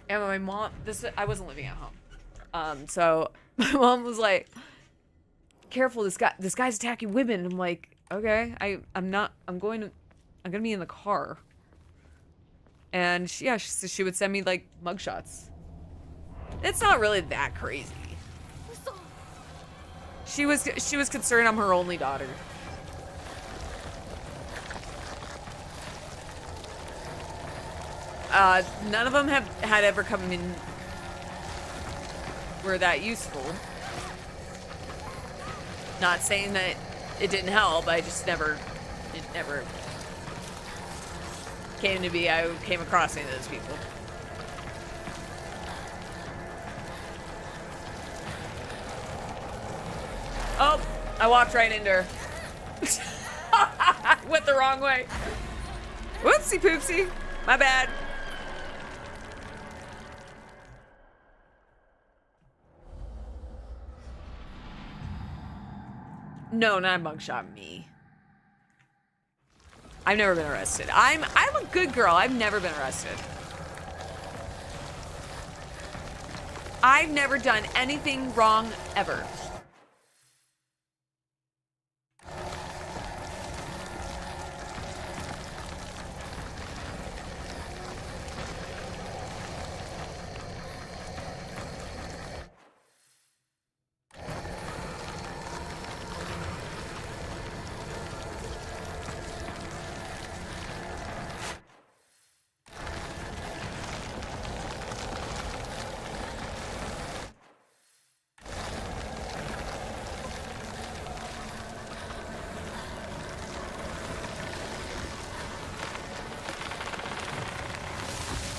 and my mom, I wasn't living at home, so my mom was like, careful, this guy's attacking women. I'm like, okay, I'm gonna be in the car. And she would send me, like, mugshots. It's not really that crazy. She was concerned I'm her only daughter. None of them had ever come in were that useful. Not saying that it didn't help. It never came to be. I came across any of those people. Oh, I walked right into her. I went the wrong way. Whoopsie poopsie. My bad. No, not mugshot me. I've never been arrested. I'm a good girl. I've never been arrested. I've never done anything wrong ever.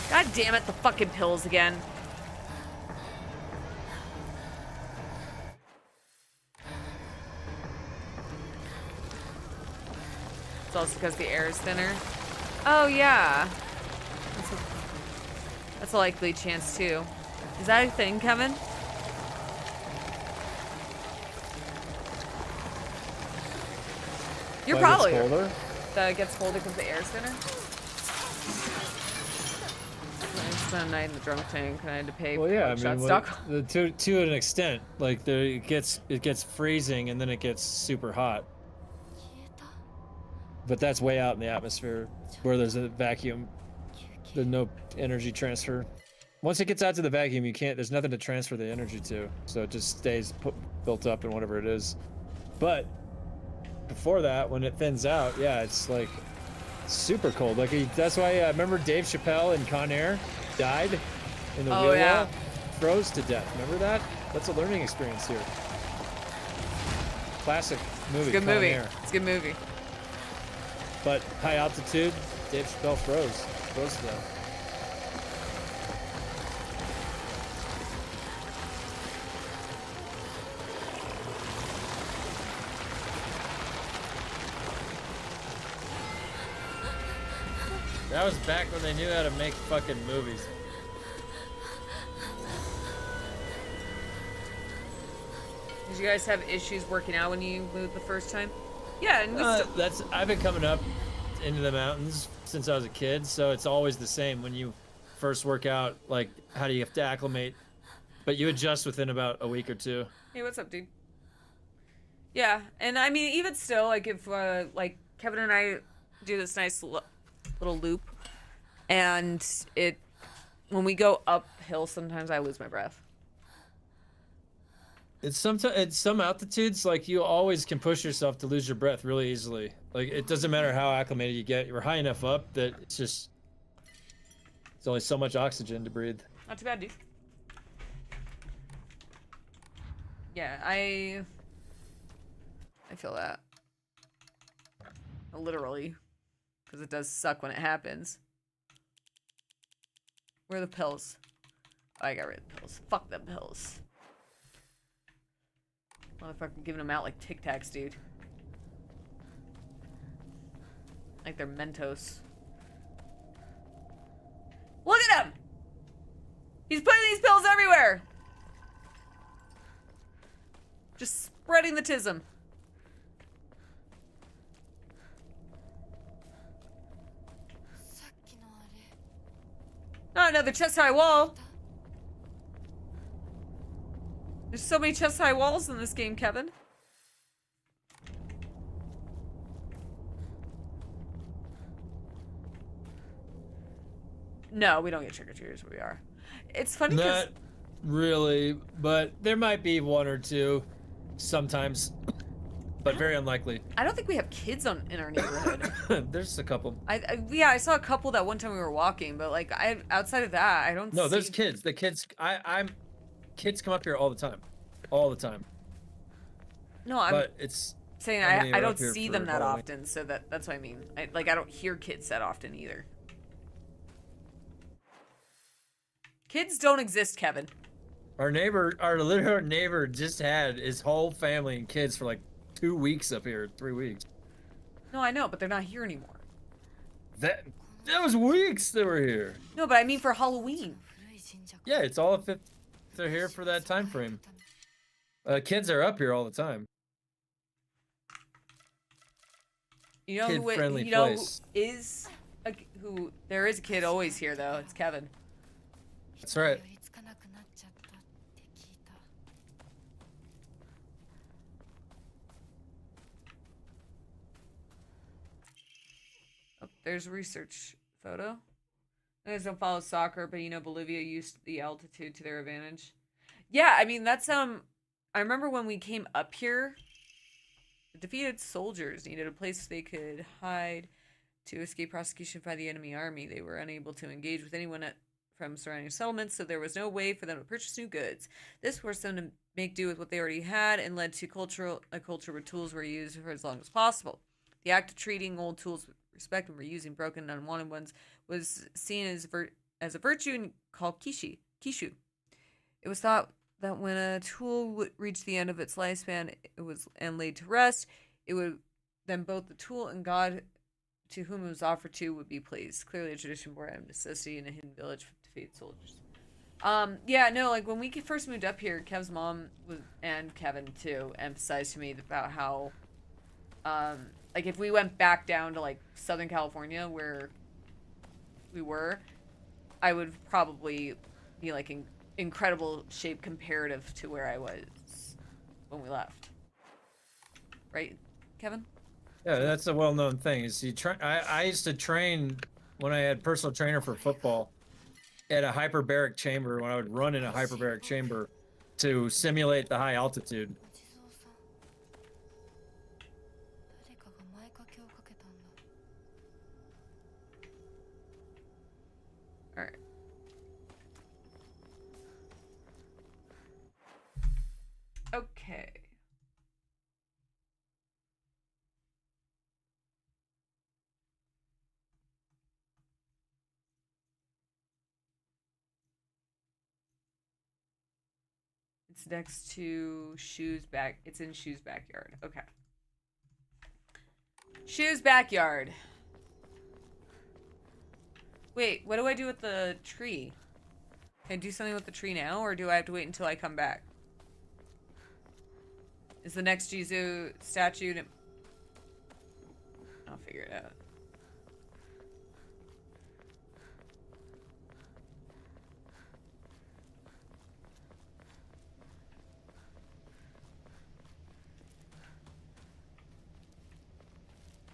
God damn it, the fucking pills again. It's also because the air is thinner. Oh, yeah. That's a likely chance, too. Is that a thing, Kevin? You're Why it probably gets colder? that it gets colder because the air's thinner. I spent a night in the drunk tank and I had to pay Well, for yeah, I shot mean, stock. to an extent, like it gets freezing and then it gets super hot. 消えた But that's way out in the atmosphere where there's a vacuum. 休憩 There's no energy transfer. Once it gets out to the vacuum, you can't. There's nothing to transfer the energy to, so it just stays built up in whatever it is. But before that, when it thins out, yeah, it's like super cold. Like that's why remember Dave Chappelle in Con Air died in the Oh, wheel yeah. wall, froze to death. Remember that? That's a learning experience here. Classic movie. Good Con movie. Air. It's a good movie. But high altitude, Dave Chappelle froze to death. That was back when they knew how to make fucking movies. Did you guys have issues working out when you moved the first time? Yeah, and we still. I've been coming up into the mountains since I was a kid, so it's always the same when you first work out. Like, how do you have to acclimate? But you adjust within about a week or two. Hey, what's up, dude? Yeah, and I mean, even still, like if like Kevin and I do this nice little loop, and when we go uphill, sometimes I lose my breath. It's sometimes at some altitudes, like you always can push yourself to lose your breath really easily. Like it doesn't matter how acclimated you get. You're high enough up that it's only so much oxygen to breathe. Not too bad, dude. Yeah, I feel that. Literally. Because it does suck when it happens. Where are the pills? Oh, I got rid of the pills. Fuck them pills. Motherfucker giving them out like Tic Tacs, dude. Like they're Mentos. Look at him! He's putting these pills everywhere! Just spreading the tism. Not another chest-high wall. There's so many chest-high walls in this game, Kevin. No, we don't get trick-or-treaters where we are. It's funny because... Not really, but there might be one or two sometimes, but very unlikely. I don't think we have kids in our neighborhood. There's a couple. Yeah, I saw a couple that one time we were walking, but like outside of that, I don't. No, see... there's kids. The kids, kids come up here all the time, all the time. No, I'm but it's saying how many I are don't up here see for them that Halloween? often, so that's what I mean. I don't hear kids that often either. Kids don't exist, Kevin. Our literal neighbor just had his whole family and kids for like 2 weeks up here, 3 weeks. No, I know, but they're not here anymore. That was weeks they were here. No, but I mean for Halloween. Yeah, it's all if they're here for that time frame. Kids are up here all the time. You know Kid-friendly who place. who there is a kid always here though. It's Kevin. That's right. Oh, there's a research photo. You guys don't follow soccer, but you know Bolivia used the altitude to their advantage. Yeah, I mean that's I remember when we came up here, the defeated soldiers needed a place they could hide to escape prosecution by the enemy army. They were unable to engage with anyone from surrounding settlements, so there was no way for them to purchase new goods. This forced them to make do with what they already had and led to a culture where tools were used for as long as possible. The act of treating old tools with respect and reusing broken and unwanted ones was seen as a virtue and called kishu. It was thought that when a tool would reach the end of its lifespan and laid to rest, it would then both the tool and God to whom it was offered to would be pleased. Clearly a tradition born out of necessity in a hidden village of defeated soldiers. Yeah, no, like when we first moved up here, Kev's mom was, and Kevin too, emphasized to me about how, like if we went back down to like Southern California where we were, I would probably be like in incredible shape comparative to where I was when we left. Right, Kevin? Yeah, that's a well-known thing. Is you train? I used to train when I had personal trainer for football at a hyperbaric chamber when I would run in a hyperbaric chamber to simulate the high altitude. お地蔵さん誰かが前掛けをかけたんだ All right. Okay. It's next to Shoe's back. It's in Shoe's backyard. Okay. Shoe's backyard. Wait, what do I do with the tree? Can I do something with the tree now, or do I have to wait until I come back? Is the next Jizu statue... I'll figure it out.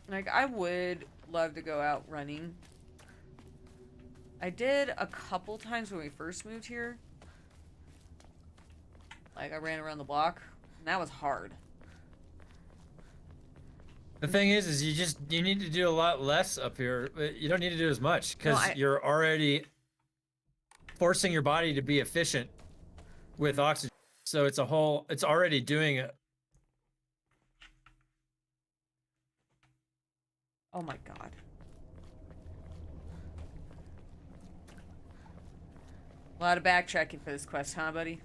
Like, I would love to go out running. I did a couple times when we first moved here. Like, I ran around the block, and that was hard. The thing is you need to do a lot less up here. You don't need to do as much because you're already forcing your body to be efficient with oxygen. So it's already doing it. Oh my god. A lot of backtracking for this quest, huh, buddy?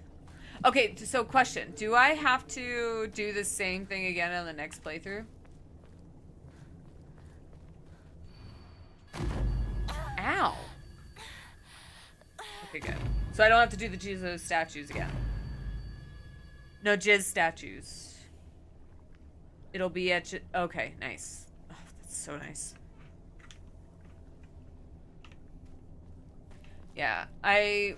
Okay, so question. Do I have to do the same thing again on the next playthrough? Ow. Okay, good. So I don't have to do the Jesus statues again. No, Jizz statues. It'll be at... Okay, nice. Oh, that's so nice. Yeah, I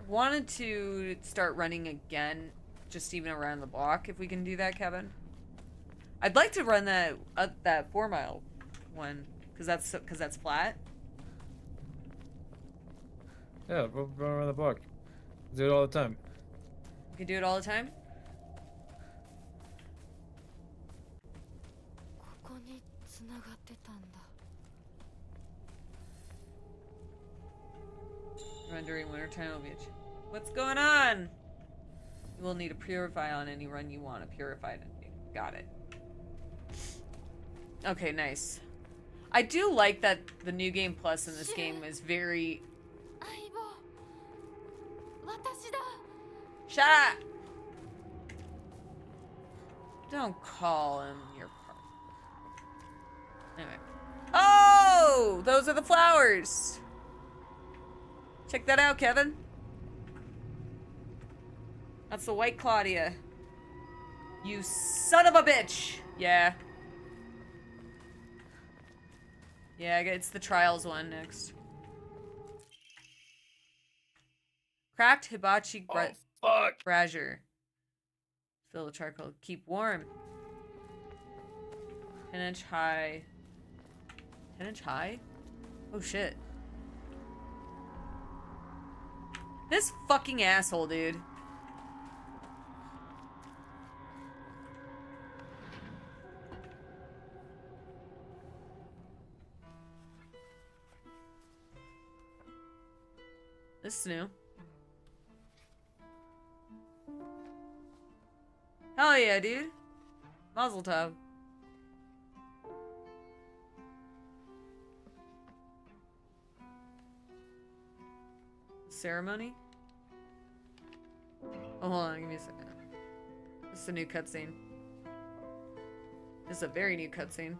wanted to start running again, just even around the block, if we can do that, Kevin. I'd like to run that 4 mile one, because that's flat. Yeah, run around the block. Do it all the time. You can do it all the time. ここに繋がってたんだ Run during wintertime will be What's going on? You will need to purify on any run you want. A purified ending. Got it. Okay, nice. I do like that the new game plus in this game is very... 相棒私だ Shut up! Don't call him your partner. Anyway. Oh! Those are the flowers! Check that out, Kevin. That's the White Claudia. You son of a bitch! Yeah. Yeah, it's the Trials one next. Cracked hibachi brazier. Fill the charcoal. Keep warm. 10-inch high. 10-inch high? Oh shit. This fucking asshole, dude. This is new. Hell yeah, dude. Mazel tov. Ceremony? Oh, hold on, give me a second. This is a new cutscene. This is a very new cutscene.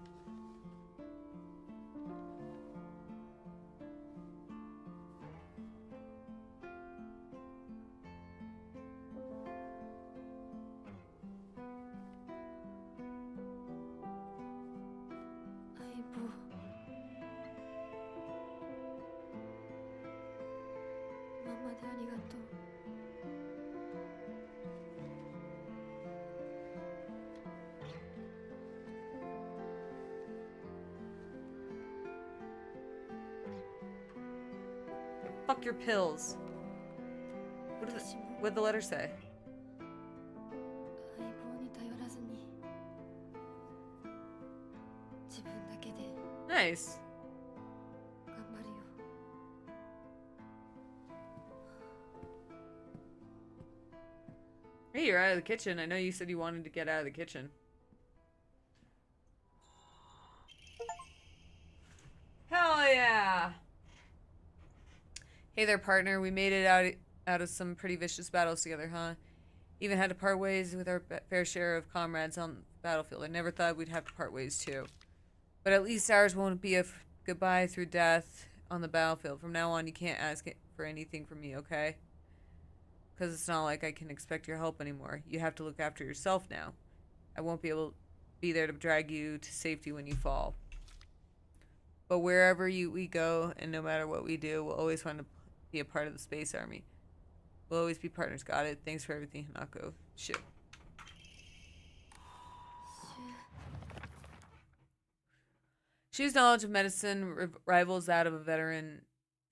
Fuck your pills. What'd the letter say? 相棒に頼らずに自分だけで Nice. 頑張るよ Hey, you're out of the kitchen. I know you said you wanted to get out of the kitchen. Hell yeah! Hey there, partner. We made it out of some pretty vicious battles together, huh? Even had to part ways with our fair share of comrades on the battlefield. I never thought we'd have to part ways, too. But at least ours won't be a goodbye through death on the battlefield. From now on, you can't ask for anything from me, okay? Because it's not like I can expect your help anymore. You have to look after yourself now. I won't be able to be there to drag you to safety when you fall. But wherever we go, and no matter what we do, we'll always want to be a part of the Space Army. We'll always be partners. Got it? Thanks for everything, Hanako. Shoot. Shu's knowledge of medicine rivals that of a veteran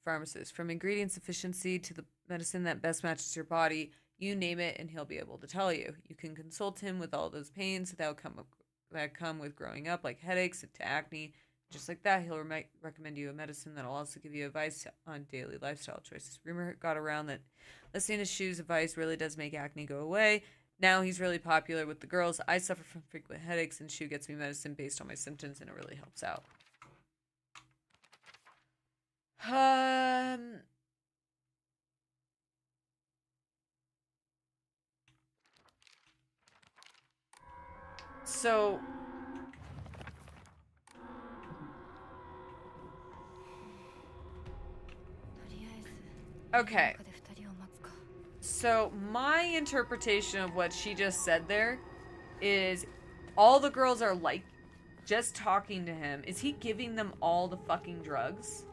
pharmacist. From ingredient efficiency to the medicine that best matches your body, you name it and he'll be able to tell you. You can consult him with all those pains that come with growing up, like headaches to acne. Just like that, he'll recommend you a medicine that'll also give you advice on daily lifestyle choices. Rumor got around that listening to Shu's advice really does make acne go away. Now he's really popular with the girls. I suffer from frequent headaches, and Shu gets me medicine based on my symptoms, and it really helps out. So okay. So my interpretation of what she just said there is all the girls are like just talking to him. Is he giving them all the fucking drugs?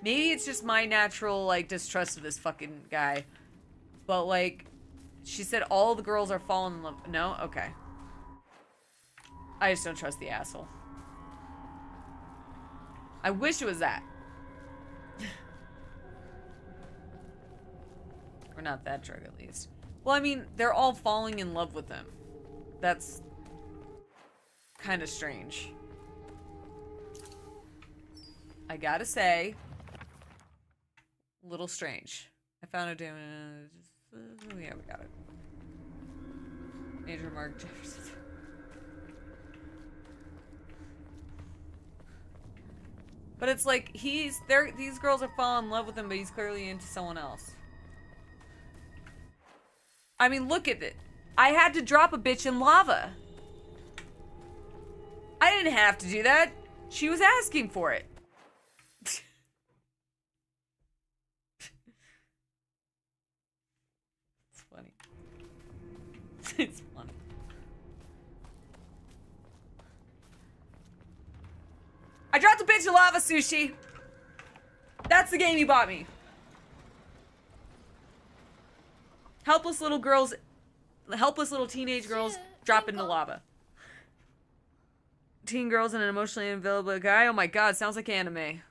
Maybe it's just my natural like distrust of this fucking guy. But like she said all the girls are falling in love. No? Okay. I just don't trust the asshole. I wish it was that. Or not that drug, at least. Well, I mean, they're all falling in love with him. That's kind of strange. I gotta say, a little strange. I found a damn. Yeah, we got it. Major Mark Jefferson. But it's like these girls are falling in love with him, but he's clearly into someone else. I mean, look at it. I had to drop a bitch in lava. I didn't have to do that. She was asking for it. It's funny. It's funny. I dropped a bitch in lava, Sushi. That's the game you bought me. Helpless little teenage girls drop into lava. Teen girls and an emotionally unavailable guy. Oh my god, sounds like anime.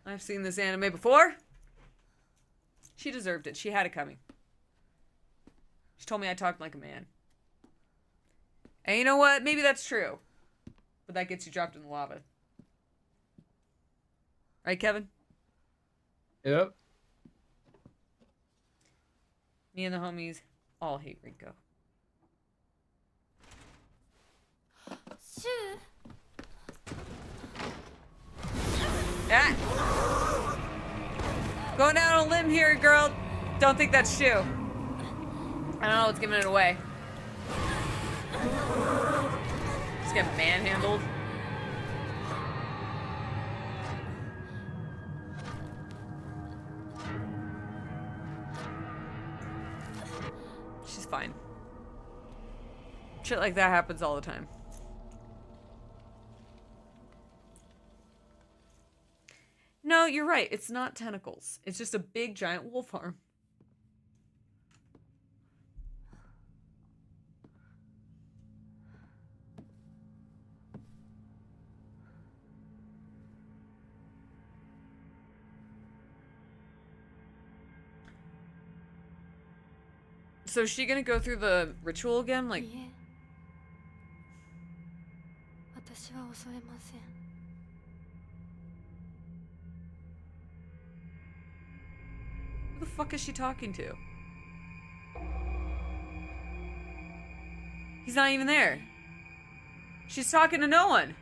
I've seen this anime before. She deserved it. She had it coming. She told me I talked like a man. And you know what? Maybe that's true. But that gets you dropped in the lava. Right, Kevin? Yep. Me and the homies all hate Rinko. Ah! Going out on a limb here, girl. Don't think that's Shu. I don't know what's giving it away. Just get manhandled. She's fine. Shit like that happens all the time. No, you're right. It's not tentacles. It's just a big giant wolf arm. So is she gonna go through the ritual again? Like, いえ私は恐れません who the fuck is she talking to? He's not even there. She's talking to no one.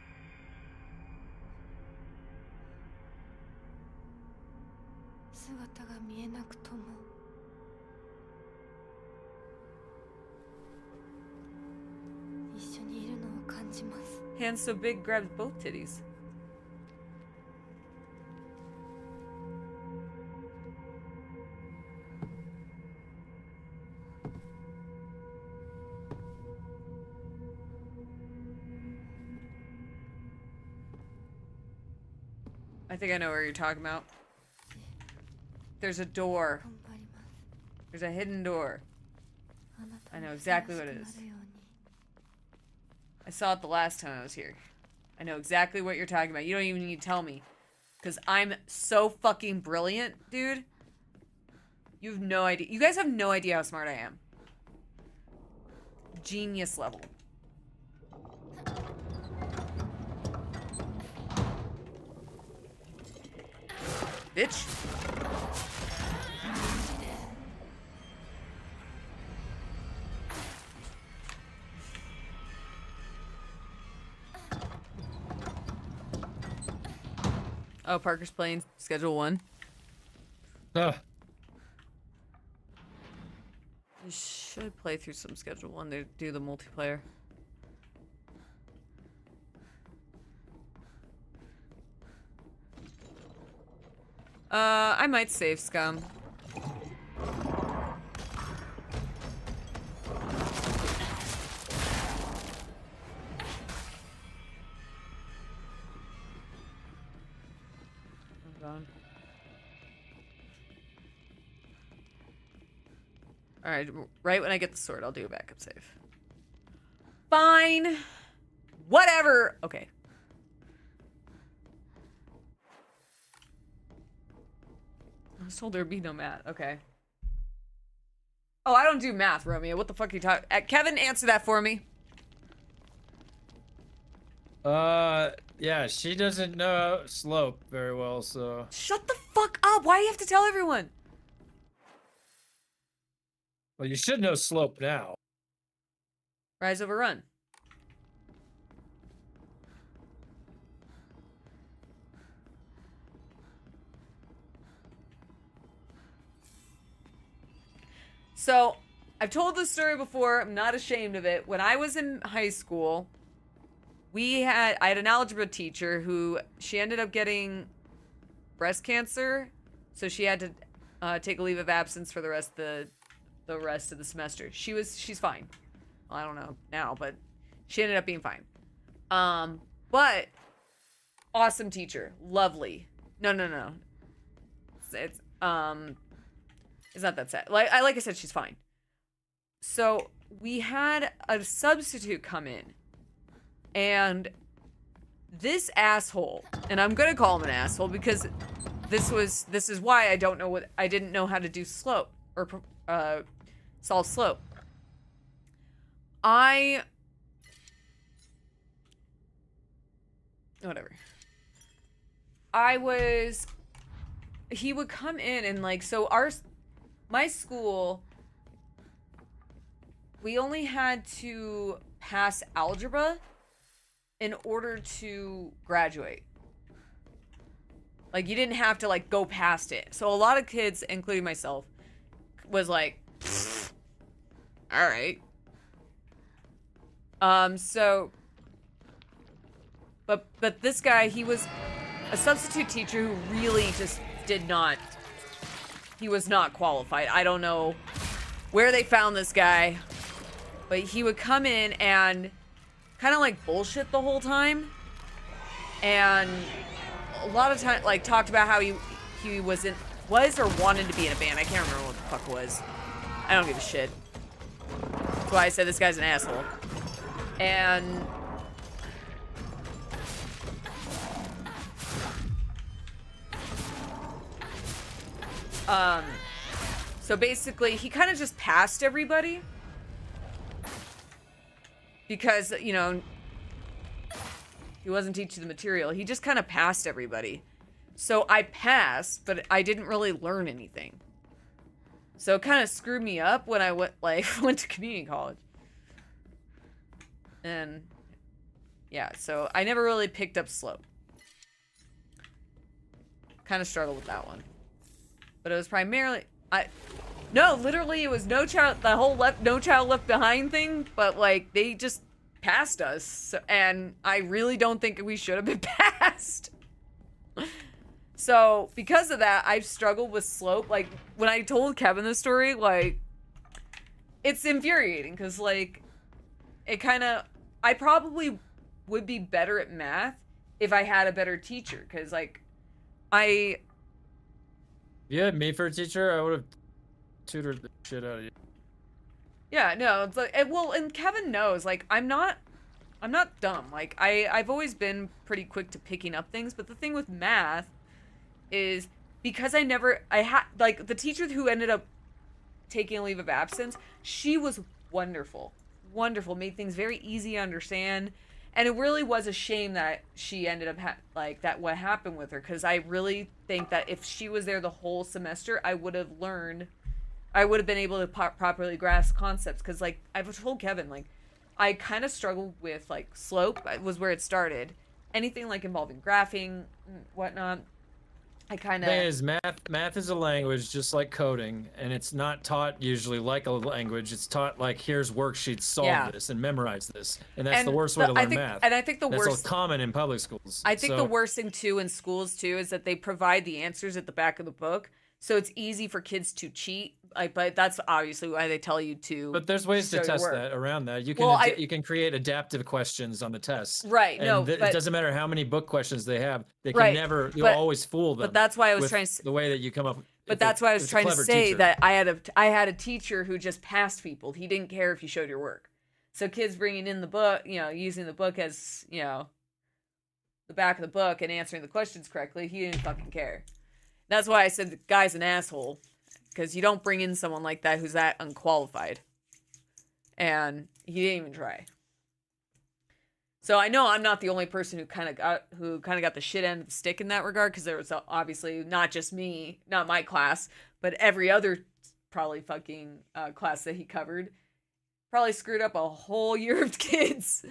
姿が見えなくとも一緒にいるのを感じます Hands so big grabs both titties. I think I know what you're talking about. There's a door. 頑張ります There's a hidden door. あなた I に know ふ exactly さ what わ it し is. くなるように I saw it the last time I was here. I know exactly what you're talking about. You don't even need to tell me. Because I'm so fucking brilliant, dude. You have no idea. You guys have no idea how smart I am. Genius level. Bitch. Oh, Parker's playing Schedule 1. Ugh. You should play through some Schedule 1 to do the multiplayer. I might save Scum. Hold on. Alright, right when I get the sword, I'll do a backup save. Fine. Whatever. Okay. I was told there'd be no math. Okay. Oh, I don't do math, Romeo. What the fuck are you talking? Kevin, answer that for me. Yeah, she doesn't know slope very well, so. Shut the fuck up. Why do you have to tell everyone? Well, you should know slope now. Rise over run. So, I've told this story before. I'm not ashamed of it. When I was in high school, I had an algebra teacher who she ended up getting breast cancer, so she had to take a leave of absence for the rest of the semester. She's fine. Well, I don't know now, but she ended up being fine. But awesome teacher, lovely. No. It's not that sad. Like I said, she's fine. So we had a substitute come in, and this asshole, and I'm gonna call him an asshole because this is why I didn't know how to do slope or solve slope. Whatever. He would come in and like, so my school, we only had to pass algebra in order to graduate. Like, you didn't have to like go past it. So a lot of kids, including myself, was like, all right. But this guy, he was a substitute teacher who really just he was not qualified. I don't know where they found this guy, but he would come in and kind of like bullshit the whole time. And a lot of time, like, talked about how he was or wanted to be in a band. I can't remember what the fuck it was. I don't give a shit. That's why I said this guy's an asshole. And So basically, he kind of just passed everybody because, you know, he wasn't teaching the material. He just kind of passed everybody. So I passed, but I didn't really learn anything. So it kind of screwed me up when I went to community college. And yeah, so I never really picked up slope. Kind of struggled with that one. But it was primarily no, literally it was No Child Left Behind thing, but like they just passed us. So, and I really don't think we should have been passed. So, because of that, I've struggled with slope. Like when I told Kevin the story, like it's infuriating because like I probably would be better at math if I had a better teacher because like If you had me for a teacher, I would have tutored the shit out of you. Yeah, no, it's like, and Kevin knows, like, I'm not dumb. Like, I've always been pretty quick to picking up things, but the thing with math is because like, the teacher who ended up taking a leave of absence, she was wonderful. Wonderful, made things very easy to understand. And it really was a shame that she ended up, what happened with her, because I really think that if she was there the whole semester, I would have been able to properly grasp concepts. Because, like, I've told Kevin, like, I kind of struggled with, like, slope was where it started. Anything, like, involving graphing, whatnot, I kind of... The thing is, math is a language just like coding, and it's not taught usually like a language. It's taught like, here's worksheets, solve this, and memorize this. And that's the worst way to learn math. And I think that's common in public schools. I think the worst thing, too, in schools, too, is that they provide the answers at the back of the book. So it's easy for kids to cheat, like, but that's obviously why they tell you to. But there's ways to test that around that. You can create adaptive questions on the tests. Right. And it doesn't matter how many book questions they have. They can never. You'll always fool them. But that's why I was trying to. The way that you come up. But that's why I was trying to say that I had a teacher who just passed people. He didn't care if you showed your work. So kids bringing in the book, you know, using the book as, you know, the back of the book and answering the questions correctly, he didn't fucking care. That's why I said the guy's an asshole, because you don't bring in someone like that who's that unqualified. And he didn't even try. So I know I'm not the only person who kind of got the shit end of the stick in that regard, because there was obviously not just me, not my class, but every other probably fucking class that he covered. Probably screwed up a whole year of kids.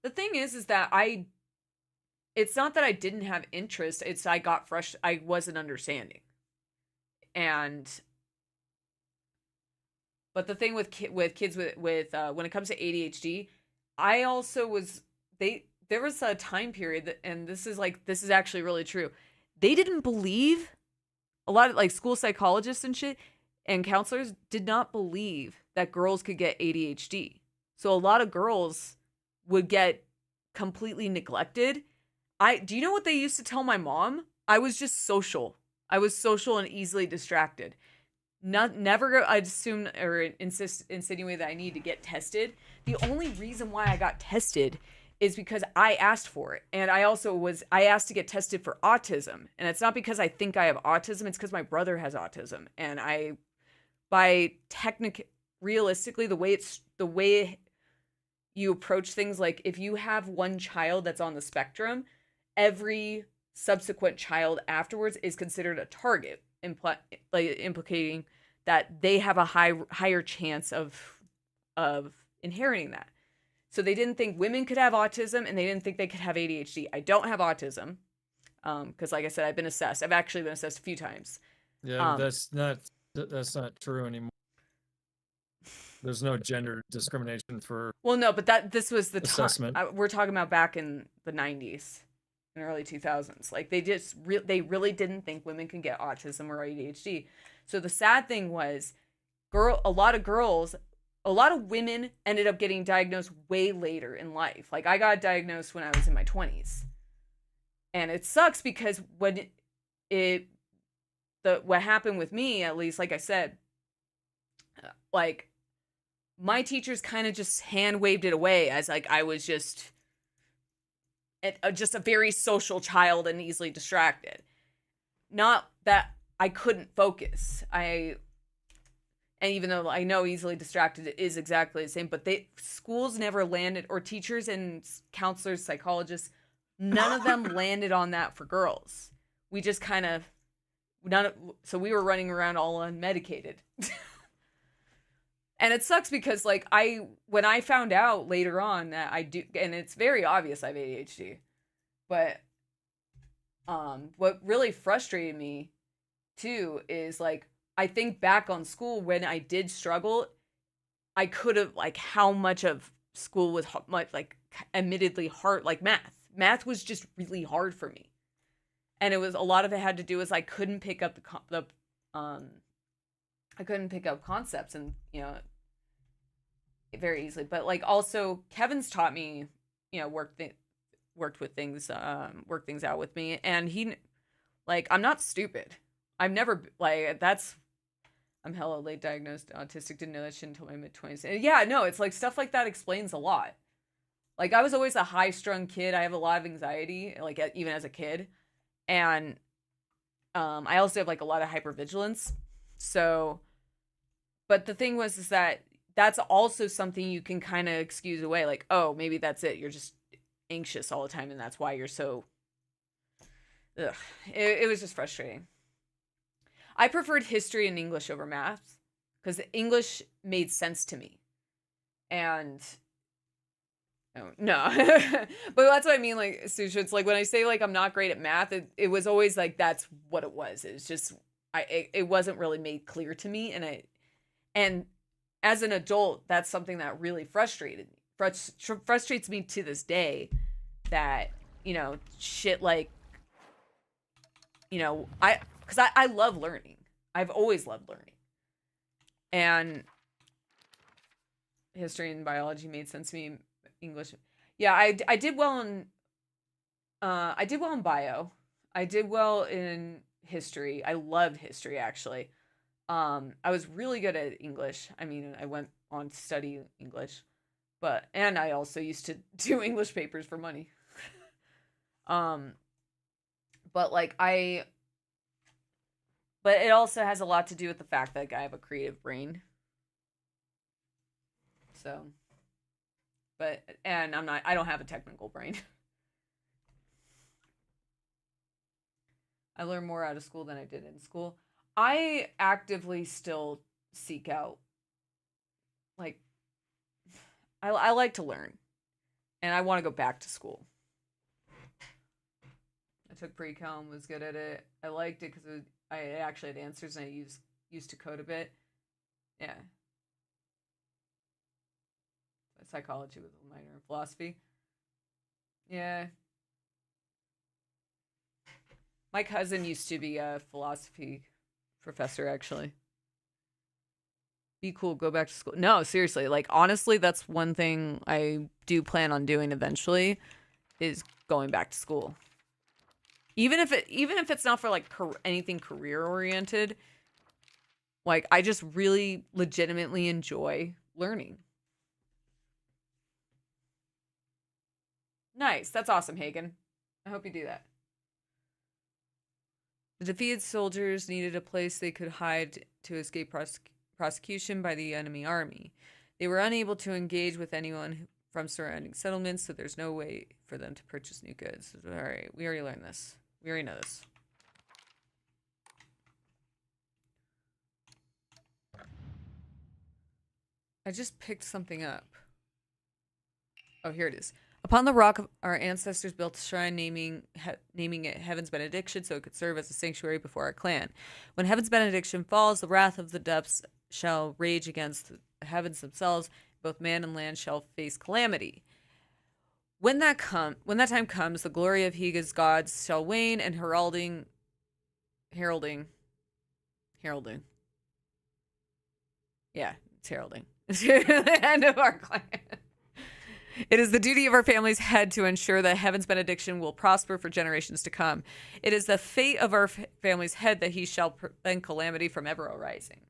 The thing is that it's not that I didn't have interest, it's I got I wasn't understanding. But the thing with kids with when it comes to ADHD, I also there was a time period that, and this is actually really true. They didn't believe, a lot of like school psychologists and shit and counselors did not believe that girls could get ADHD. So a lot of girls would get completely neglected. Do you know what they used to tell my mom? I was just social. I was social and easily distracted. Never I'd assume or insinuate that I need to get tested. The only reason why I got tested is because I asked for it. And I asked to get tested for autism. And it's not because I think I have autism, it's because my brother has autism. And realistically, the way you approach things, like if you have one child that's on the spectrum, every subsequent child afterwards is considered a target, implicating that they have a higher chance of inheriting that. So they didn't think women could have autism, and they didn't think they could have ADHD. I don't have autism, because like I said, I've been assessed. I've actually been assessed a few times. Yeah, that's not true anymore. There's no gender discrimination for. Well, no, but this was the assessment. We're talking about back in the 90s and early 2000s. Like they really didn't think women can get autism or ADHD. So the sad thing was, a lot of women ended up getting diagnosed way later in life. Like I got diagnosed when I was in my 20s. And it sucks because what happened with me, at least, like I said, like my teachers kind of just hand waved it away as like I was just just a very social child and easily distracted. Not that I couldn't focus. And even though I know easily distracted is exactly the same, but schools never landed, or teachers and counselors, psychologists, none of them landed on that for girls. We just kind of so we were running around all unmedicated. And it sucks because like when I found out later on that I do, and it's very obvious I have ADHD, but what really frustrated me too is like I think back on school when I did struggle, I could have like how much of school was much like admittedly hard, like math. Math was just really hard for me, and it was a lot of it had to do with I couldn't pick up I couldn't pick up concepts and very easily. But like also Kevin's taught me worked with things worked things out with me, and he like I'm not stupid. I've never like that's I'm hella late diagnosed autistic, didn't know that shit until my mid-20s. Yeah, no, it's like stuff like that explains a lot. Like I was always a high-strung kid. I have a lot of anxiety, like even as a kid. And I also have like a lot of hypervigilance. So, but the thing is that that's also something you can kind of excuse away. Like, oh, maybe that's it. You're just anxious all the time, and that's why you're so. Ugh. It was just frustrating. I preferred history and English over math because English made sense to me. And no, but that's what I mean. Like, Susha, it's like when I say like I'm not great at math, it was always like that's what it was. It's just it wasn't really made clear to me, and as an adult, that's something that really frustrated me. Frustrates me to this day. That shit like because I love learning. I've always loved learning. And history and biology made sense to me. English. Yeah, I did well in bio. I did well in history. I loved history actually. I was really good at English. I mean, I went on to study English. And I also used to do English papers for money. But like but it also has a lot to do with the fact that I have a creative brain. So, and I don't have a technical brain. I learned more out of school than I did in school. I actively still seek out, like, I like to learn, and I want to go back to school. I took pre-cal and was good at it. I liked it because I actually had answers and I used to code a bit. Yeah. Psychology with a minor in philosophy. Yeah. My cousin used to be a philosophy professor, actually. Be cool, go back to school. No, seriously, like honestly, that's one thing I do plan on doing eventually is going back to school. Even if it's not for like anything career oriented, like I just really legitimately enjoy learning. Nice. That's awesome, Hagen. I hope you do that. The defeated soldiers needed a place they could hide to escape prosecution by the enemy army. They were unable to engage with anyone from surrounding settlements, so there's no way for them to purchase new goods. All right, we already learned this. We already know this. I just picked something up. Oh, here it is. Upon the rock, our ancestors built a shrine naming it Heaven's Benediction so it could serve as a sanctuary before our clan. When Heaven's Benediction falls, the wrath of the depths shall rage against the heavens themselves. Both man and land shall face calamity. When that time comes, the glory of Higa's gods shall wane, and heralding. Yeah, it's heralding. The end of our clan. It is the duty of our family's head to ensure that Heaven's benediction will prosper for generations to come. It is the fate of our family's head that he shall prevent calamity from ever arising.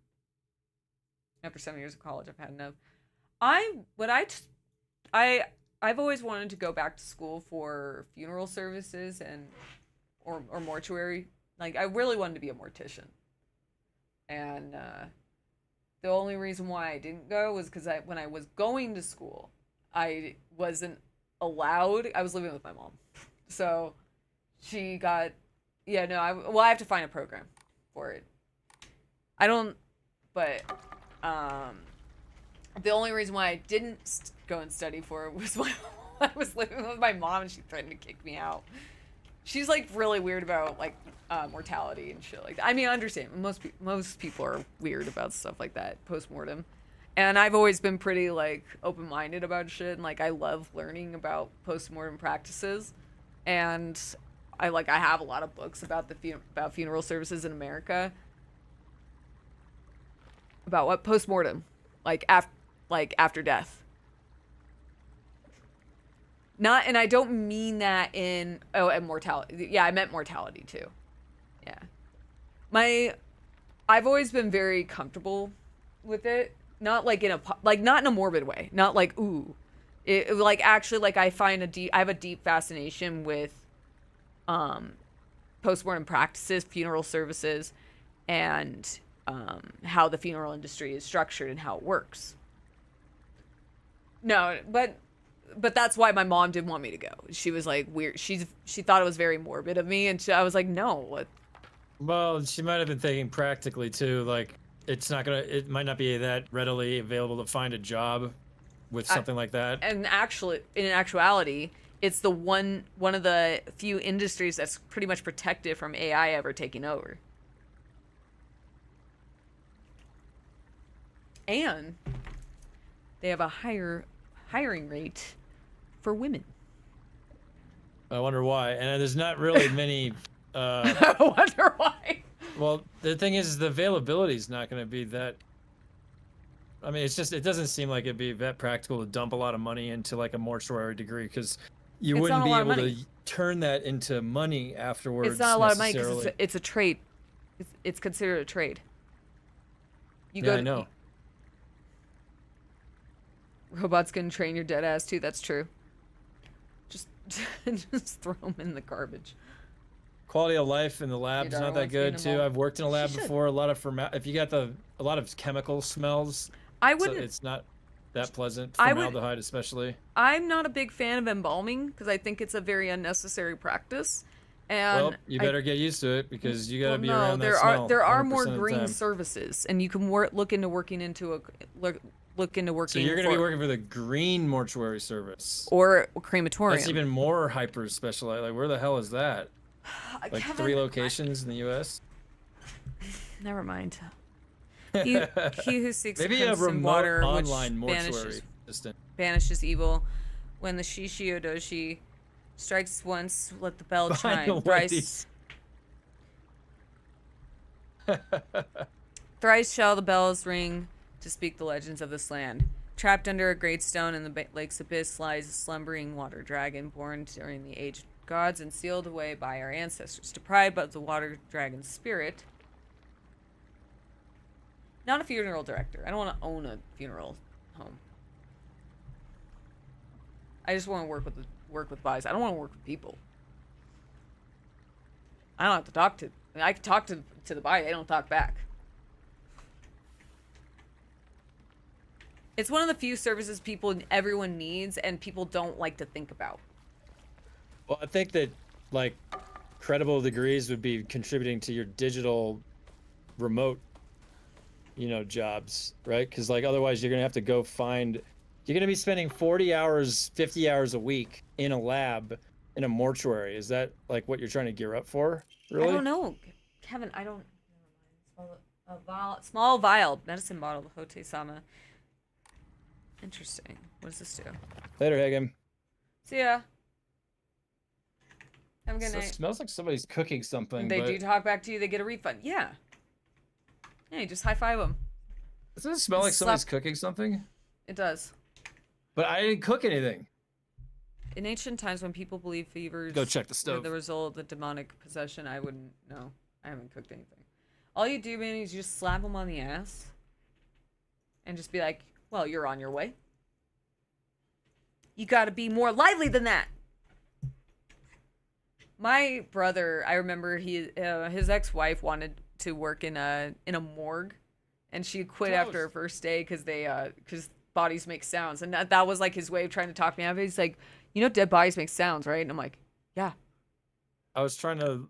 After 7 years of college, I've had enough. I've always wanted to go back to school for funeral services and or mortuary. Like I really wanted to be a mortician. And the only reason why I didn't go was because when I was going to school, I wasn't allowed. I was living with my mom, so she got. Yeah, no. I have to find a program for it. I don't. But the only reason why I didn't go and study for it was when I was living with my mom and she threatened to kick me out. She's like really weird about like mortality and shit like that. I mean, I understand most people are weird about stuff like that post mortem, and I've always been pretty like open minded about shit, and like I love learning about post mortem practices, and I have a lot of books about about funeral services in America, about what post mortem, like after death. Not, and I don't mean that in and mortality. Yeah, I meant mortality too. Yeah, I've always been very comfortable with it. Not like not in a morbid way. Not like ooh, it like actually like I have a deep fascination with, postmortem practices, funeral services, and how the funeral industry is structured and how it works. No, but that's why my mom didn't want me to go. She was like weird. She thought it was very morbid of me, and I was like, no. What? Well, she might have been thinking practically too. Like, it might not be that readily available to find a job with something like that. And actually, in actuality, it's the one of the few industries that's pretty much protected from AI ever taking over. And they have a higher hiring rate for women. I wonder why. And there's not really many. I wonder why. Well, the thing is, the availability is not going to be that. I mean, it doesn't seem like it'd be that practical to dump a lot of money into like a mortuary degree, because you wouldn't be able to turn that into money afterwards. It's not a lot of money because it's a trade. It's considered a trade. I know. Robots can train your dead ass too. That's true. Just throw them in the garbage. Quality of life in the lab's not that good too. I've worked in a lab before. A lot of if you got a lot of chemical smells, it's not that pleasant. Formaldehyde especially. I'm not a big fan of embalming because I think it's a very unnecessary practice. And well, you better get used to it because you got to be around that smell. There are 100% more of the green time. services, and you can look into working So you're going to be working for the green mortuary service or crematorium. That's even more hyper specialized. Like, where the hell is that? Like Kevin, 3 locations in the U.S. Never mind. He who seeks maybe a crimson remote water, online which mortuary assistant. banishes evil. When the Shishiodoshi strikes once, let the bell chime. Thrice shall the bells ring to speak the legends of this land. Trapped under a great stone in the lake's abyss lies a slumbering water dragon born during the age of gods and sealed away by our ancestors. Deprived of the water dragon's spirit. Not a funeral director. I don't want to own a funeral home. I just want to work with bodies. I don't want to work with people. I don't have to talk to. I can talk to the body. They don't talk back. It's one of the few services everyone needs and people don't like to think about. Well, I think that like credible degrees would be contributing to your digital remote, jobs, right? Because like otherwise you're gonna have to go find. You're gonna be spending 40 hours, 50 hours a week in a lab in a mortuary. Is that like what you're trying to gear up for? Really? I don't know, Kevin. I don't. Small vial medicine bottle. Hote-sama. Interesting. What does this do? Later, Hagen. See ya. Have a good night. It smells like somebody's cooking something. They do talk back to you. They get a refund. Yeah. Yeah, you just high five them. Doesn't it smell like somebody's cooking something? It does. But I didn't cook anything. In ancient times, when people believe fevers go check the stove. were the result of demonic possession, I wouldn't know. I haven't cooked anything. All you do, man, is you just slap them on the ass and just be like, well, you're on your way. You gotta be more lively than that. My brother, I remember his ex-wife wanted to work in a morgue, and she quit after her first day because bodies make sounds, and that was like his way of trying to talk me out of it. He's like, you know, dead bodies make sounds, right? And I'm like, yeah. I was trying to.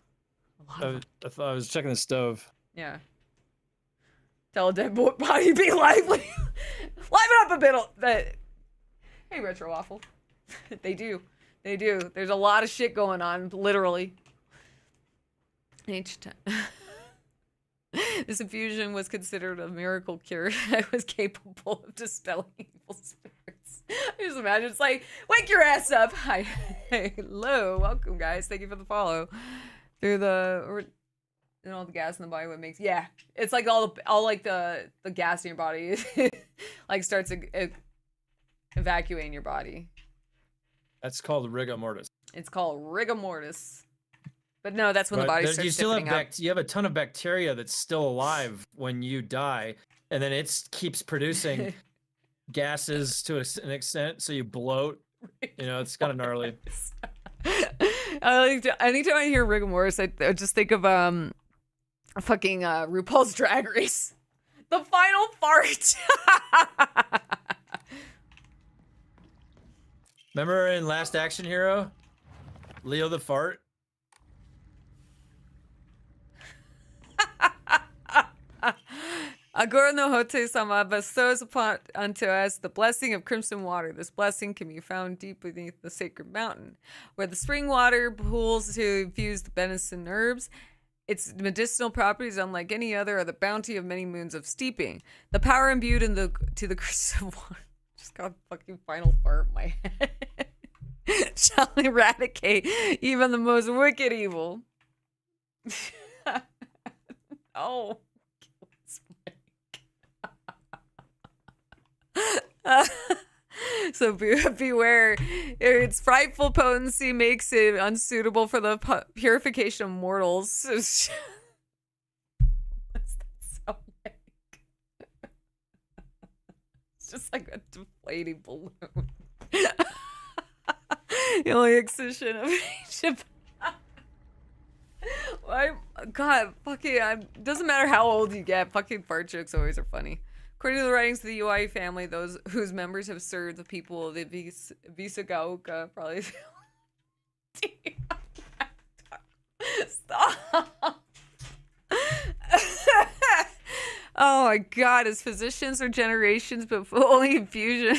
I thought I was checking the stove. Yeah. Tell a dead body be lively. Liven up a bit. Hey, Retro Waffle. They do. They do. There's a lot of shit going on, literally. Each time. This infusion was considered a miracle cure that was capable of dispelling evil spirits. I just imagine it's like, wake your ass up. Hi. Hey, hello. Welcome, guys. Thank you for the follow. Through and all the gas in the body, what makes, yeah. It's like all like the gas in your body like starts evacuating your body. That's called rigor mortis. It's called rigor mortis. But no, that's when the body starts stiffening up. You have a ton of bacteria that's still alive when you die, and then it keeps producing gases to an extent, so you bloat. You know, it's kind of gnarly. Anytime I hear rigor mortis, I just think of fucking RuPaul's Drag Race. The final fart. Remember in Last Action Hero, Leo the Fart? Agora no Hote Sama bestows upon unto us the blessing of crimson water. This blessing can be found deep beneath the sacred mountain, where the spring water pools to infuse the venison herbs. Its medicinal properties, unlike any other, are the bounty of many moons of steeping. The power imbued to the crystal water. Just got a fucking final fart in my head. Shall eradicate even the most wicked evil. Oh. So beware. Its frightful potency makes it unsuitable for the purification of mortals. What's that sound like? It's just like a deflating balloon. The only excision of ancient. God, fucking, doesn't matter how old you get, fucking fart jokes always are funny. According to the writings of the UI family, those whose members have served the people of the Visagaoka probably. Stop. Oh my God, as physicians or generations, but only infusion.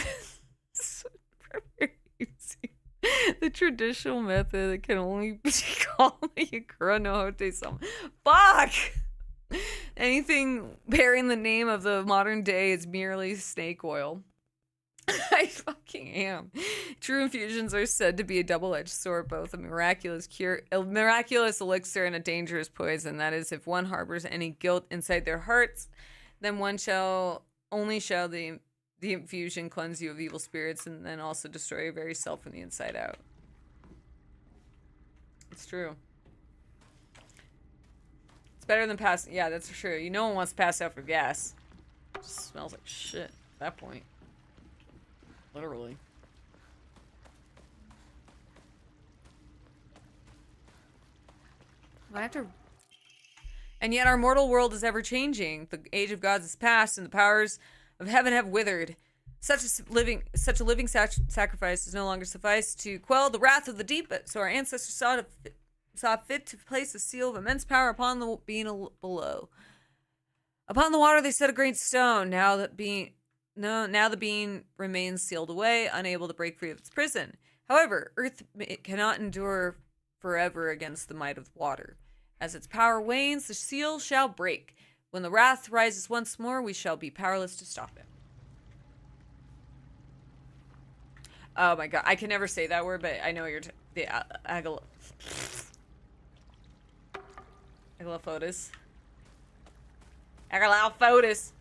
The traditional method that can only be called the Yakura no Hote Sama. Fuck! Anything bearing the name of the modern day is merely snake oil. I fucking am. True infusions are said to be a double-edged sword, both a miraculous cure, a miraculous elixir, and a dangerous poison. That is, if one harbors any guilt inside their hearts, then one shall the infusion cleanse you of evil spirits, and then also destroy your very self from the inside out. It's true. It's better than passing. Yeah, that's for sure. No one wants to pass out for gas. It just smells like shit at that point. Literally. I have to. And yet our mortal world is ever changing. The age of gods is past, and the powers of heaven have withered. Such a living sacrifice does no longer suffice to quell the wrath of the deep. So our ancestors saw fit to place a seal of immense power upon the being below. Upon the water they set a great stone. Now the being remains sealed away, unable to break free of its prison. However, earth cannot endure forever against the might of water. As its power wanes, the seal shall break. When the wrath rises once more, we shall be powerless to stop it. Oh my God, I can never say that word, but I know you're the Agolaphotis. Agolaphotis.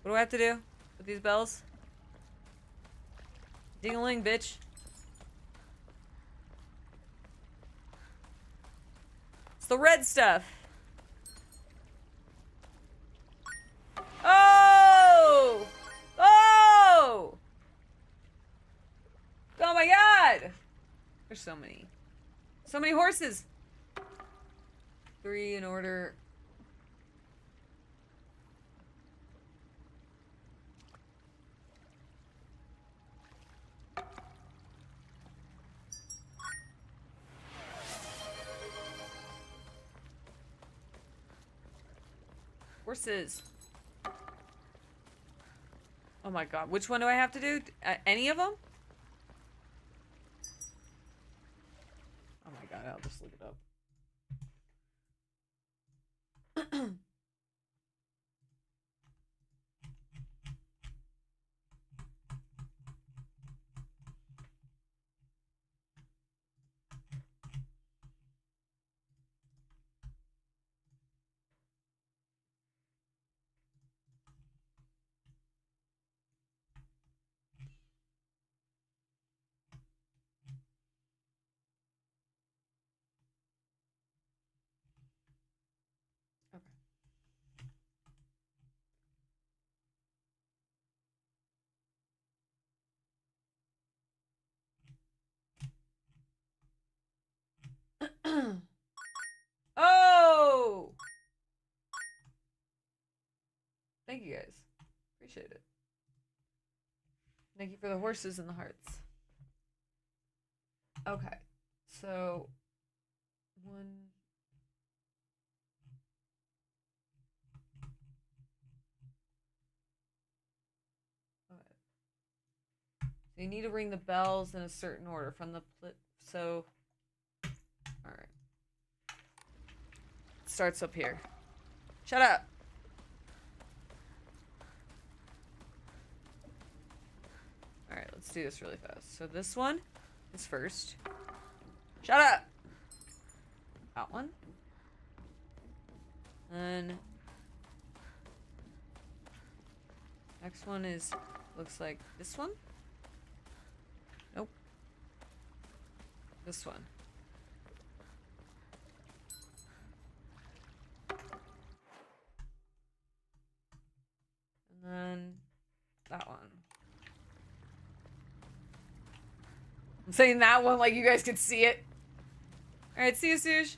What do I have to do with these bells? Ding-a-ling, bitch. It's the red stuff. Oh! Oh! Oh my god! There's so many. So many horses! 3 in order. Horses. Oh my god. Which one do I have to do? Any of them? Oh my god, I'll just look it up. Okay. Oh! Thank you guys. Appreciate it. Thank you for the horses and the hearts. Okay. So, one. Okay. So you need to ring the bells in a certain order from the so. All right. Starts up here. Shut up. All right, let's do this really fast. So this one is first. Shut up. That one. Then next one is looks like this one. Nope. This one. And then that one. I'm saying that one like you guys could see it. Alright, see you, Sush.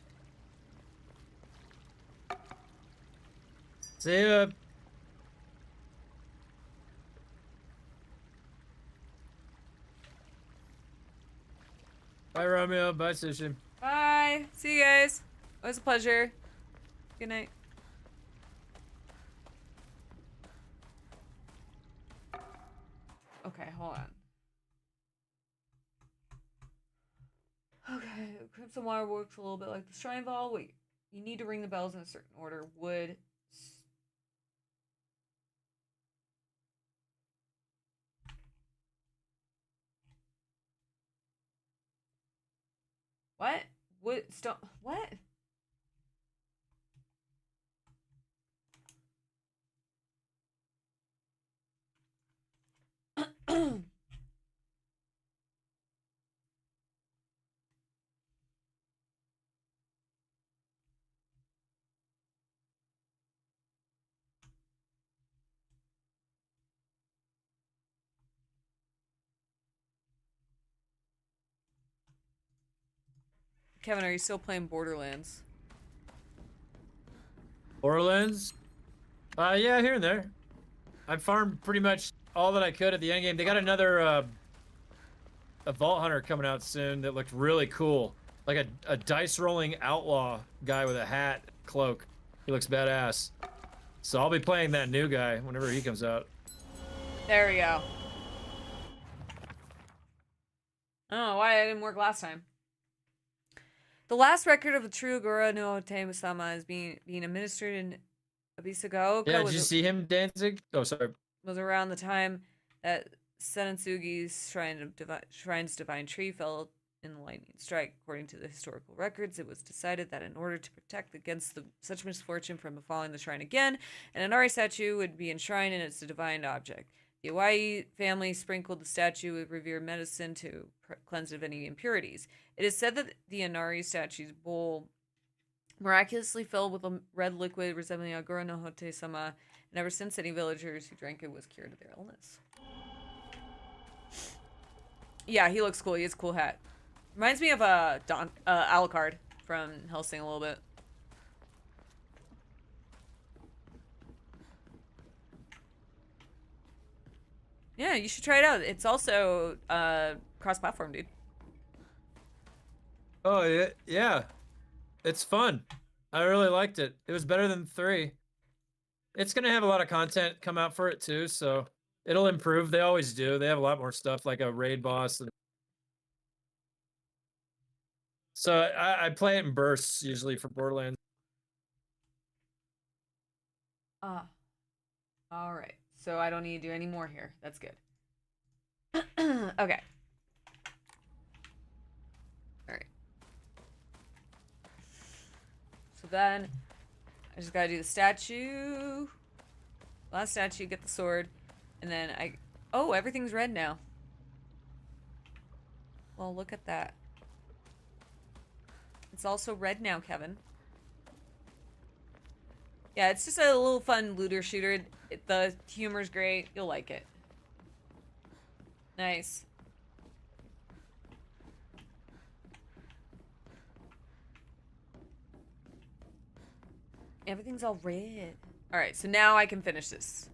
See ya. Bye, Romeo. Bye, Sushi. Bye. See you guys. Always a pleasure. Good night. Okay, hold on. Okay, Crimson Water works a little bit like the Shrine Ball. Wait, you need to ring the bells in a certain order. Wood. What? Wood. Stone. What? Kevin, are you still playing Borderlands? Borderlands? Yeah, here and there. I farmed pretty much all that I could at the end game. They got another a Vault Hunter coming out soon that looked really cool. Like a dice rolling outlaw guy with a hat, cloak. He looks badass. So I'll be playing that new guy whenever he comes out. There we go. I don't know why it didn't work last time. The last record of the true Gura no Tame-sama is being administered in Abisagaoka. Yeah, did you see him dancing? Oh, sorry. Was around the time that Senatsugi's Shrine's divine tree fell in the lightning strike. According to the historical records, it was decided that in order to protect against such misfortune from befalling the shrine again, an Inari statue would be enshrined in its divine object. The Iwai family sprinkled the statue with revered medicine to cleanse it of any impurities. It is said that the Inari statue's bowl miraculously filled with a red liquid resembling Agura no Hote-sama, and ever since any villagers who drank it was cured of their illness. Yeah, he looks cool. He has a cool hat. Reminds me of Alucard from Hellsing a little bit. Yeah, you should try it out. It's also cross-platform, dude. Oh yeah, yeah. It's fun. I really liked it. It was better than 3. It's gonna have a lot of content come out for it too, so it'll improve. They always do. They have a lot more stuff like a raid boss. So I play it in bursts usually for Borderlands. Ah, all right. So I don't need to do any more here. That's good. Okay. All right. So then I just gotta do the statue. Last statue, get the sword, and then I. Oh, everything's red now. Well, look at that. It's also red now, Kevin. Yeah, it's just a little fun looter shooter. The humor's great. You'll like it. Nice. Everything's all red. All right, so now I can finish this.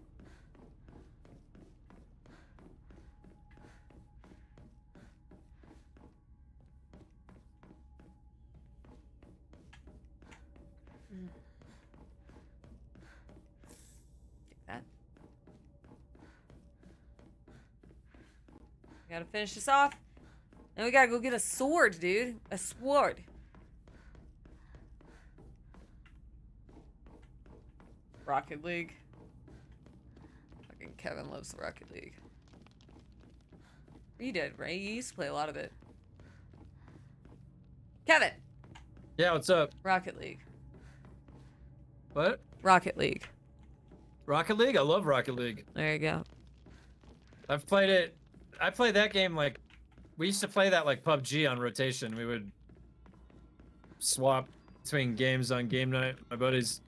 Take that. We gotta finish this off. And we gotta go get a sword, dude. A sword. Rocket League. Fucking Kevin loves the Rocket League. You did, right? You used to play a lot of it. Kevin! Yeah, what's up? Rocket League. What? Rocket League. Rocket League? I love Rocket League. There you go. I've played it. I played that game like we used to play that like PUBG on rotation. We would swap between games on game night. My buddies.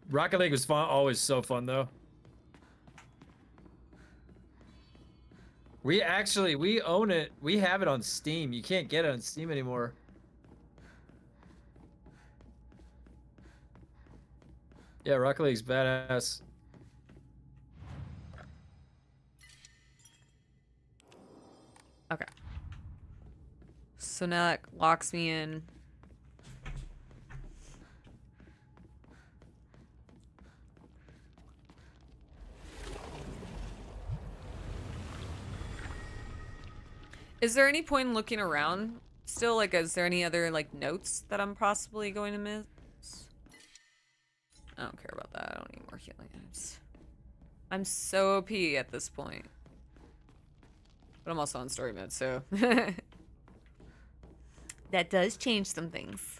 Rocket League was fun. Always so fun though. We own it. We have it on Steam. You can't get it on Steam anymore. Yeah, Rocket League's badass. Okay. So now that locks me in. Is there any point in looking around still? Like, is there any other, like, notes that I'm possibly going to miss? I don't care about that. I don't need more healing items. I'm so OP at this point. But I'm also on story mode, so... that does change some things.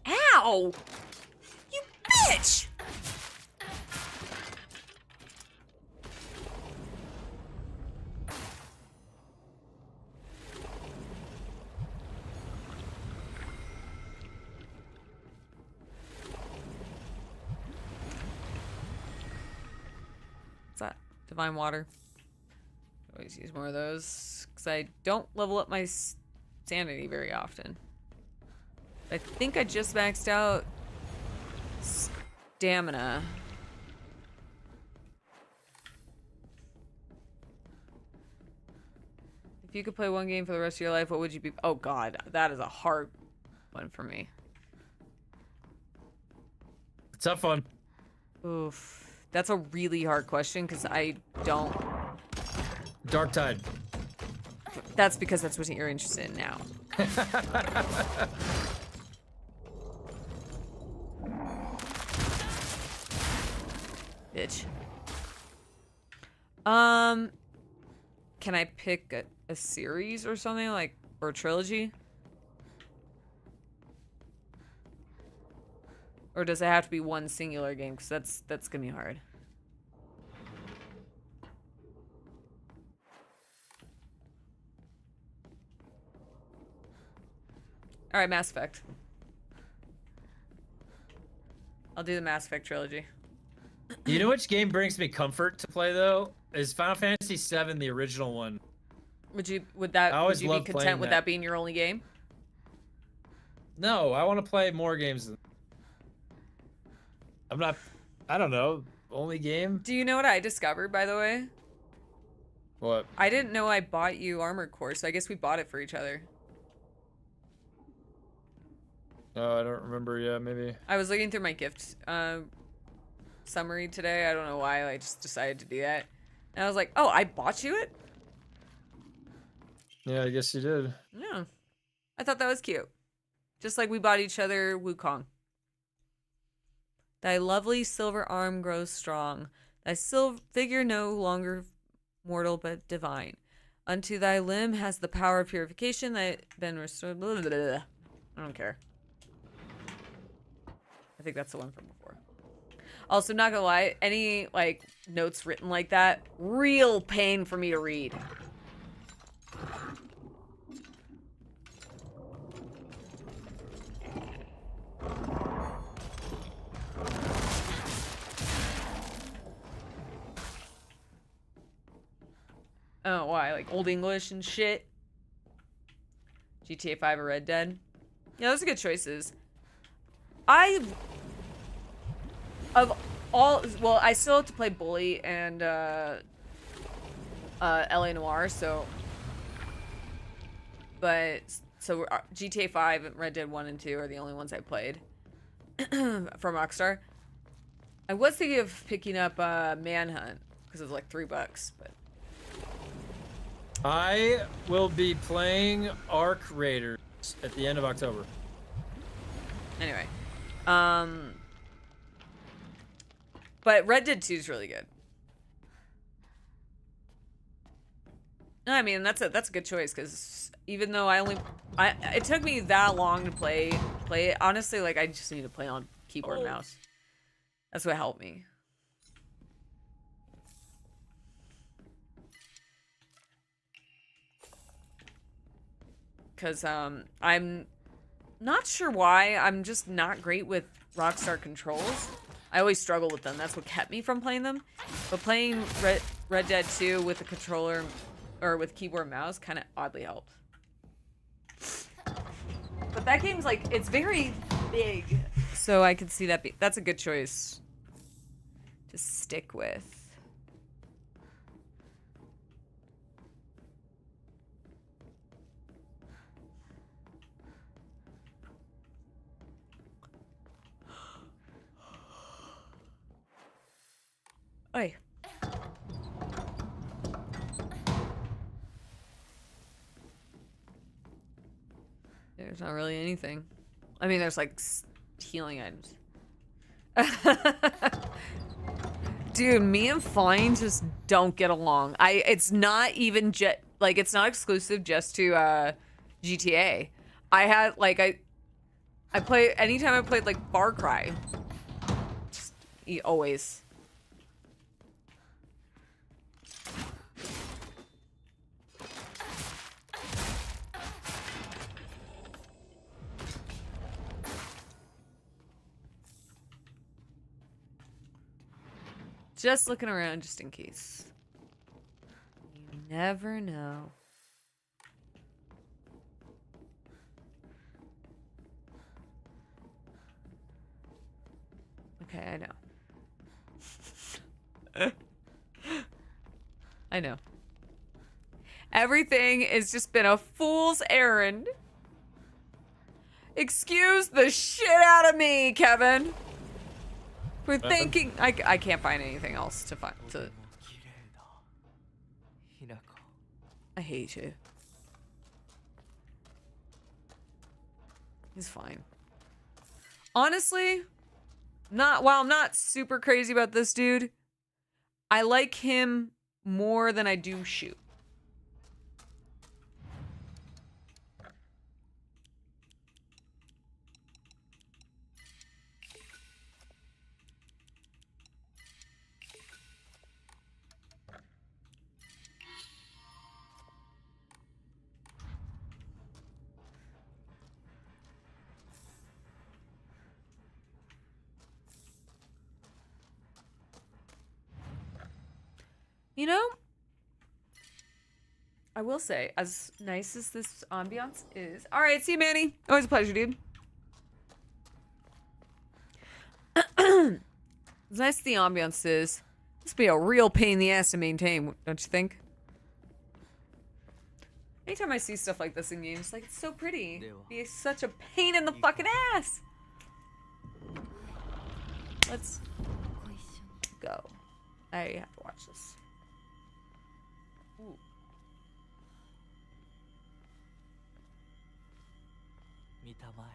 Ow! You bitch! What's that? Divine water. Always use more of those because I don't level up my sanity very often. I think I just maxed out stamina. If you could play one game for the rest of your life, what would you be? Oh god, that is a hard one for me. Tough one. Oof. That's a really hard question because I don't... Dark Tide. That's because that's what you're interested in now. Bitch. Can I pick a series or something like, or a trilogy? Or does it have to be one singular game? Because that's gonna be hard. All right, Mass Effect. I'll do the Mass Effect trilogy. You know which game brings me comfort to play though? Is Final Fantasy VII, the original one. Would you I would always you be loved playing content with that being your only game? No, I want to play more games. I'm not. I don't know. Only game? Do you know what I discovered, by the way? What? I didn't know I bought you Armored Core, so I guess we bought it for each other. Oh, I don't remember. Yeah, maybe. I was looking through my gift summary today. I don't know why. I just decided to do that. And I was like, oh, I bought you it? Yeah, I guess you did. Yeah. I thought that was cute. Just like we bought each other Wukong. Thy lovely silver arm grows strong. Thy figure no longer mortal but divine. Unto thy limb has the power of purification that been restored. Blah, blah, blah. I don't care. I think that's the one from before. Also, not gonna lie, any like notes written like that, real pain for me to read. Oh, why? Like Old English and shit? GTA 5 or Red Dead? Yeah, those are good choices. Of all, well, I still have to play Bully and LA Noire, so. But, so GTA 5 and Red Dead 1 and 2 are the only ones I played from Rockstar. I was thinking of picking up Manhunt, because it was like $3, but. I will be playing Ark Raiders at the end of October. Anyway, but Red Dead 2 is really good. No, I mean that's a good choice because even though it took me that long to play it. Honestly, like I just need to play on keyboard and mouse. That's what helped me. Because I'm not sure why. I'm just not great with Rockstar controls. I always struggle with them. That's what kept me from playing them. But playing Red Dead 2 with a controller or with keyboard and mouse kind of oddly helped. But that game's like, it's very big. So I could see that that's a good choice to stick with. Oi. There's not really anything. I mean, there's like healing items. Dude, me and Flying just don't get along. It's not even like it's not exclusive just to GTA. I had like I play anytime I played like Far Cry. Just always. Just looking around just in case. You never know. Okay, I know. I know. Everything has just been a fool's errand. Excuse the shit out of me, Kevin. We're thinking I can't find anything else to find to. I hate you. He's fine. Honestly, while I'm not super crazy about this dude, I like him more than I do Shoot. You know, I will say, as nice as this ambiance is. All right, see you, Manny. Always a pleasure, dude. As nice as the ambiance is, this would be a real pain in the ass to maintain, don't you think? Anytime I see stuff like this in games, like, it's so pretty. It'd be such a pain in the fucking ass. Let's go. I have to watch this. Ooh. 見たまえ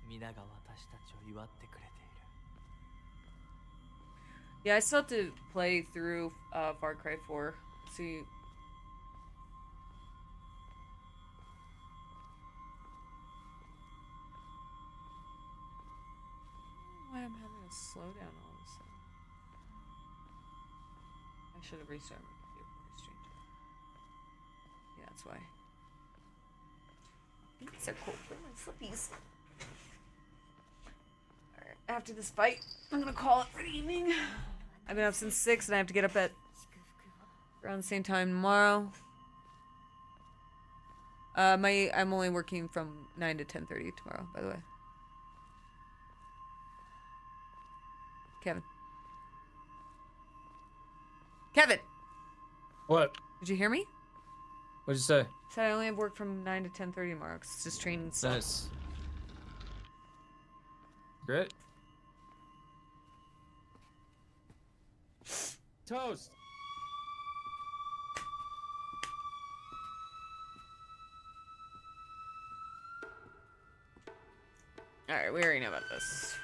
皆が私たちを祝ってくれている Yeah, I still have to play through Far Cry 4. See. Why I'm having a slowdown all of a sudden. I should have restarted my computer before I streamed it. Yeah, that's why. These are cool for my slippies. Alright, after this fight, I'm gonna call it for the evening. I've been up since 6 and I have to get up at around the same time tomorrow. I'm only working from 9 to 10:30 tomorrow, by the way. Kevin. Kevin! What? Did you hear me? What'd you say? I said I only have work from 9 to 10:30 tomorrow because it's just training stuff. Nice. Great. Toast. Alright, we already know about this.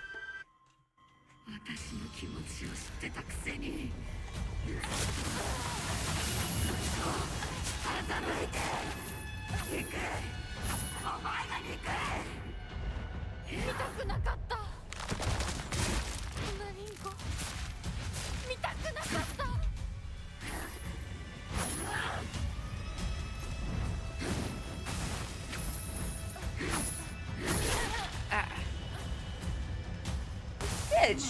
Bitch!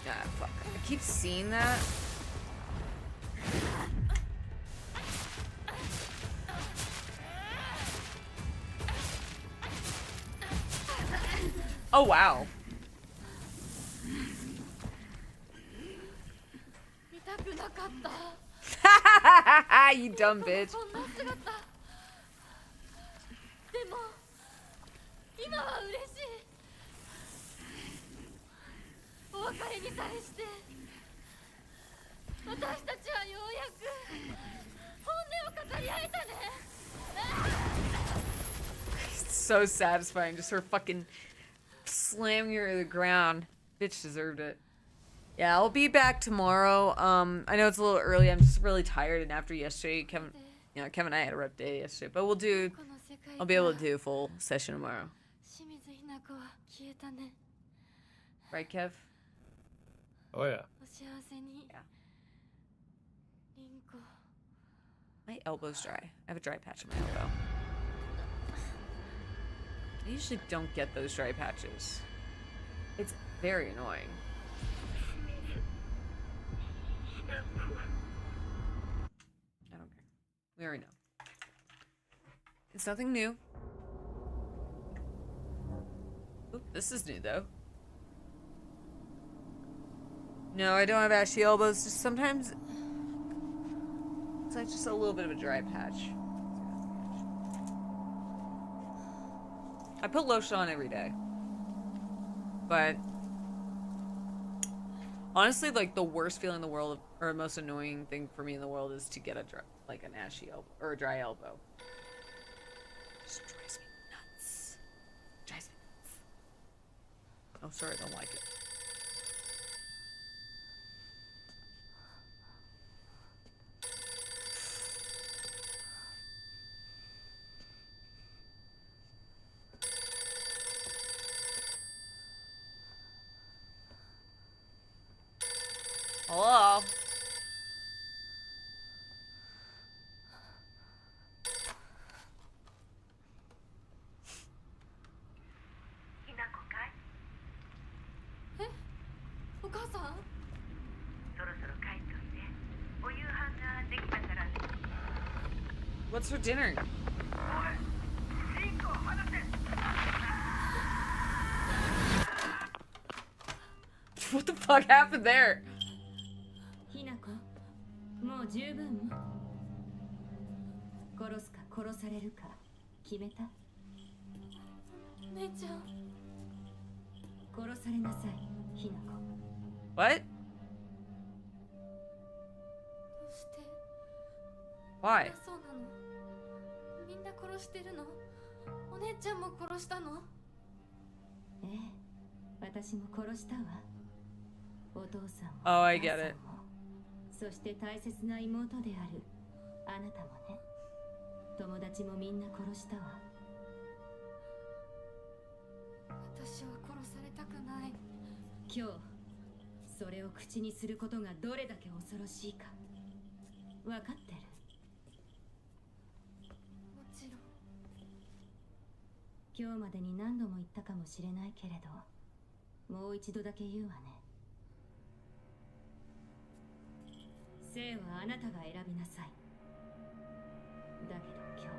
Ah, fuck. I keep seeing that. Oh, wow. You dumb bitch. It's so satisfying. Just her fucking slamming her to the ground. Bitch deserved it. Yeah, I'll be back tomorrow. I know it's a little early. I'm just really tired, and after yesterday, Kevin and I had a rough day yesterday. But I'll be able to do a full session tomorrow. Right, Kev? Oh yeah. Yeah. My elbow's dry. I have a dry patch on my elbow. I usually don't get those dry patches. It's very annoying. I don't care. We already know. It's nothing new. Oop, this is new though. No, I don't have ashy elbows. Just sometimes it's like just a little bit of a dry patch. I put lotion on every day. But honestly, like the worst feeling in the world, or most annoying thing for me in the world, is to get an ashy elbow or a dry elbow. Just drives me nuts. Drives me nuts. Oh, sorry, I don't like it. Hello? What's for dinner? What the fuck happened there? ひなこ、もう十分。殺すか殺されるか決めた？姉ちゃん、殺されなさい、ひなこ。What? どうして？ Why? みんなそうなの？みんな殺してるの？お姉ちゃんも殺したの？ええ、私も殺したわ。お父さんも。Oh, I get it. そして大切な妹であるあなたもね。友達もみんな殺したわ。私は殺されたくない。今日それを口にすることがどれだけ恐ろしいか分かってる？もちろん。今日までに何度も言ったかもしれないけれど、もう一度だけ言うわね。生はあなたが選びなさい。だけど今日、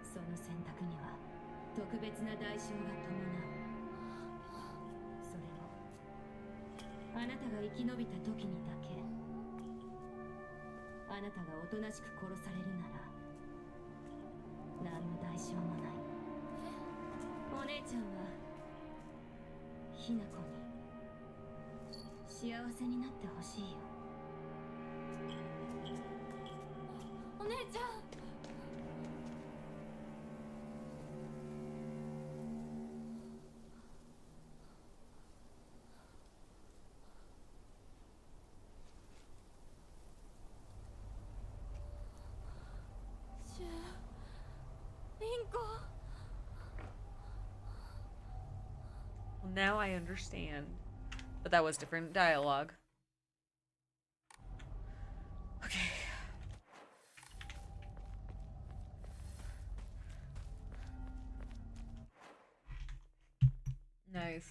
その選択には特別な代償が伴う。それもあなたが生き延びた時にだけ。あなたがおとなしく殺されるなら何の代償もない。お姉ちゃんはひなこに幸せになってほしいよ。お姉ちゃん。シュリンコ。 Well, now I understand. But that was different dialogue. Okay. Nice.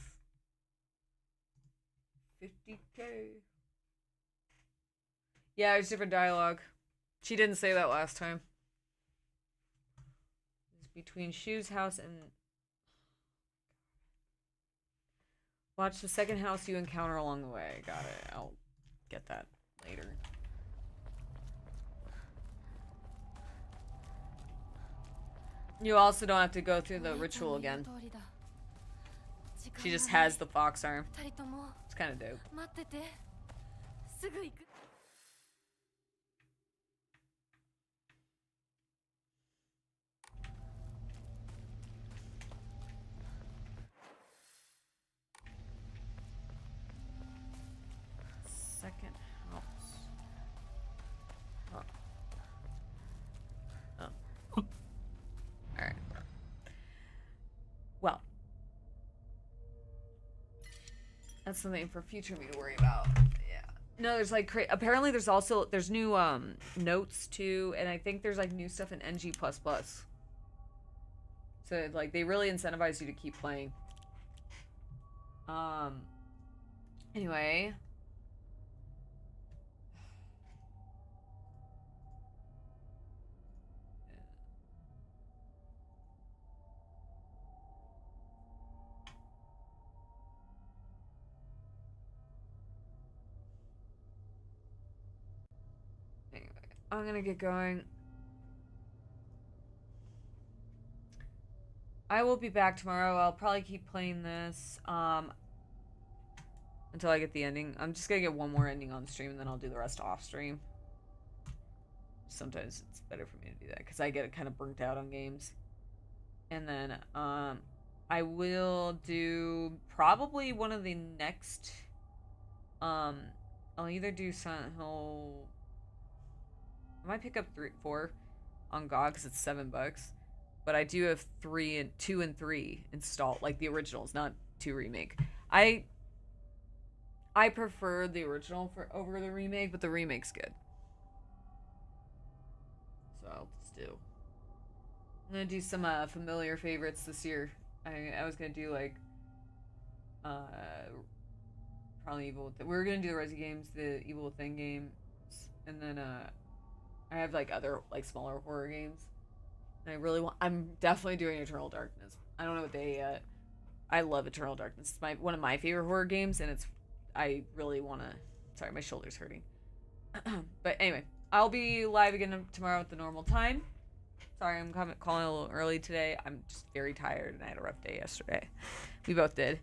50K. Yeah, it's different dialogue. She didn't say that last time. It's between Shu's house and... Watch the second house you encounter along the way. Got it. I'll get that later. You also don't have to go through the ritual again. She just has the fox arm. It's kind of dope. 待ってて。すぐ行く。Second house. Huh. Oh. Alright. Well. That's something for future me to worry about. Yeah. No, there's like apparently there's also new notes too, and I think there's like new stuff in NG++. So like they really incentivize you to keep playing. Anyway. Anyway, I'm gonna get going. I will be back tomorrow. I'll probably keep playing this until I get the ending. I'm just gonna get one more ending on stream, and then I'll do the rest off stream. Sometimes it's better for me to do that because I get kind of burnt out on games. And then I will do probably one of the next. I'll either do Silent Hill. I might pick up 4 on GOG because it's $7. But I do have 2 and 3 installed, like the originals, not 2 remake. I prefer the original over the remake, but the remake's good. So I'll just do. I'm gonna do some familiar favorites this year. I was gonna do like probably Evil Within. We were gonna do the Resi games, the Evil Within games, and then I have like other like smaller horror games. And I really want. I'm definitely doing Eternal Darkness. I don't know what day yet. I love Eternal Darkness. It's one of my favorite horror games, and it's. I really want to. Sorry, my shoulder's hurting. But anyway, I'll be live again tomorrow at the normal time. Sorry, I'm calling a little early today. I'm just very tired, and I had a rough day yesterday. We both did.